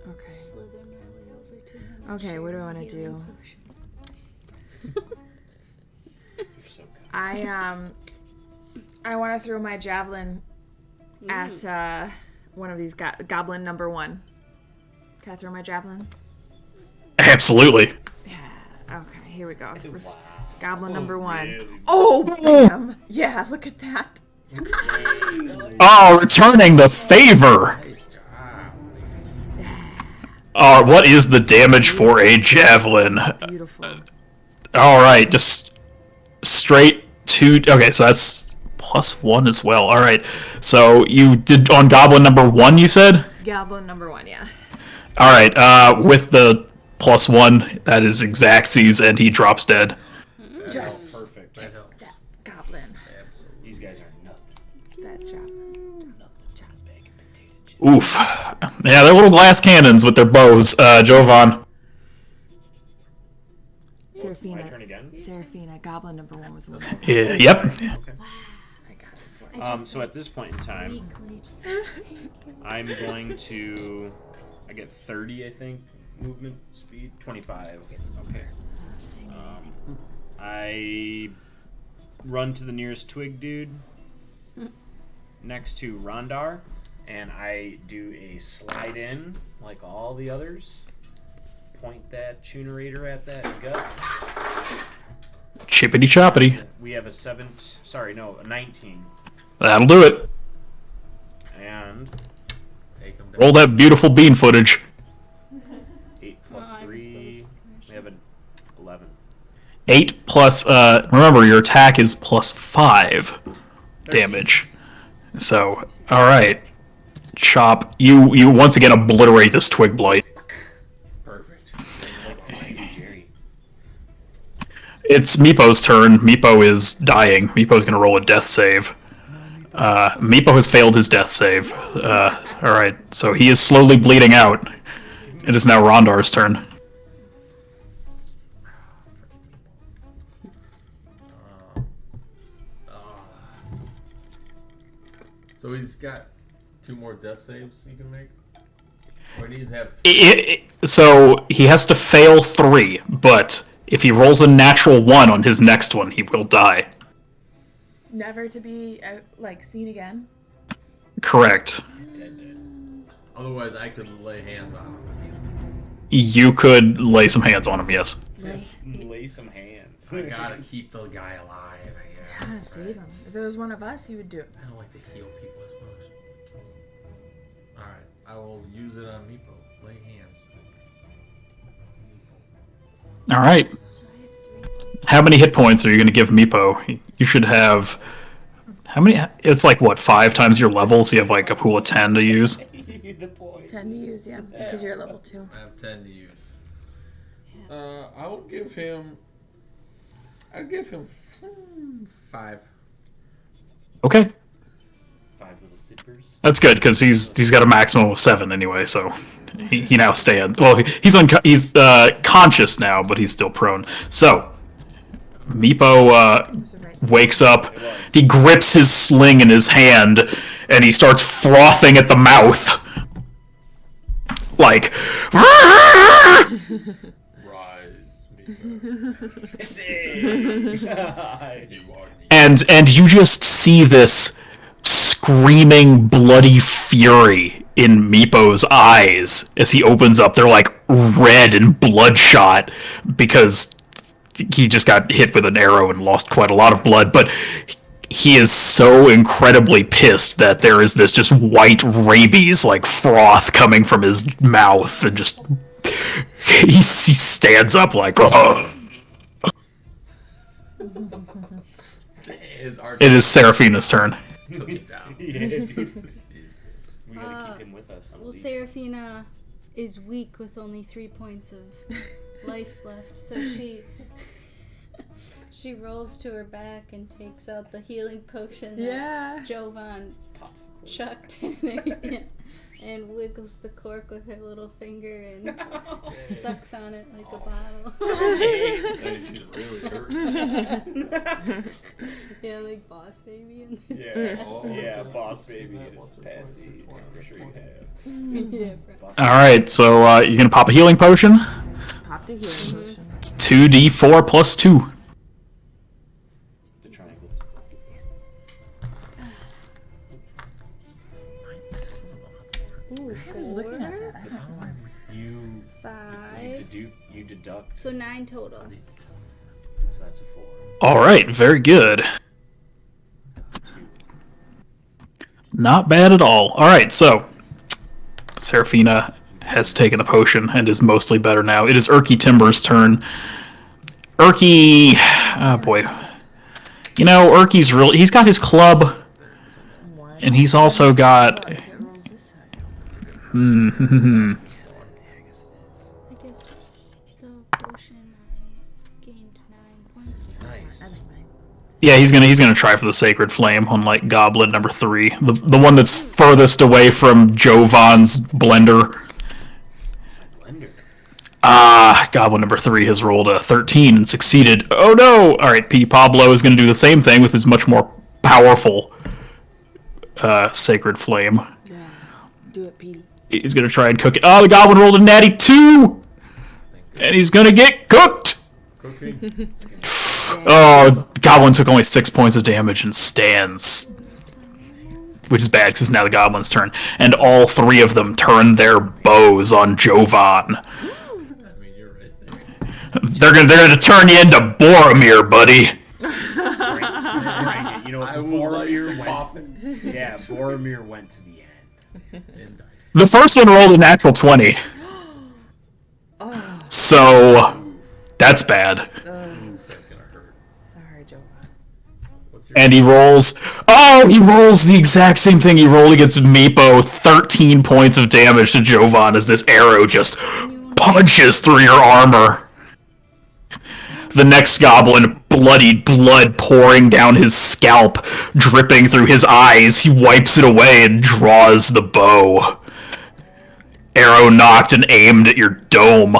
Okay. Slither my way over to him. and Okay, share what do I my wanna healing do? potion. You're so kind. I want to throw my javelin at one of these goblin number 1. Can I throw my javelin? Absolutely. Yeah. Okay, here we go. Wow. Goblin number 1. Really? Oh, bam! Yeah, look at that. Oh, returning the favor. Nice job. What is the damage for a javelin? Beautiful. All right, just straight to. Okay, so that's +1 as well. All right, so you did on Goblin number 1. You said. Goblin number 1, yeah. All right, with the +1, that is Xaxes, and he drops dead. Yes. Perfect. That helps. Goblin. Absolutely. These guys are nothing. That javelin. Bag of potato chips. Oof. Yeah, they're little glass cannons with their bows. Jovan. My Seraphina. turn again. Seraphina. Goblin number 1 was the one. Yeah, yep. Okay. I got it. I just So at this point in time, weakly just. I'm going to. I get 30, I think, movement speed. 25. Okay. I run to the nearest twig dude next to Rondar, and I do a slide in like all the others. Point that tunerator at that gut. Chippity choppity. We have a 19. That'll do it. And Take them down. Roll that beautiful bean footage. 8 plus Oh, I missed 3. those. We have an 11. 8 plus. Remember, your attack is +5 damage. So, all right, Chop. You once again obliterate this twig blight. Perfect. Like for CD Jerry. It's Meepo's turn. Meepo is dying. Meepo's gonna roll a death save. Meepo has failed his death save. All right, so he is slowly bleeding out. It is now Rondar's turn. So he's got 2 more death saves he can make? Or he needs to have... So he has to fail 3, but if he rolls a natural 1 on his next one, he will die. Never to be seen again. Correct. Otherwise, I could lay hands on him. You could lay some hands on him, yes. Lay some hands. I gotta keep the guy alive, I guess. Yeah, save him. If it was one of us, he would do it. I don't like to heal people as much. Alright, I will use it on Meepo. Lay hands. All right. How many hit points are you going to give Meepo? You should have... How many? It's like, what, 5 times your level, so you have like a pool of 10 to use? The poison. 10 to use, yeah, because you're at level 2. I have 10 to use. I'll give him 5. Okay. 5 little sippers. That's good, because he's got a maximum of 7 anyway, so he now stands. Well, he's conscious now, but he's still prone. So, Meepo wakes up, he grips his sling in his hand, and he starts frothing at the mouth. Like, Rise, and you just see this screaming bloody fury in Meepo's eyes as he opens up. They're like red and bloodshot because he just got hit with an arrow and lost quite a lot of blood, but he is so incredibly pissed that there is this just white rabies like froth coming from his mouth, and just he stands up like, oh. It is Seraphina's turn. Took it down. Yeah, dude. We gotta keep him with us. Well, Seraphina is weak with only 3 points of life left, so she rolls to her back and takes out the healing potion that Jovan chucked in her, and wiggles the cork with her little finger and sucks on it like a bottle. She's really hurt. Yeah, like Boss Baby in this Boss Baby in his passy. I'm sure you have. Yeah, bro. Alright, so you're gonna pop a healing potion. Pop the healing potion. 2d4 plus 2. The triangles. Ooh, Looking at 4, that. You 5, deduct, so 9 total. so that's a 4. Alright, very good. That's a 2. Not bad at all. Alright, so Seraphina has taken the potion and is mostly better now. It is Urky Timber's turn. Urky... Oh, boy. You know, Urky's really... He's got his club, and he's also got... It rolls this side. Hmm. I guess the potion I gained 9 points. Nice. I like mine. Yeah, he's gonna try for the Sacred Flame on, like, Goblin number 3. The one that's furthest away from Jovan's blender. Blender. Goblin number 3 has rolled a 13 and succeeded. Oh no! Alright, P. Pablo is going to do the same thing with his much more powerful Sacred Flame. Yeah. Do it, Petey. He's going to try and cook it. Oh, the Goblin rolled a natty 2! And he's going to get cooked! Cooking. Oh, the Goblin took only 6 points of damage and stands. Which is bad, because it's now the Goblin's turn. And all 3 of them turn their bows on Jovan. I mean, you're right there. They're gonna turn you into Boromir, buddy. Right. You know, I will light Boromir the went. coffin. Yeah, Boromir went to the end. And The first one rolled a natural 20. Oh, So, that's bad. that's gonna hurt. sorry, Jovan. What's your... And he rolls... Oh, he rolls the exact same thing he rolled against Meepo. 13 points of damage to Jovan as this arrow just punches through your armor. The next goblin, bloodied blood pouring down his scalp, dripping through his eyes. He wipes it away and draws the bow. arrow nocked and aimed at your dome.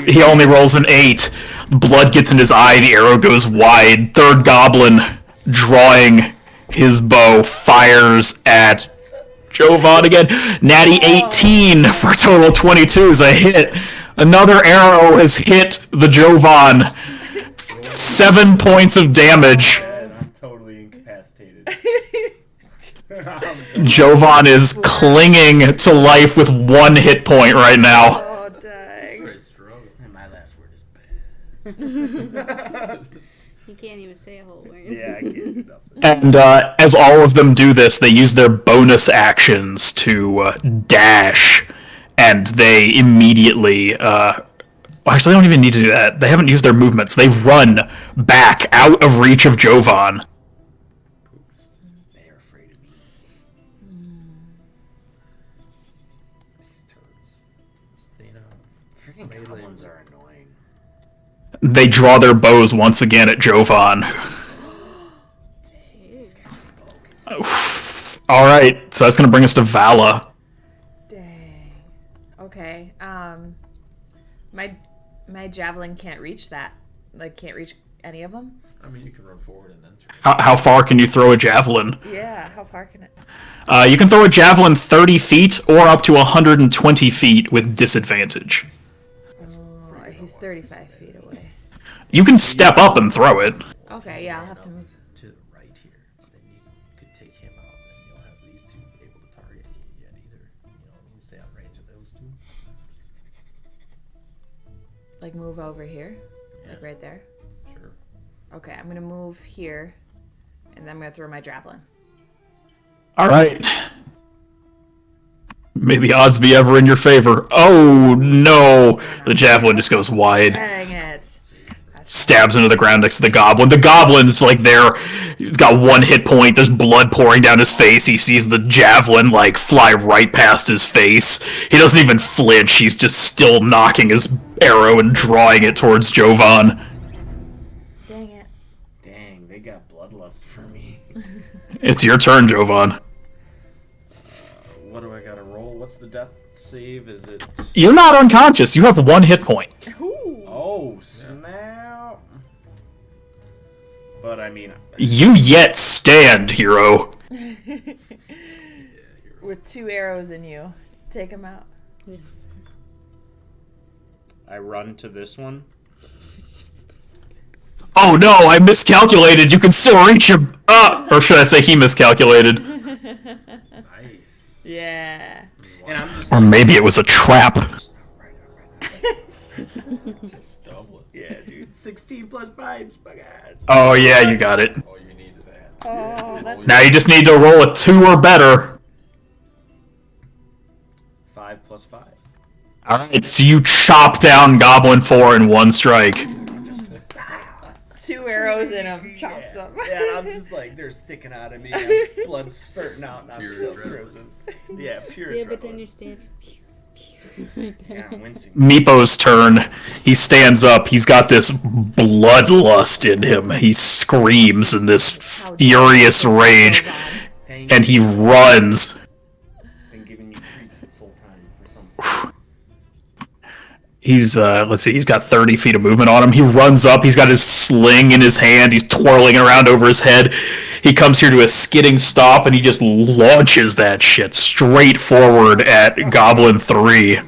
He only rolls an 8. Blood gets in his eye, the arrow goes wide. Third goblin, drawing his bow, fires at Jovan again. Natty 18 for a total of 22 is a hit. Another arrow has hit the Jovan. 7 points of damage. I'm totally incapacitated. Jovan is clinging to life with 1 hit point right now. Oh, dang. Great struggle. And my last word is bad. You can't even say a whole word. Yeah, I can't do nothing. And as all of them do this, they use their bonus actions to dash, and they immediately... actually, they don't even need to do that. They haven't used their movements. They run back out of reach of Jovan. They are afraid of me. These turds. Staying out. Freaking goblins are annoying. They draw their bows once again at Jovan. Alright, so that's going to bring us to Vala. Dang. Okay. My javelin can't reach that. Like, can't reach any of them? I mean, you can run forward and then turn. How far can you throw a javelin? Yeah, how far can it? You can throw a javelin 30 feet or up to 120 feet with disadvantage. Oh, he's 35 feet away. You can step up and throw it. Okay, yeah, I'll have to move. To the right here. Then you could take him out, and you'll have these two able to target you yet either. You know, you can stay out of range of those two. Like, move over here? Yeah. Like, right there? Sure. Okay, I'm gonna move here, and then I'm gonna throw my javelin. Alright. May the odds be ever in your favor. Oh, no. The javelin just goes wide. Dang it. Stabs into the ground next to the goblin. The goblin's like there. He's got 1 hit point. There's blood pouring down his face. He sees the javelin like fly right past his face. He doesn't even flinch. He's just still knocking his arrow and drawing it towards Jovan. Dang it. Dang, they got bloodlust for me. It's your turn, Jovan. What do I gotta roll? What's the death save? Is it... You're not unconscious. You have 1 hit point. Oh, snap. But, I mean... You yet stand, hero. With 2 arrows in you. Take him out. I run to this one. Oh no, I miscalculated. You can still reach him. Or should I say he miscalculated? Nice. Yeah. And I'm just... Or maybe it was a trap. Just stumble it. Yeah, dude. 16 plus 5. My God. Oh yeah, you got it. All you need is that. Oh, that's... Now you just need to roll a 2 or better. 5 plus 5. Alright, so you chop down Goblin 4 in 1 strike. 2 arrows in him. Chops them. Yeah, and I'm just like, they're sticking out of me. And blood spurting out, and I'm Pure still adrenaline. frozen. Yeah, pure Yeah, but then adrenaline. you're standing. Right there. Yeah, I'm wincing. Meepo's turn. He stands up. He's got this bloodlust in him. He screams in this furious rage, Thank and you. he runs. Been giving you treats this whole time for some... He's, let's see, he's got 30 feet of movement on him. He runs up, he's got his sling in his hand, he's twirling it around over his head. He comes here to a skidding stop, and he just launches that shit straight forward at Goblin 3.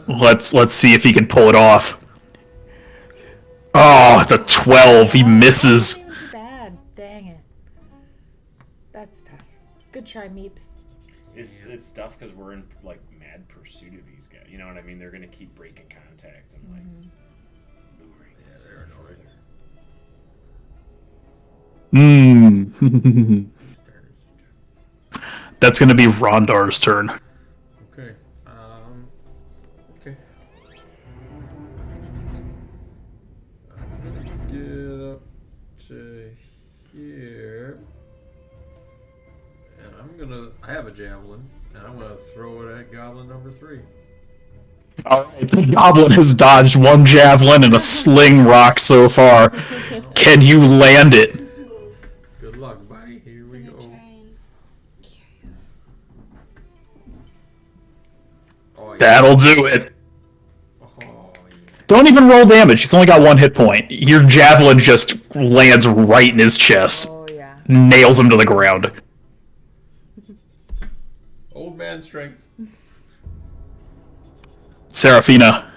Let's see if he can pull it off. Oh, it's a 12. He misses. Too bad. Dang it. That's tough. Good try, Meeps. It's tough because we're in, like, mad pursuit of these guys. You know what I mean? They're going to keep breaking contact and, like, luring us they're further. That's going to be Rondar's turn. Okay. Okay. I'm gonna get up to here, and I have a javelin, and I'm gonna throw it at Goblin number 3. Alright, the Goblin has dodged 1 javelin and a sling rock so far. Can you land it? Good luck, buddy. Here we I'm go. gonna try and carry yeah. That'll do it. Oh, yeah. Don't even roll damage. He's only got 1 hit point. Your javelin just lands right in his chest. Oh yeah. Nails him to the ground. Old man strength. Serafina.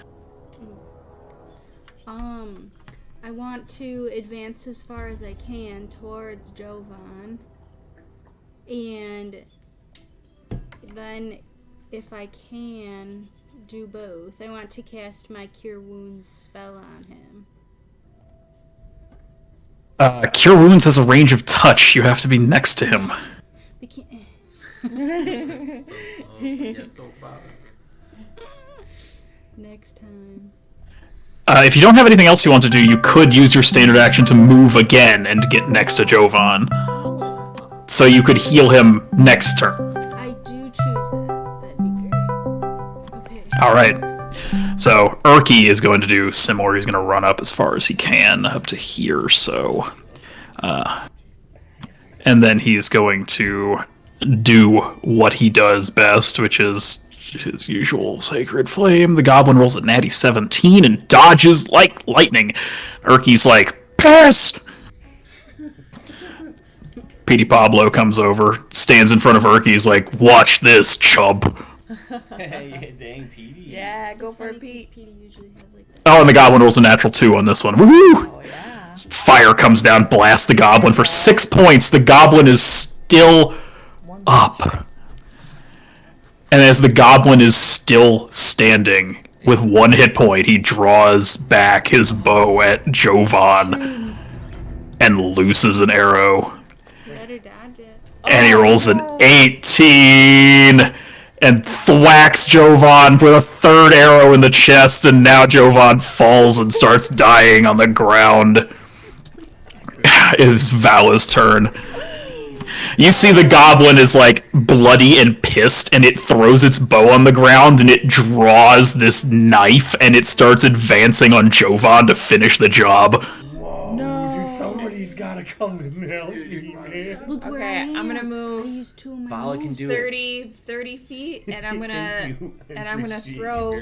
I want to advance as far as I can towards Jovan. And then, if I can, do both. I want to cast my Cure Wounds spell on him. Cure Wounds has a range of touch. You have to be next to him. We can't. So far. Next time. If you don't have anything else you want to do, you could use your standard action to move again and get next to Jovan. So you could heal him next turn. I do choose that. That'd be great. Okay. Alright. So Urki is going to do similar. He's going to run up as far as he can, up to here, so... and then he's going to do what he does best, which is his usual Sacred Flame. The goblin rolls a natty 17 and dodges like lightning. Urki's like, pass! Petey Pablo comes over, stands in front of Urki, he's like, watch this, chub. Hey, dang, Petey. Yeah, go It's for funny it, 'cause Pete. Petey usually has like that. Oh, and the goblin rolls a natural 2 on this one. Woohoo! Oh yeah. Fire comes down, blasts the goblin for 6 points. The goblin is still up. And as the goblin is still standing with 1 hit point, he draws back his bow at Jovan and looses an arrow. Better dodge it. And he rolls an 18 and thwacks Jovan with a 3rd arrow in the chest, and now Jovan falls and starts dying on the ground. It is Vala's turn. You see the goblin is like bloody and pissed, and it throws its bow on the ground, and it draws this knife, and it starts advancing on Jovan to finish the job. Whoa, No. dude, somebody's gotta come and help me, man. Look where Okay, I am. I'm gonna I move used 2 of my Vala can moves. do 30 feet, and I'm gonna throw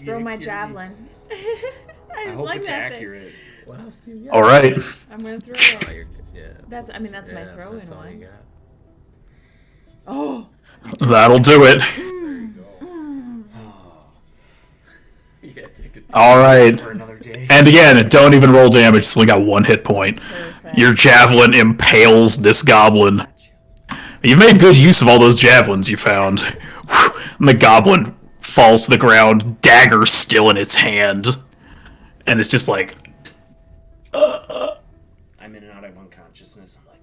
throw my javelin. I I just hope like it's that thing. accurate. What else do you got? All right. I'm gonna throw it. Oh, you're, yeah. That's my throw in that's all you one. got. Oh, That'll do it. Yeah, take it. All right. For another day. And again, don't even roll damage. It's only got 1 hit point. perfect. Your javelin impales this goblin. You've made good use of all those javelins you found. Whew. And the goblin falls to the ground, dagger still in its hand. And it's just like... I'm in and out of one consciousness. I'm like...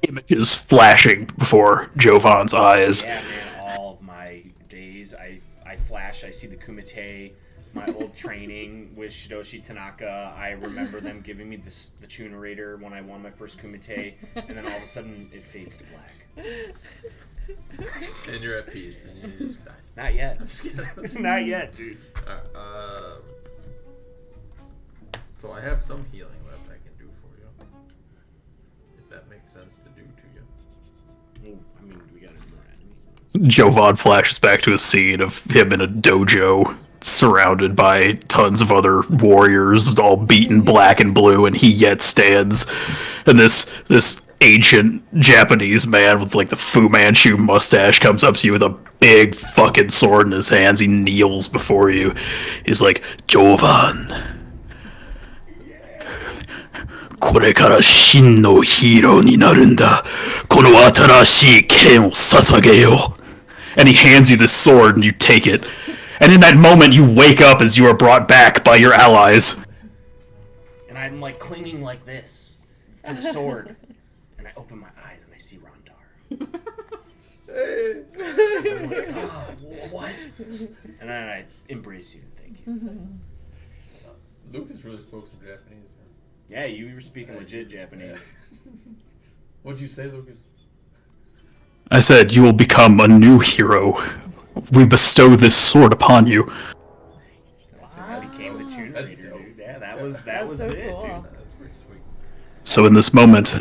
images flashing before Jovan's eyes. Yeah, man, all of my days, I flash, I see the Kumite, my old training with Shidoshi Tanaka. I remember them giving me the Tunerator when I won my first Kumite, and then all of a sudden it fades to black. And you're at peace, and you just die. Not yet. Not yet, dude. So I have some healing left I can do for you. If that makes sense to do to you. Well, I mean, we got any more enemies? Jovan flashes back to a scene of him in a dojo, surrounded by tons of other warriors, all beaten black and blue, and he yet stands. And this ancient Japanese man with like the Fu Manchu mustache comes up to you with a big fucking sword in his hands. He kneels before you. He's like, Jovan, これから真のヒーローになるんだ。この新しい剣を捧げよう。And he hands you this sword and you take it. And in that moment you wake up as you are brought back by your allies. And I'm like clinging like this for the sword. And I open my eyes and I see Rondar. I'm like, oh, what? And then I embrace you and thank you. Lucas really spoke some Japanese. Yeah, you were speaking legit Japanese. What'd you say, Lucas? I said, you will become a new hero. We bestow this sword upon you. That's when I became the tuner That's leader, dope. dude. Yeah, that was so it, cool. dude. That's pretty sweet. So in this moment,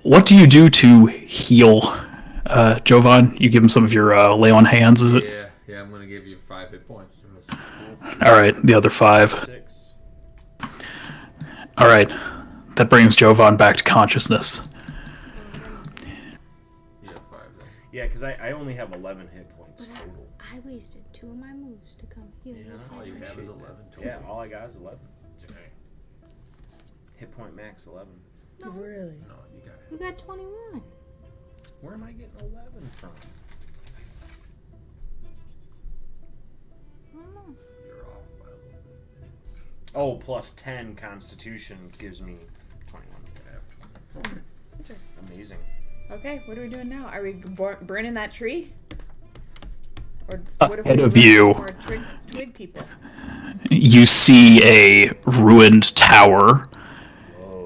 what do you do to heal Jovan, you give him some of your lay on hands, is it? Yeah, I'm gonna give you 5 hit points. All right, the other 5. 6. All right, that brings Jovan back to consciousness. Yeah, 5 then. Yeah, because I only have 11 hit points But total. I wasted 2 of my moves to come heal you. All you have is 11 total. Yeah, all I got is 11. Hit point max 11. Really? No, you got it. You got 21. Where am I getting 11 from? I don't know. You're off by a little bit. Oh, plus 10 Constitution gives me 21. Amazing. Okay, what are we doing now? Are we burning that tree? Or what if Ahead we of run you. into more twig people? You see a ruined tower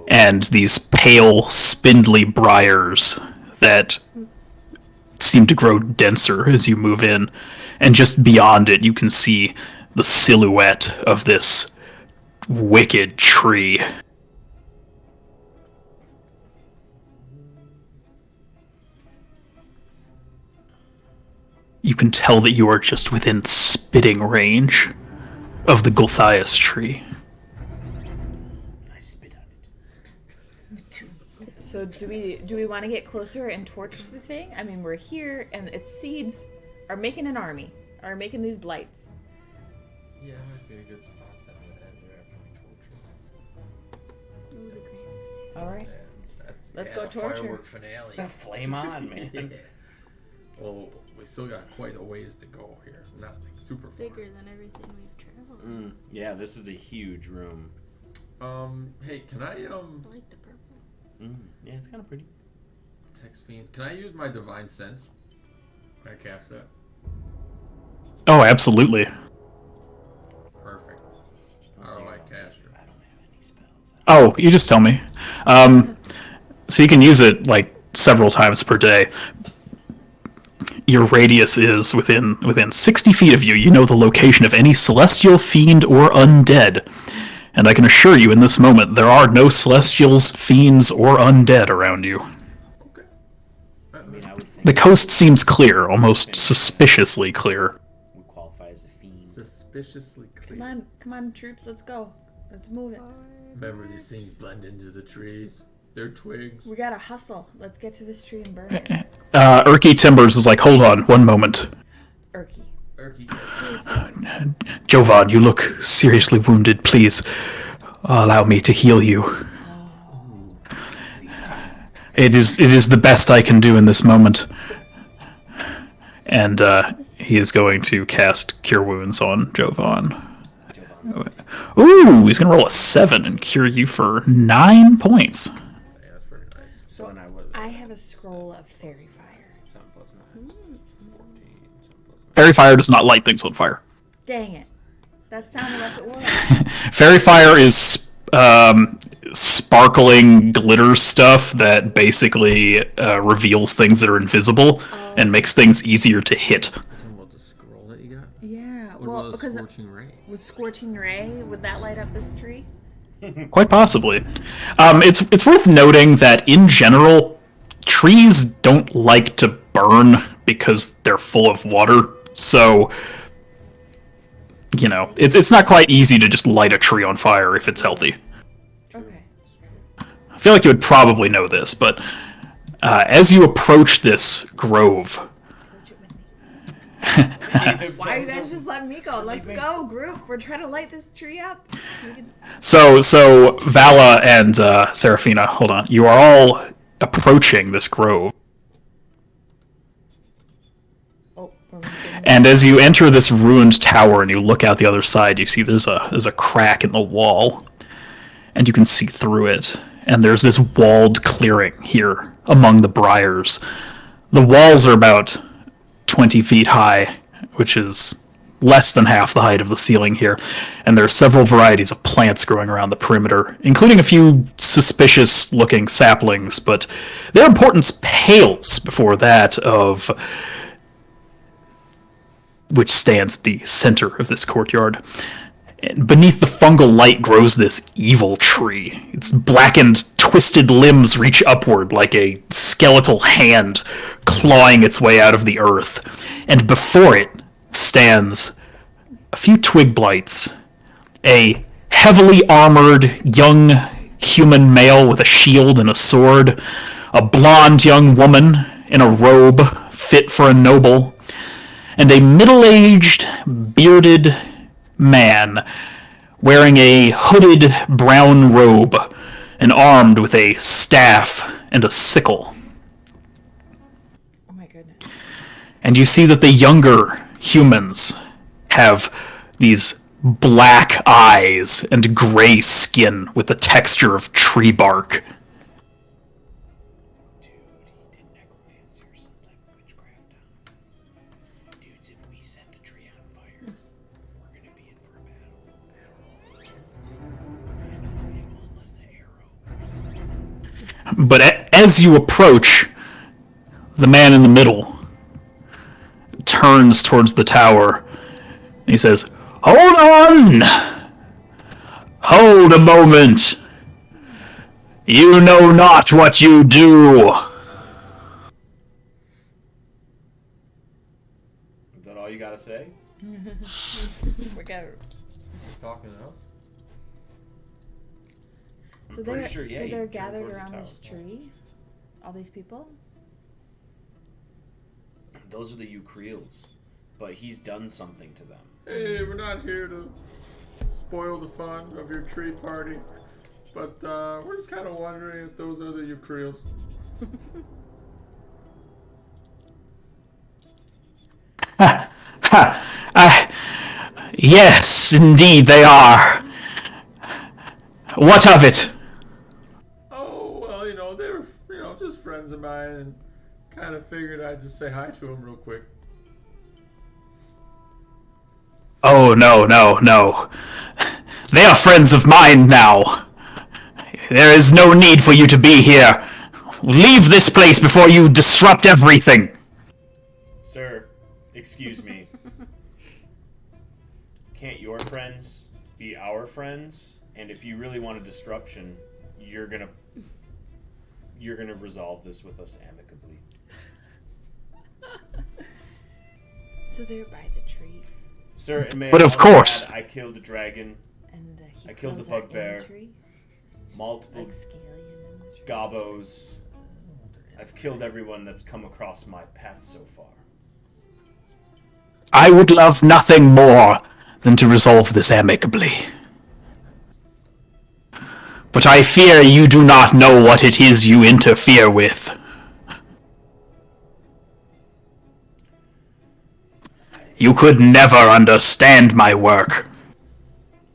and these pale, spindly briars that seem to grow denser as you move in. And just beyond it, you can see the silhouette of this wicked tree. You can tell that you are just within spitting range of the Gulthias tree. I spit on it. So do we want to get closer and torch the thing? I mean, we're here, and its seeds are making an army, are making these blights. Yeah, it might be a good spot then to end there after we torture. Ooh, the grand. All right. Let's go the torture. Firework finale. Flame on, man. Yeah. Well, we still got quite a ways to go here. Not like super It's far. bigger than everything we've traveled. Yeah, this is a huge room. Hey, can I I like the purple. Yeah, it's kind of pretty. text fiend? Can I use my divine sense? Can I cast that? Oh, absolutely. Perfect. How do I cast it? I don't have any spells. Oh, you just tell me. So you can use it like several times per day. Your radius is within 60 feet of you. You know the location of any celestial, fiend, or undead. And I can assure you in this moment, there are no celestials, fiends, or undead around you. Okay. I mean, I would think The coast seems clear, almost suspiciously clear. would qualify as a fiend. Suspiciously clear. Come on, troops, let's go. Let's move it. Remember, these things blend into the trees. They're twigs. We gotta hustle. Let's get to this tree and burn it. Urky Timbers is like, hold on, one moment. Urky. Erky, Jovan, you look seriously wounded. Please allow me to heal you. It is the best I can do in this moment. And he is going to cast Cure Wounds on Jovan. Ooh, he's going to roll a 7 and cure you for 9 points. yeah, that's pretty nice. So and I have a scroll of fairy fire. 7 plus 9. 14. 7 plus Fairy Fire does not light things on fire. Dang it. That sounded like it was. Fairy Fire is sparkling glitter stuff that basically reveals things that are invisible and makes things easier to hit. Talking about the scroll that you got? Yeah, What well, about a because scorching ray? with Scorching Ray, would that light up this tree? Quite possibly. It's worth noting that in general, trees don't like to burn because they're full of water. So, you know, it's not quite easy to just light a tree on fire if it's healthy. Okay. I feel like you would probably know this, but as you approach this grove, Approach it with me. Why are you guys just letting me go? Let's go, group. We're trying to light this tree up. So we can... so Vala and Serafina, hold on, you are all approaching this grove. Oh, we're And as you enter this ruined tower and you look out the other side, you see there's a crack in the wall, and you can see through it. And there's this walled clearing here among the briars. The walls are about 20 feet high, which is less than half the height of the ceiling here. And there are several varieties of plants growing around the perimeter, including a few suspicious-looking saplings, but their importance pales before that of which stands at the center of this courtyard. And beneath the fungal light grows this evil tree. Its blackened, twisted limbs reach upward like a skeletal hand clawing its way out of the earth. And before it stands a few twig blights, a heavily armored young human male with a shield and a sword, a blonde young woman in a robe fit for a noble, and a middle-aged, bearded man wearing a hooded brown robe and armed with a staff and a sickle. Oh my goodness. And you see that the younger humans have these black eyes and gray skin with the texture of tree bark. Dude, he did necromancy or some type of witchcraft down. Dudes, if we set the tree on fire, we're gonna be in for a battle. Unless the arrow. But as you approach, the man in the middle turns towards the tower and he says, "Hold on! Hold a moment! You know not what you do!" Is that all you gotta say? We got. Talking else? So pretty they're sure, yeah, you they're turn gathered towards the around tower. this tree. All these people. Those are the Ukreels. But he's done something to them. Hey, we're not here to spoil the fun of your tree party, but we're just kind of wondering if those are the Ukreels. Yes, indeed they are. What of it? Oh, well, they were, just friends of mine, and kind of figured I'd just say hi to them real quick. Oh, no. They are friends of mine now. There is no need for you to be here. Leave this place before you disrupt everything. Sir, excuse me. Can't your friends be our friends? And if you really want a disruption, you're gonna resolve this with us amicably. So they're by the tree. Sir, and may But I of also course. add, I killed the dragon, And the I killed the Heroes are in bugbear. tree, multiple like Scalion and the tree. gobos. I've killed everyone that's come across my path so far. I would love nothing more than to resolve this amicably. But I fear you do not know what it is you interfere with. You could never understand my work.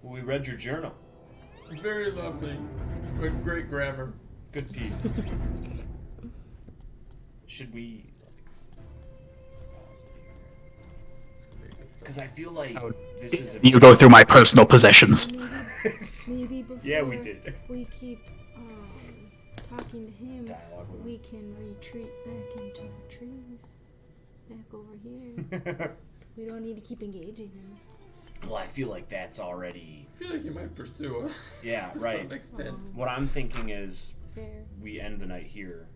We read your journal. Very lovely, with great grammar. Good piece. Should we pause it here? Because I feel like this is a You go through my personal possessions. Maybe before Yeah, we did. we keep talking to him, dialogue with we can retreat back into the trees, back over here. We don't need to keep engaging him. Well, I feel like that's already. I feel like you might pursue us. Yeah, to right. some extent. What I'm thinking is Fair. we end the night here,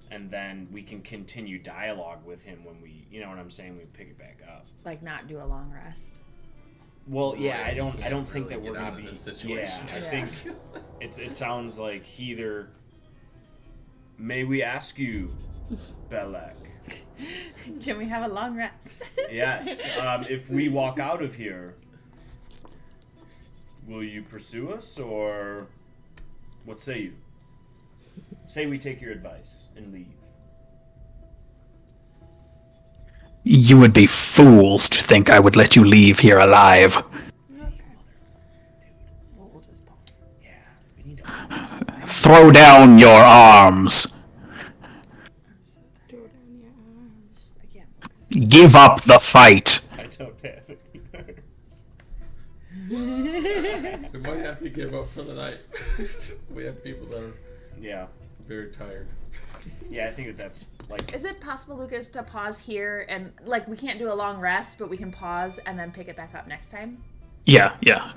and then we can continue dialogue with him when we, you know what I'm saying, we pick it back up. Like not do a long rest. Well, yeah, Right, I you don't can't think that really we're get out gonna of be. this situation. Yeah, I Yeah. think it sounds like he either. May we ask you, Belek? Can we have a long rest? Yes. If we walk out of here, will you pursue us, or what say you? Say we take your advice and leave. You would be fools to think I would let you leave here alive. We'll just pause. Yeah, we need to. Throw down your arms. Throw down your arms. I can't. Give up the fight. I don't have any nerves. We might have to give up for the night. We have people that are Yeah. very tired. Yeah, I think that's like. Is it possible, Lucas, to pause here and like we can't do a long rest, but we can pause and then pick it back up next time? Yeah.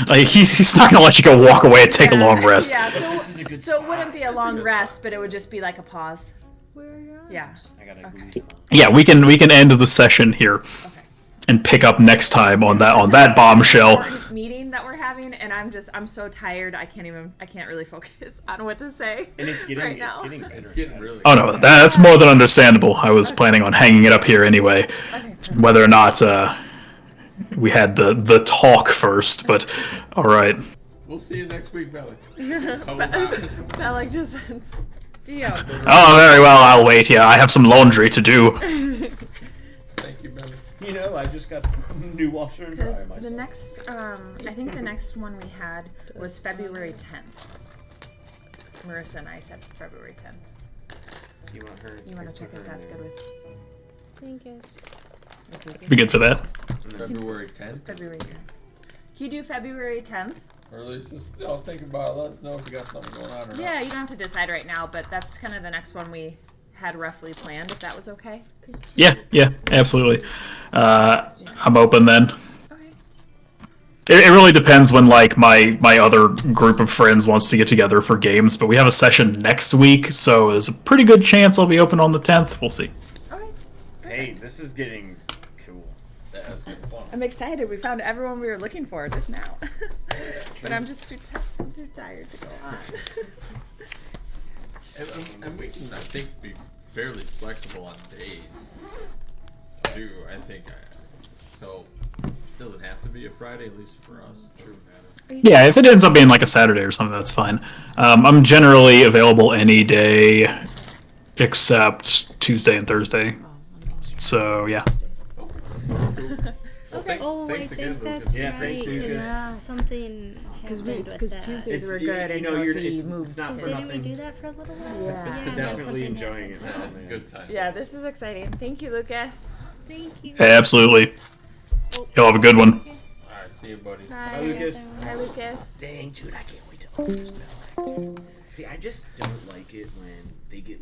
Like he's not gonna let you go walk away and take a long rest. Yeah, This is a good so it spot. wouldn't be a long rest, but it would just be like a pause. Where are you at? Yeah. I gotta Okay. agree. Yeah, we can end the session here Okay. and pick up next time on that bombshell. Important meeting that we're having, and I'm so tired. I can't really focus on what to say. And it's getting right it's now. getting better. It's getting really. Oh no, that's more than understandable. I was planning on hanging it up here anyway, Okay. whether or not we had the talk first. But all right. We'll see you next week, Belly. Just hold on. Bellic just Dio. Oh, very well. I'll wait. Yeah, I have some laundry to do. Thank you, Belly. You know, I just got new washer and dryer Because myself. the next, I think the next one we had was February 10th. Marissa and I said February 10th. You want her? You want to check if that's good with? Thank you. Be good for that. February 10th. February 10th. Can you do February 10th? Or at least just think about it. Let us know if you got something going on or not. Yeah, you don't have to decide right now, but that's kind of the next one we had roughly planned, if that was okay. Yeah, absolutely. I'm open then. Okay. It really depends when like my other group of friends wants to get together for games, but we have a session next week, so there's a pretty good chance I'll be open on the 10th. We'll see. Okay. Hey, this is getting cool. Yeah, that's good fun. I'm excited. We found everyone we were looking for just now. But I'm just too tired to go on. And we can, I think, be fairly flexible on days, too. I think, so it doesn't have to be a Friday, at least for us. True. Yeah, if it ends up being like a Saturday or something, that's fine. I'm generally available any day except Tuesday and Thursday. So yeah. Well, Okay. thanks I again, think Lucas. that's Yeah, right. thanks, Lucas. Yeah. Something happened with that. Tuesdays were good you know, until you're, he it's moved. not for Didn't we nothing. do that for a little while? Yeah. that's Definitely something enjoying it happened. now. It's man. good times. Yeah, this is exciting. Thank you, Lucas. Thank you. Absolutely. You'll have a good one. Alright, see you, buddy. Bye, Lucas. Bye, Lucas. Dang, dude, I can't wait to open this bell. See, I just don't like it when they get